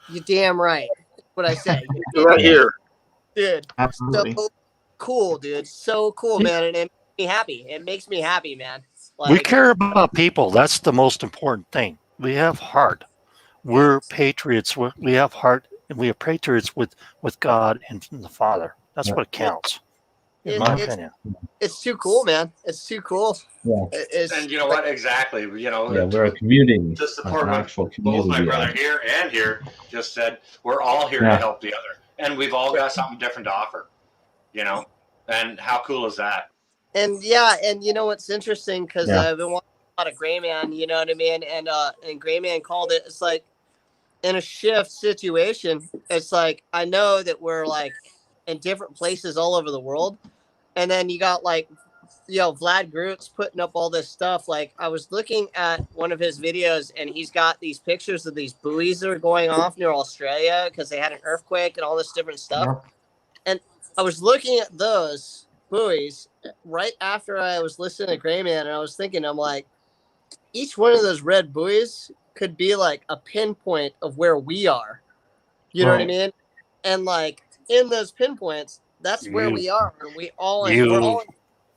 you're damn right. That's what I say. You're right here. Dude, absolutely. So cool, dude. So cool, man. And it makes me happy. It makes me happy, man. We care about people. That's the most important thing. We have heart. We're patriots. We have heart, and we are patriots with God and the Father. That's what counts, in my opinion. It's too cool, man. It's too cool. Yeah. And you know what? Exactly. We're a community. To support an what actual both community. my brother here and here just said, we're all here to help the other, and we've all got something different to offer. And how cool is that? And and what's interesting, because I've been watching a lot of Gray Man, you know what I mean? And Gray Man called it, it's like, in a shift situation, it's like, I know that we're like in different places all over the world. And then you got like, Vlad Groot's putting up all this stuff. Like, I was looking at one of his videos, and he's got these pictures of these buoys that are going off near Australia because they had an earthquake and all this different stuff. And I was looking at those buoys right after I was listening to Gray Man, and I was thinking, I'm like, each one of those red buoys could be like a pinpoint of where we are. You know what I mean? And like, in those pinpoints, that's where we are. And we're all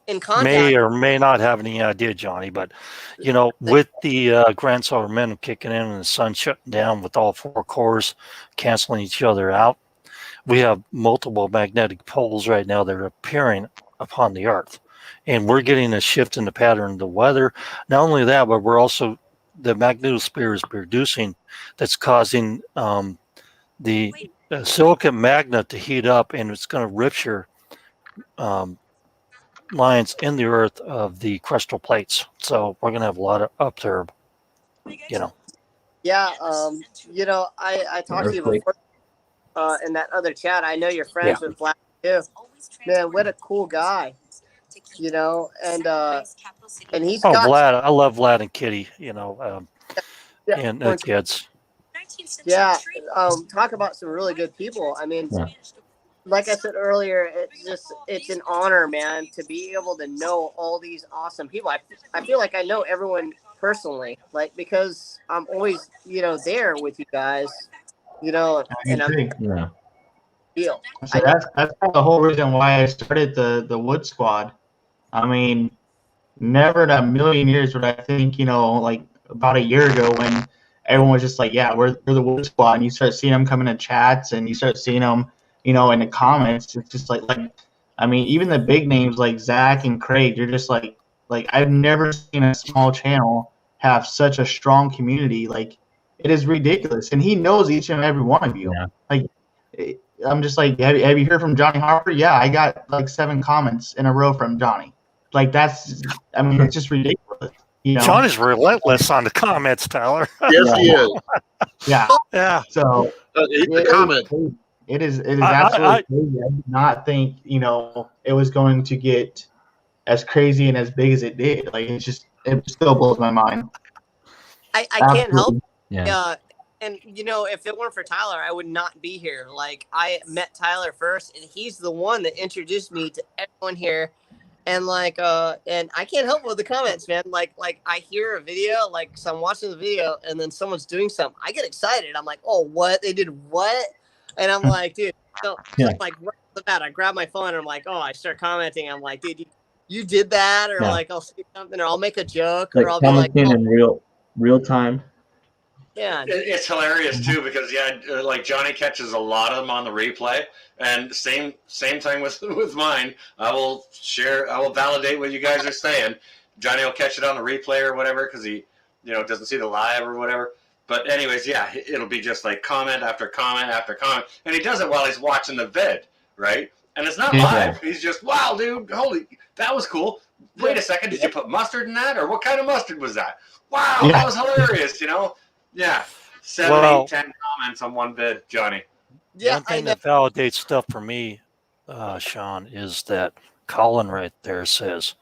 in contact. May or may not have any idea, Johnny, but you know, with the Grand Solar Minimum kicking in and the sun shutting down with all 4 cores canceling each other out, we have multiple magnetic poles right now that are appearing upon the Earth. And we're getting a shift in the pattern of the weather. Not only that, but we're also, the magnetosphere is producing, that's causing the silicon magnet to heat up, and it's going to rupture lines in the Earth of the crustal plates. So we're going to have a lot of up there, you know. Yeah, you know, I talked to you before in that other chat. I know you're friends with Vlad too. Man, what a cool guy. You know, and he's got Vlad. I love Vlad and Kitty, you know, and the kids. Yeah, talk about some really good people. I mean, like I said earlier, it's an honor, man, to be able to know all these awesome people. I feel like I know everyone personally, like, because I'm always, you know, there with you guys, you know, and I'm feel. So that's the whole reason why I started the Wood Squad. I mean, never in a million years would I think, you know, like about a year ago when everyone was just like, yeah, we're the Wood Squad, and you start seeing them come into chats and you start seeing them, you know, in the comments. It's just like I mean, even the big names like Zach and Craig, you're just like I've never seen a small channel have such a strong community. Like, it is ridiculous, and he knows each and every one of you. Yeah. Like, I'm just like, have you heard from Johnny Harper? Yeah, I got like 7 comments in a row from Johnny. Like, that's, I mean, it's just ridiculous. You know? Johnny's relentless on the comments, Tyler. Yes, he is. Yeah. Yeah. So the comment. It is absolutely crazy. I did not think, you know, it was going to get as crazy and as big as it did. Like, it still blows my mind. I can't help. Yeah. And you know, if it weren't for Tyler, I would not be here. Like, I met Tyler first, and he's the one that introduced me to everyone here. And like, and I can't help with the comments, man. Like I hear a video, like, so I'm watching the video, and then someone's doing something. I get excited. I'm like, oh, what? They did what? And I'm like, dude, so like right off the bat, I grab my phone and I'm like, oh, I start commenting. I'm like, dude, you did that, or like I'll say something, or I'll make a joke, Like or I'll be like, commenting in real time. Yeah, it's hilarious too, because like Johnny catches a lot of them on the replay, and same thing with mine. I will validate what you guys are saying. Johnny will catch it on the replay or whatever because he, you know, doesn't see the live or whatever. But anyways, yeah, it'll be just like comment after comment after comment, and he does it while he's watching the vid, right? And it's not live. He's just, wow, dude, holy, that was cool. Wait a second, did you put mustard in that, or what kind of mustard was that? Wow, that was hilarious, you know. Yeah, 7, 8, 10 comments on one vid, Johnny. Yeah, one thing that validates stuff for me, Sean, is that Colan right there says,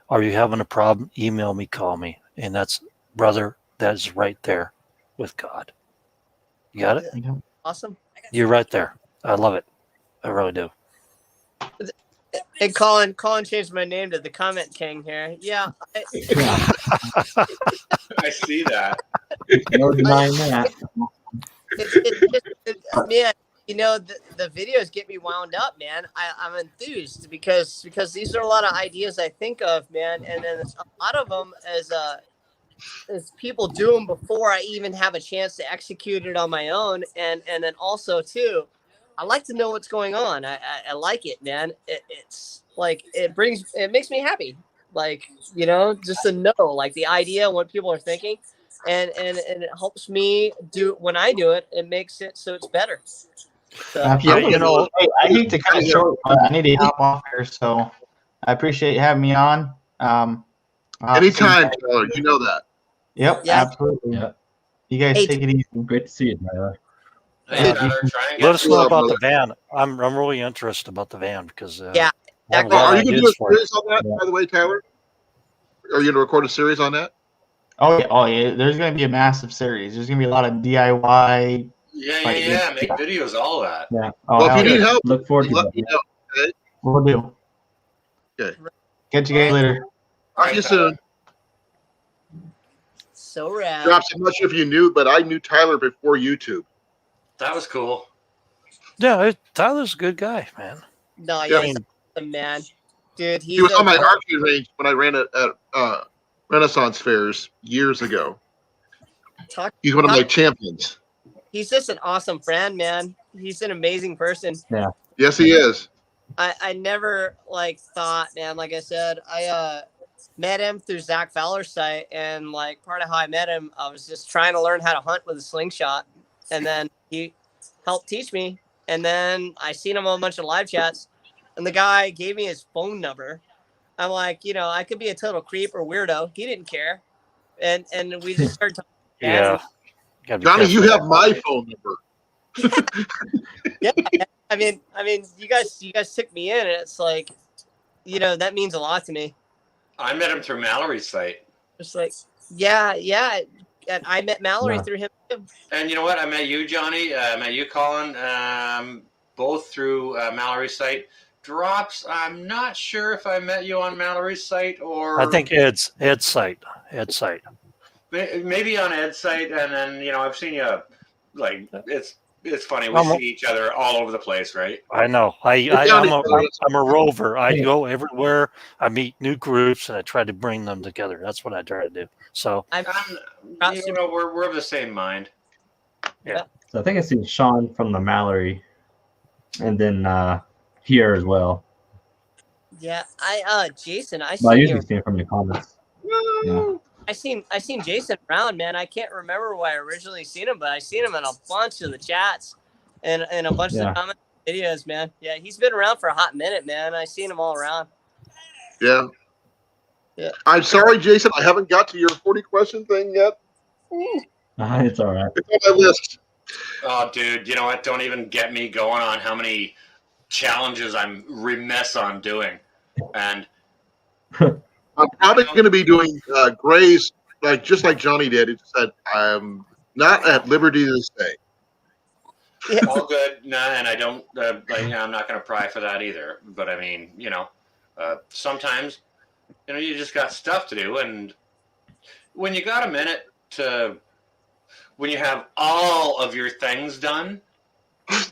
"Are you having a problem? Email me, call me," and that's, brother, that is right there with God. You got it? Awesome. You're right there. I love it. I really do. And Colin changed my name to the Comment King here. Yeah. I see that. No denying that. Man, you know, the videos get me wound up, man. I'm enthused because these are a lot of ideas I think of, man, and then a lot of them as people do them before I even have a chance to execute it on my own, and then also too, I like to know what's going on. I like it, man. It's like it makes me happy. Like, you know, just to know like the idea, what people are thinking, and it helps me do when I do it. It makes it so it's better. So, yeah, you know, I need to cut it short. I need to hop off here, so I appreciate you having me on. Anytime, Tyler. You know that. Yep, absolutely. Yeah. You guys take it easy. Great to see you, Tyler. Hey, Tyler, try and let us know about the van. I'm really interested about the van because yeah. Are you going to do a series on that, by the way, Tyler? Are you going to record a series on that? Oh yeah. There's going to be a massive series. There's going to be a lot of DIY. Yeah. Make videos, all that. Yeah. Well, if you need help, look forward to let me know. Okay. We'll do. Okay. Catch you guys later. Talk to you soon. So rad. Drops, I'm not sure if you knew, but I knew Tyler before YouTube. That was cool. Yeah, Tyler's a good guy, man. No, Yeah. he's a man. Dude, He was on my archery range when I ran it at Renaissance fairs years ago. He's one of my champions. He's just an awesome friend, man. He's an amazing person. Yeah. Yes, he is. I never like thought, man, like I said, I met him through Zach Fowler's site, and like part of how I met him, I was just trying to learn how to hunt with a slingshot, and then he helped teach me, and then I seen him on a bunch of live chats, and the guy gave me his phone number. I'm like, you know, I could be a total creep or weirdo. He didn't care, and we just started talking. Yeah, Johnny, you have my phone number. Yeah, I mean, you guys took me in, and it's like, you know, that means a lot to me. I met him through Mallory's site. Just like, yeah, and I met Mallory through him too. And you know what? I met you, Johnny. I met you, Colin. Both through Mallory's site. Drops. I'm not sure if I met you on Mallory's site or. I think Ed's site. Ed's site. Maybe on Ed's site, and then you know I've seen you. Like it's funny. We see each other all over the place, right? I know. I'm a rover. I go everywhere. I meet new groups and I try to bring them together. That's what I try to do. So you know, we're of the same mind. Yeah. So I think I see Sean from the Mallory, and then here as well. Yeah, Jason, I Well, I see usually you. see him from the comments. Yeah. I seen Jason around, man. I can't remember where I originally seen him, but I seen him in a bunch of the chats and a bunch of the comment videos, man. Yeah, he's been around for a hot minute, man. I seen him all around. Yeah. Yeah. I'm sorry, Jason. I haven't got to your 40 question thing yet. It's all right. It's on my list. Oh, dude, you know what? Don't even get me going on how many challenges I'm remiss on doing. And I'm probably going to be doing Gray's, just like Johnny did. He said, I'm not at liberty to say. Yeah. All good. Nah, and I don't, I'm not going to pry for that either. But I mean, you know, sometimes, you know, you just got stuff to do. And when you got a minute when you have all of your things done,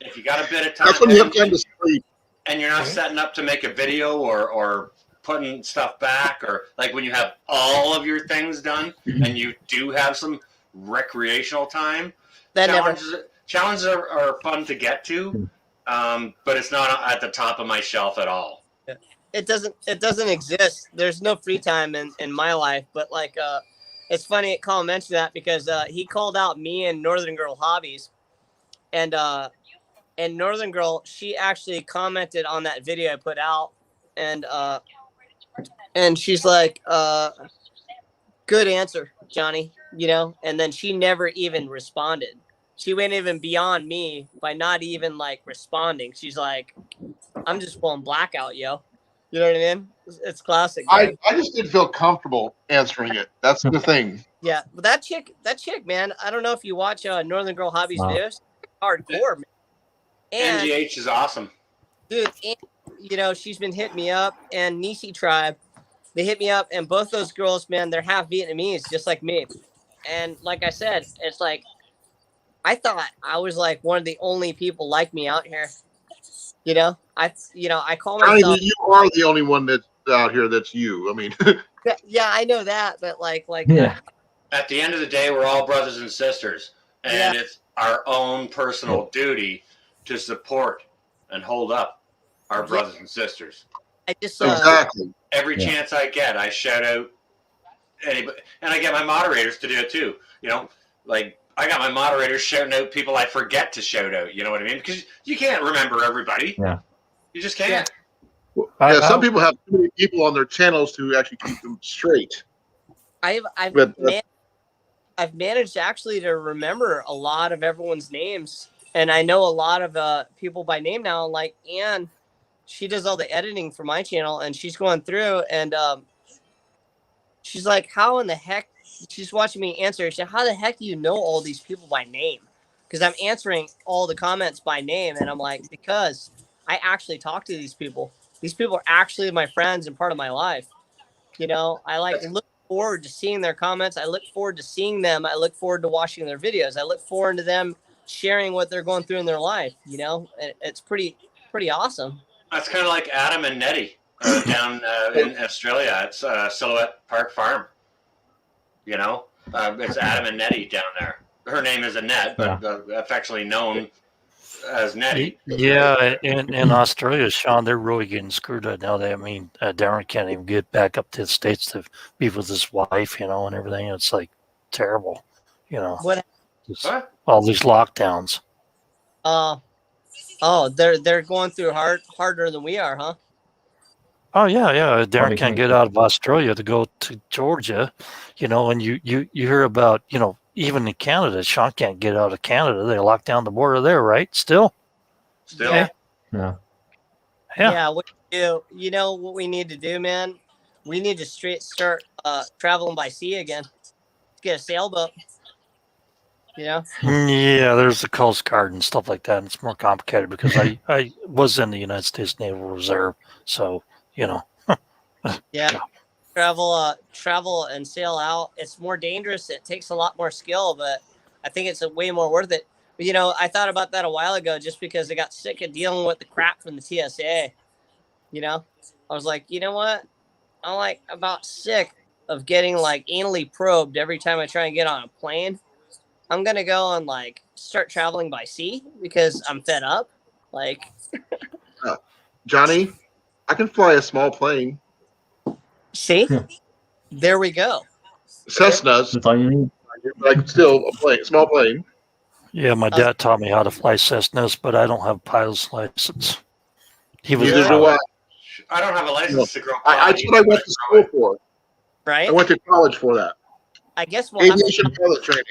if you got a bit of time, that's when you have time to sleep. And you're not setting up to make a video or putting stuff back, or like when you have all of your things done and you do have some recreational time, challenges are fun to get to, but it's not at the top of my shelf at all. It doesn't exist. There's no free time in my life, but like it's funny Colin mentioned that because he called out me and Northern Girl Hobbies, and Northern Girl, she actually commented on that video I put out, and she's like, good answer, Johnny, you know, and then she never even responded. She went even beyond me by not even like responding. She's like, I'm just pulling blackout, yo. You know what I mean? It's classic. I just didn't feel comfortable answering it. That's the thing. Yeah, but that chick, man, I don't know if you watch Northern Girl Hobbies videos. Hardcore, man. And NGH is awesome. Dude, and, you know, she's been hitting me up, and Nisi Tribe, they hit me up, and both those girls, man, they're half Vietnamese, just like me. And like I said, it's like, I thought I was like one of the only people like me out here. You know, I call myself. Johnny, you are the only one that's out here that's you. I mean, yeah, I know that, but like, yeah. At the end of the day, we're all brothers and sisters, and it's our own personal duty to support and hold up our brothers and sisters. I just exactly every chance I get, I shout out anybody, and I get my moderators to do it too. You know, like I got my moderators shouting out people I forget to shout out. You know what I mean? Because you can't remember everybody. Yeah, you just can't. Yeah, some people have too many people on their channels to actually keep them straight. I've managed actually to remember a lot of everyone's names, and I know a lot of people by name now. Like Anne, she does all the editing for my channel, and she's going through, and she's like, "How in the heck?" She's watching me answer. She said, "How the heck do you know all these people by name?" Because I'm answering all the comments by name, and I'm like, because I actually talk to these people. These people are actually my friends and part of my life. You know, I like look forward to seeing their comments. I look forward to seeing them. I look forward to watching their videos. I look forward to them sharing what they're going through in their life. You know, it's pretty awesome. That's kind of like Adam and Nettie. down in Australia. It's Silhouette Park Farm. You know, it's Adam and Nettie down there. Her name is Annette, but affectionately known as Nettie. Yeah, in Australia, Sean, they're really getting screwed right now. Darren can't even get back up to the States to be with his wife, and everything. It's like terrible, What? all these lockdowns. They're going through harder than we are, huh? Oh yeah. Darren can't get out of Australia to go to Georgia, and you hear about, even in Canada, Sean can't get out of Canada. They locked down the border there, right? Still. Yeah. Yeah. What do you know what we need to do, man? We need to start traveling by sea again. Get a sailboat. Yeah, there's the Coast Guard and stuff like that. And it's more complicated because I was in the United States Naval Reserve, so Yeah. Travel and sail out. It's more dangerous. It takes a lot more skill, but I think it's way more worth it. But, I thought about that a while ago just because I got sick of dealing with the crap from the TSA. I was like, you know what? I'm like about sick of getting like anally probed every time I try and get on a plane. I'm going to go and like start traveling by sea because I'm fed up. Like, Johnny, I can fly a small plane. See? There we go. Cessnas. That's all you need. Like still a plane, small plane. Yeah, my dad taught me how to fly Cessnas, but I don't have a pilot's license. He was Neither do I. I don't have a license to grow. That's what I went to school for. Right. I went to college for that. I guess we'll aviation pilot training.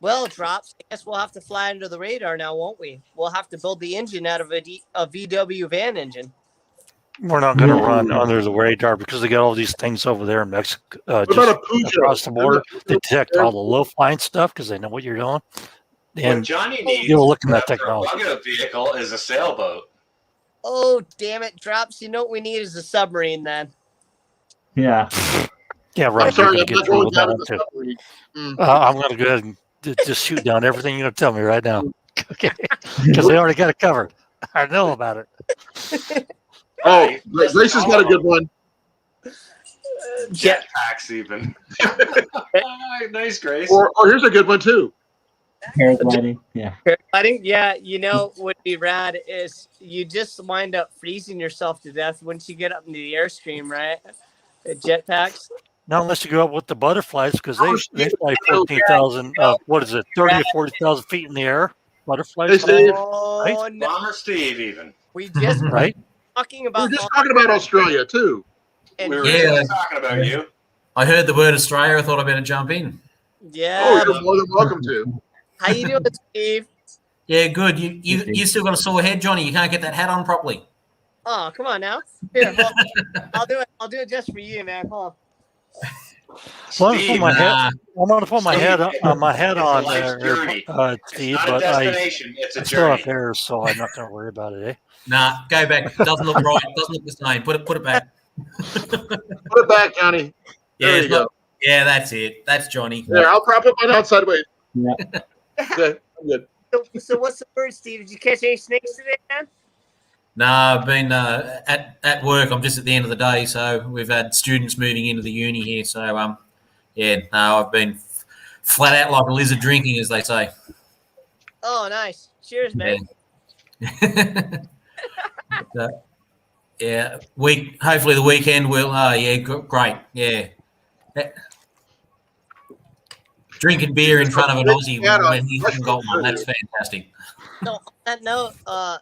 Well, Drops, I guess we'll have to fly under the radar now, won't we? We'll have to build the engine out of a VW van engine. We're not going to run under the radar because they got all these things over there in Mexico, just across the border. They detect all the low-flying stuff because they know what you're doing. And what Johnny needs looking at for a technology. rugged vehicle is a sailboat. Oh, damn it, Drops. You know what we need is a submarine then. Yeah. Yeah, right. I'm sorry, You're gonna I'm get through with down that to the too. submarine. I'm going to go ahead and just shoot down everything you're going to tell me right now. Okay. Because they already got it covered. I know about it. Oh, Grace has got a good one. Jetpacks even. Nice, Grace. Or here's a good one too. Paragliding. Yeah. Paragliding? Yeah, would be rad is you just wind up freezing yourself to death once you get up into the airstream, right? Jetpacks. Not unless you go up with the butterflies because they fly 14,000, 30 or 40,000 feet in the air. Butterflies. Oh, no. Bomber Steve even. We just right? talking about We're just talking about Australia too. We were just talking about you. I heard the word Australia. I thought I better jump in. Yeah. Oh, you're more than welcome to. How you doing, Steve? Yeah, good. You still got a sore head, Johnny. You can't get that hat on properly. Oh, come on now. Here, I'll do it. I'll do it just for you, man. Hold on. I'm going to put my head on there, Steve, but I still have hair, so I'm not going to worry about it, eh? Nah, go back. Doesn't look right. Doesn't look the same. Put it back. Put it back, Johnny. There you go. Yeah, that's it. That's Johnny. There, I'll prop up mine outside way. Yeah. Okay, I'm good. So what's the word, Steve? Did you catch any snakes today, man? Nah, I've been at work. I'm just at the end of the day, so we've had students moving into the uni here. So I've been flat out like a lizard drinking, as they say. Oh, nice. Cheers, man. Yeah. Hopefully the weekend will. Great. Yeah. Drinking beer in front of an Aussie when he hasn't got one. That's fantastic. So on that note,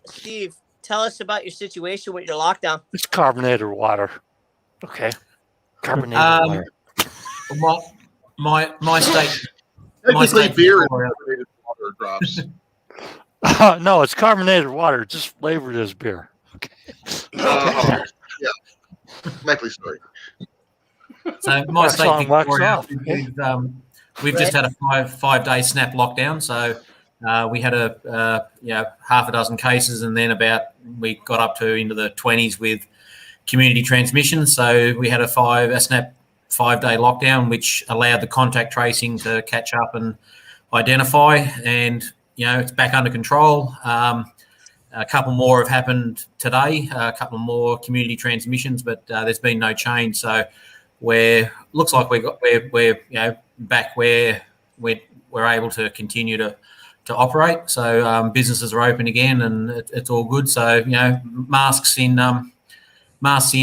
Steve, tell us about your situation with your lockdown. It's carbonated water. Okay. Carbonated water. My state. Beer and carbonated water drops. No, it's carbonated water, just flavored as beer. Okay. Yeah. Likely story. So my state Victoria, we've just had a five-day snap lockdown. So we had half a dozen cases, and then we got up to into the 20s with community transmission. So we had a snap 5-day lockdown, which allowed the contact tracing to catch up and identify, and it's back under control. A couple more have happened today, a couple more community transmissions, but there's been no change. So looks like we're back where we're able to continue to operate. So businesses are open again, and it's all good. So masks in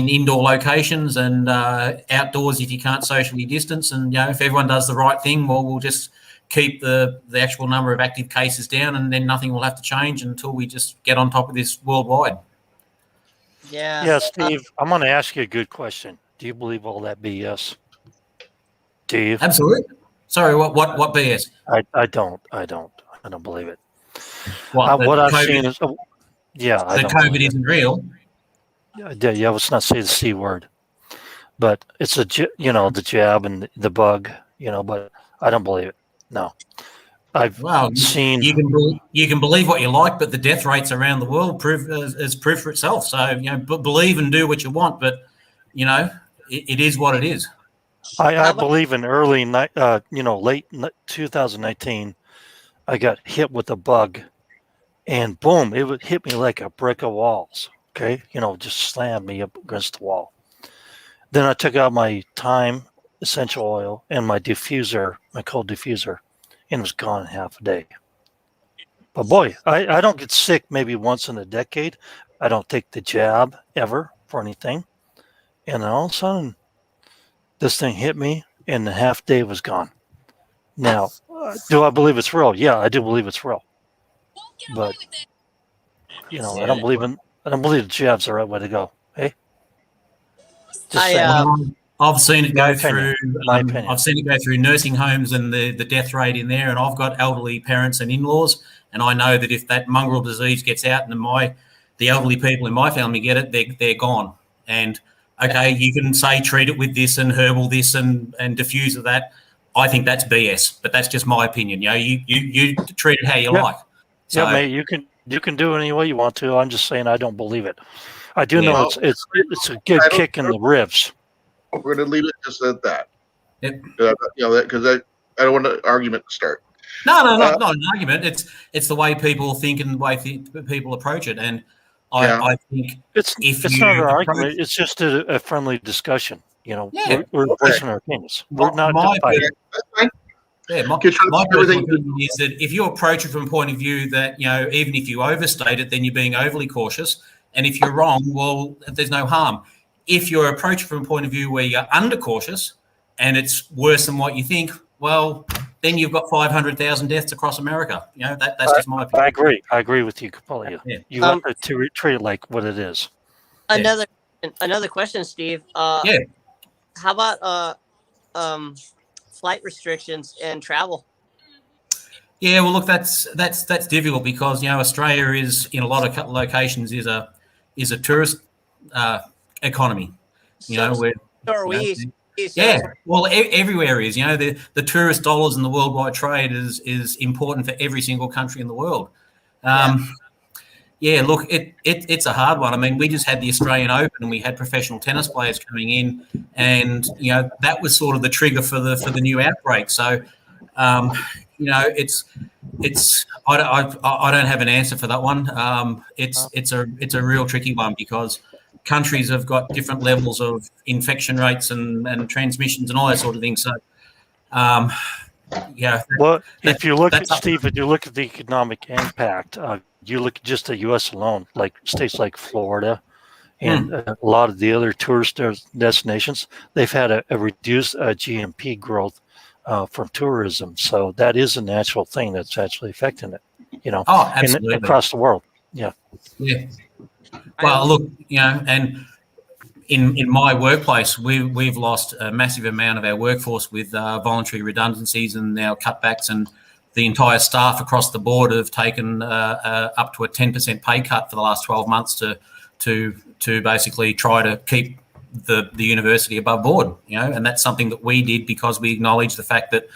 indoor locations and outdoors if you can't socially distance. And if everyone does the right thing, well, we'll just keep the actual number of active cases down, and then nothing will have to change until we just get on top of this worldwide. Yeah, Steve, I'm going to ask you a good question. Do you believe all that BS? Steve? Absolutely. Sorry, what BS? I don't believe it. What I've COVID, seen is, COVID isn't real. Yeah, let's not say the C word, but it's the jab and the bug, but I don't believe it. No, I've seen. You can believe what you like, but the death rates around the world is proof for itself. So believe and do what you want, but it is what it is. I believe in late 2019, I got hit with a bug, and boom, it would hit me like a brick of walls. Okay, just slammed me up against the wall. Then I took out my thyme essential oil and my diffuser, my cold diffuser, and it was gone in half a day. But boy, I don't get sick maybe once in a decade. I don't take the jab ever for anything. And then all of a sudden, this thing hit me and the half day was gone. Now, do I believe it's real? Yeah, I do believe it's real. But, I don't believe the jab's the right way to go. Hey? I've seen it go through. I've seen it go through nursing homes and the death rate in there. And I've got elderly parents and in-laws, and I know that if that mongrel disease gets out and the elderly people in my family get it, they're gone. And okay, you can say treat it with this and herbal this and diffuser that. I think that's BS, but that's just my opinion. You treat it how you like. So, yeah, mate, you can do it any way you want to. I'm just saying I don't believe it. I do know it's a good kick in the ribs. We're going to leave it just at that. Yep. Because I don't want an argument to start. No, not an argument. It's the way people think and the way people approach it. And I think it's not an argument. It's just a friendly discussion. We're voicing our opinions. We're not fighting. My opinion is that if you approach it from a point of view that, even if you overstate it, then you're being overly cautious. And if you're wrong, well, there's no harm. If you're approaching from a point of view where you're undercautious and it's worse than what you think, well, then you've got 500,000 deaths across America. That's just my opinion. I agree with you completely. Yeah. You have to treat it like what it is. Another question, Steve. How about flight restrictions and travel? Yeah, well, look, that's difficult because Australia is in a lot of locations is a tourist economy. So are we. Yeah, well, everywhere is. The tourist dollars and the worldwide trade is important for every single country in the world. Yeah, look, it's a hard one. I mean, we just had the Australian Open and we had professional tennis players coming in, and that was sort of the trigger for the new outbreak. So, it's I don't have an answer for that one. It's a real tricky one because countries have got different levels of infection rates and transmissions and all that sort of thing. So, Well, if you look at Steve, if you look at the economic impact, you look just at the U.S. alone, like states like Florida and a lot of the other tourist destinations, they've had a reduced GNP growth from tourism. So that is a natural thing that's actually affecting it, absolutely. Across the world. Yeah. Yeah. Well, look, and in my workplace, we've lost a massive amount of our workforce with voluntary redundancies and now cutbacks, and the entire staff across the board have taken up to a 10% pay cut for the last 12 months to basically try to keep the university above board, and that's something that we did because we acknowledge the fact that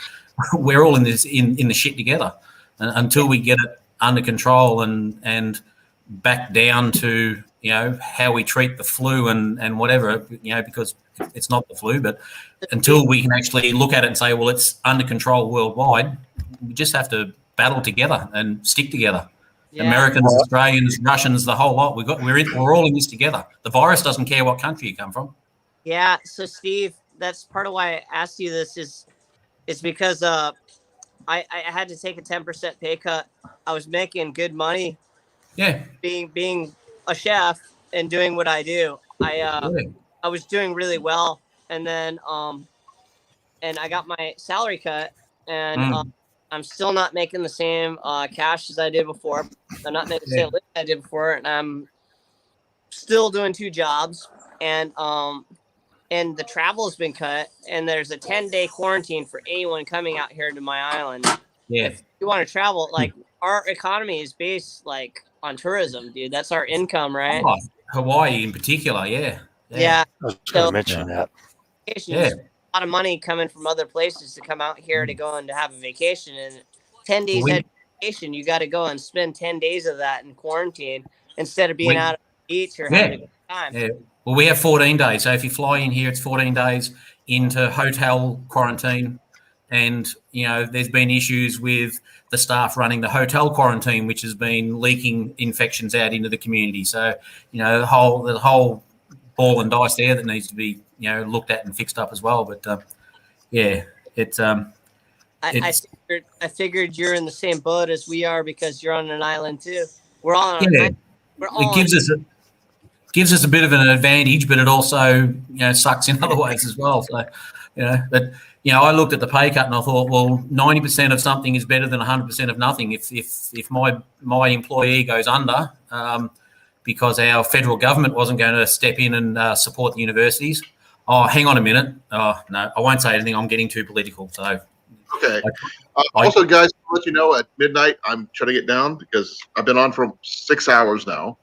we're all in this in the shit together, and until we get it under control and back down to how we treat the flu and whatever, because it's not the flu, but until we can actually look at it and say, well, it's under control worldwide, we just have to battle together and stick together. Yeah. Americans, Australians, Russians, the whole lot. We're all in this together. The virus doesn't care what country you come from. Yeah. So Steve, that's part of why I asked you this is because I had to take a 10% pay cut. I was making good money. Yeah. Being a chef and doing what I do. I was doing really well, and then and I got my salary cut, and I'm still not making the same cash as I did before. I'm not making the same living I did before, and I'm still doing 2 jobs, and the travel has been cut, and there's a 10-day quarantine for anyone coming out here to my island. Yeah. If you want to travel, like our economy is based like on tourism, dude. That's our income, right? Oh, Hawaii in particular, yeah. Yeah. I was going to mention that. A lot of money coming from other places to come out here to go and to have a vacation, and 10 days at vacation, you got to go and spend 10 days of that in quarantine instead of being out at the beach or having a good time. Yeah. Well, we have 14 days. So if you fly in here, it's 14 days into hotel quarantine. And, you know, there's been issues with the staff running the hotel quarantine, which has been leaking infections out into the community. So, you know, the whole ball and dice there that needs to be, you know, looked at and fixed up as well. But I figured you're in the same boat as we are because you're on an island too. We're all on an island. It gives us a bit of an advantage, but it also, you know, sucks in other ways as well. So, you know, but you know, I looked at the pay cut and I thought, well, 90% of something is better than 100% of nothing. If my employee goes under because our federal government wasn't going to step in and support the universities, oh, hang on a minute. Oh, no, I won't say anything. I'm getting too political. So, okay. Also, guys, to let you know, at midnight, I'm shutting it down because I've been on for 6 hours now.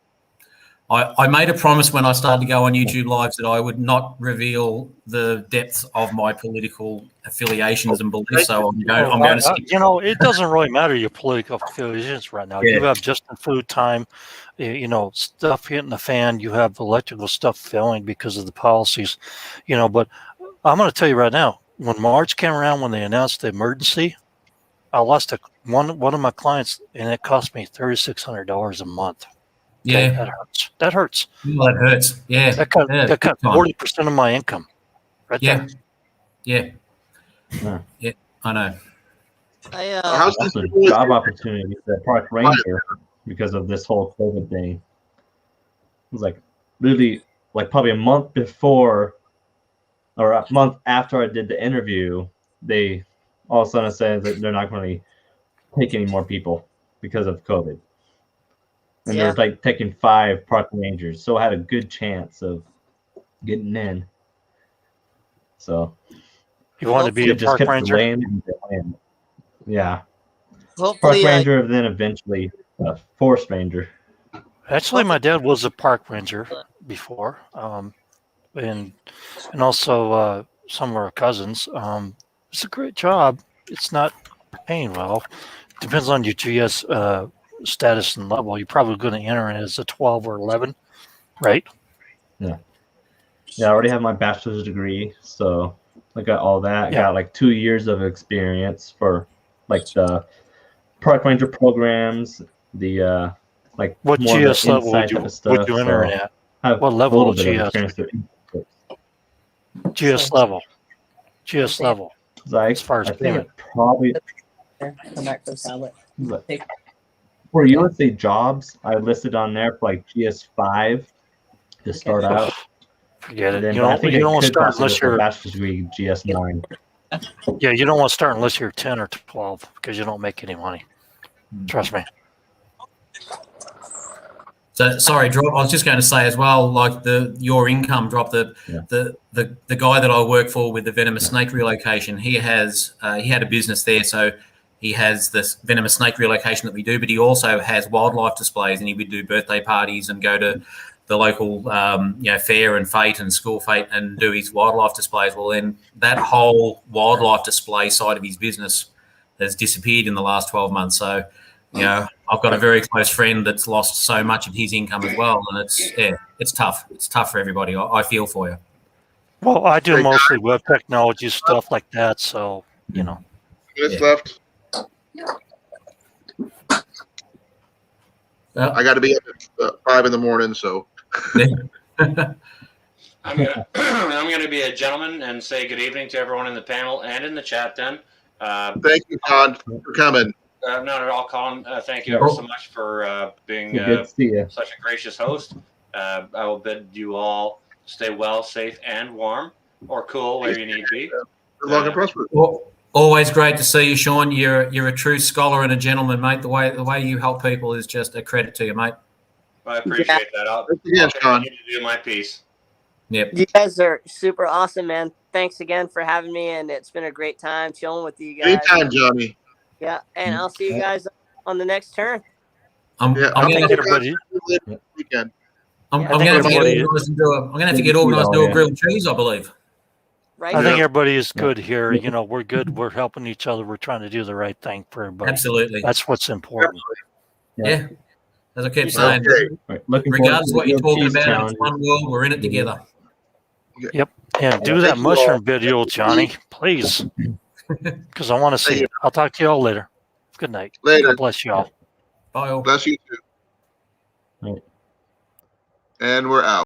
I made a promise when I started to go on YouTube Lives that I would not reveal the depth of my political affiliations and beliefs. So I'm going to stick. You know, it doesn't really matter your political affiliations right now. You have just in food time, you know, stuff hitting the fan. You have electrical stuff failing because of the policies, you know. But I'm going to tell you right now, when March came around, when they announced the emergency, I lost one of my clients, and it cost me $3,600 a month. Yeah, okay, that hurts. That hurts. Well, that hurts. Yeah, that cut 40% of my income. Right there. Yeah, I know. How's also job opportunities at Park Ranger because of this whole COVID thing. It was like really like probably a month before or a month after I did the interview, they all of a sudden said that they're not going to take any more people because of COVID. And they're like taking 5 park rangers, so I had a good chance of getting in. So you want to be a park ranger? Yeah. Hopefully, park ranger, then eventually forest ranger. Actually, my dad was a park ranger before, and also some of our cousins. It's a great job. It's not paying well. Depends on your GS status and level. You're probably going to enter it as a 12 or 11, right? Yeah. I already have my bachelor's degree, so I got all that. I got like 2 years of experience for like the park ranger programs, the like what more GS the level would you enter it at? What level of GS? GS level. GS level. Like, as far as I think payment. it probably come back for the tablet. For USA jobs, I listed on there for like GS5 to start out. Forget it. Then, You I don't, think you don't it want to could start possibly unless for a you're bachelor's degree GS9. Yeah, you don't want to start unless you're 10 or 12 because you don't make any money. Trust me. So sorry, Drop. I was just going to say as well, like your income drop. The guy that I work for with the venomous snake relocation, he had a business there, so he has this venomous snake relocation that we do, but he also has wildlife displays, and he would do birthday parties and go to the local fair and fete and school fete and do his wildlife displays. Well, then that whole wildlife display side of his business has disappeared in the last 12 months. So, you know, I've got a very close friend that's lost so much of his income as well, and it's tough. It's tough for everybody. I feel for you. Well, I do mostly web technology stuff like that, so you know. Minutes left. I got to be up at 5 in the morning, so. I'm gonna be a gentleman and say good evening to everyone in the panel and in the chat. Then, thank you, John, for coming. Not at all, Colin. Thank you ever so much for being good to see you. Such a gracious host. I will bid you all stay well, safe, and warm, or cool where you need to be. Good luck and prosper. Well, always great to see you, Sean. You're a true scholar and a gentleman, mate. The way you help people is just a credit to you, mate. I appreciate that. I'll continue to do my piece. Yep. You guys are super awesome, man. Thanks again for having me, and it's been a great time chilling with you guys. Anytime, Johnny. Yeah, and I'll see you guys on the next turn. I'm going to weekend. I'm going to have to get organised and do a grilled cheese, I believe. Right. I think everybody is good here. You know, we're good. We're helping each other. We're trying to do the right thing for everybody. Absolutely. That's what's important. Yeah. As I kept saying, regardless of what you're talking about, it's one world. We're in it together. Yep. And do that mushroom video, Johnny, please. Because I want to see it. I'll talk to you all later. Good night. Later. God bless you all. Bye all. Bless you too. And we're out.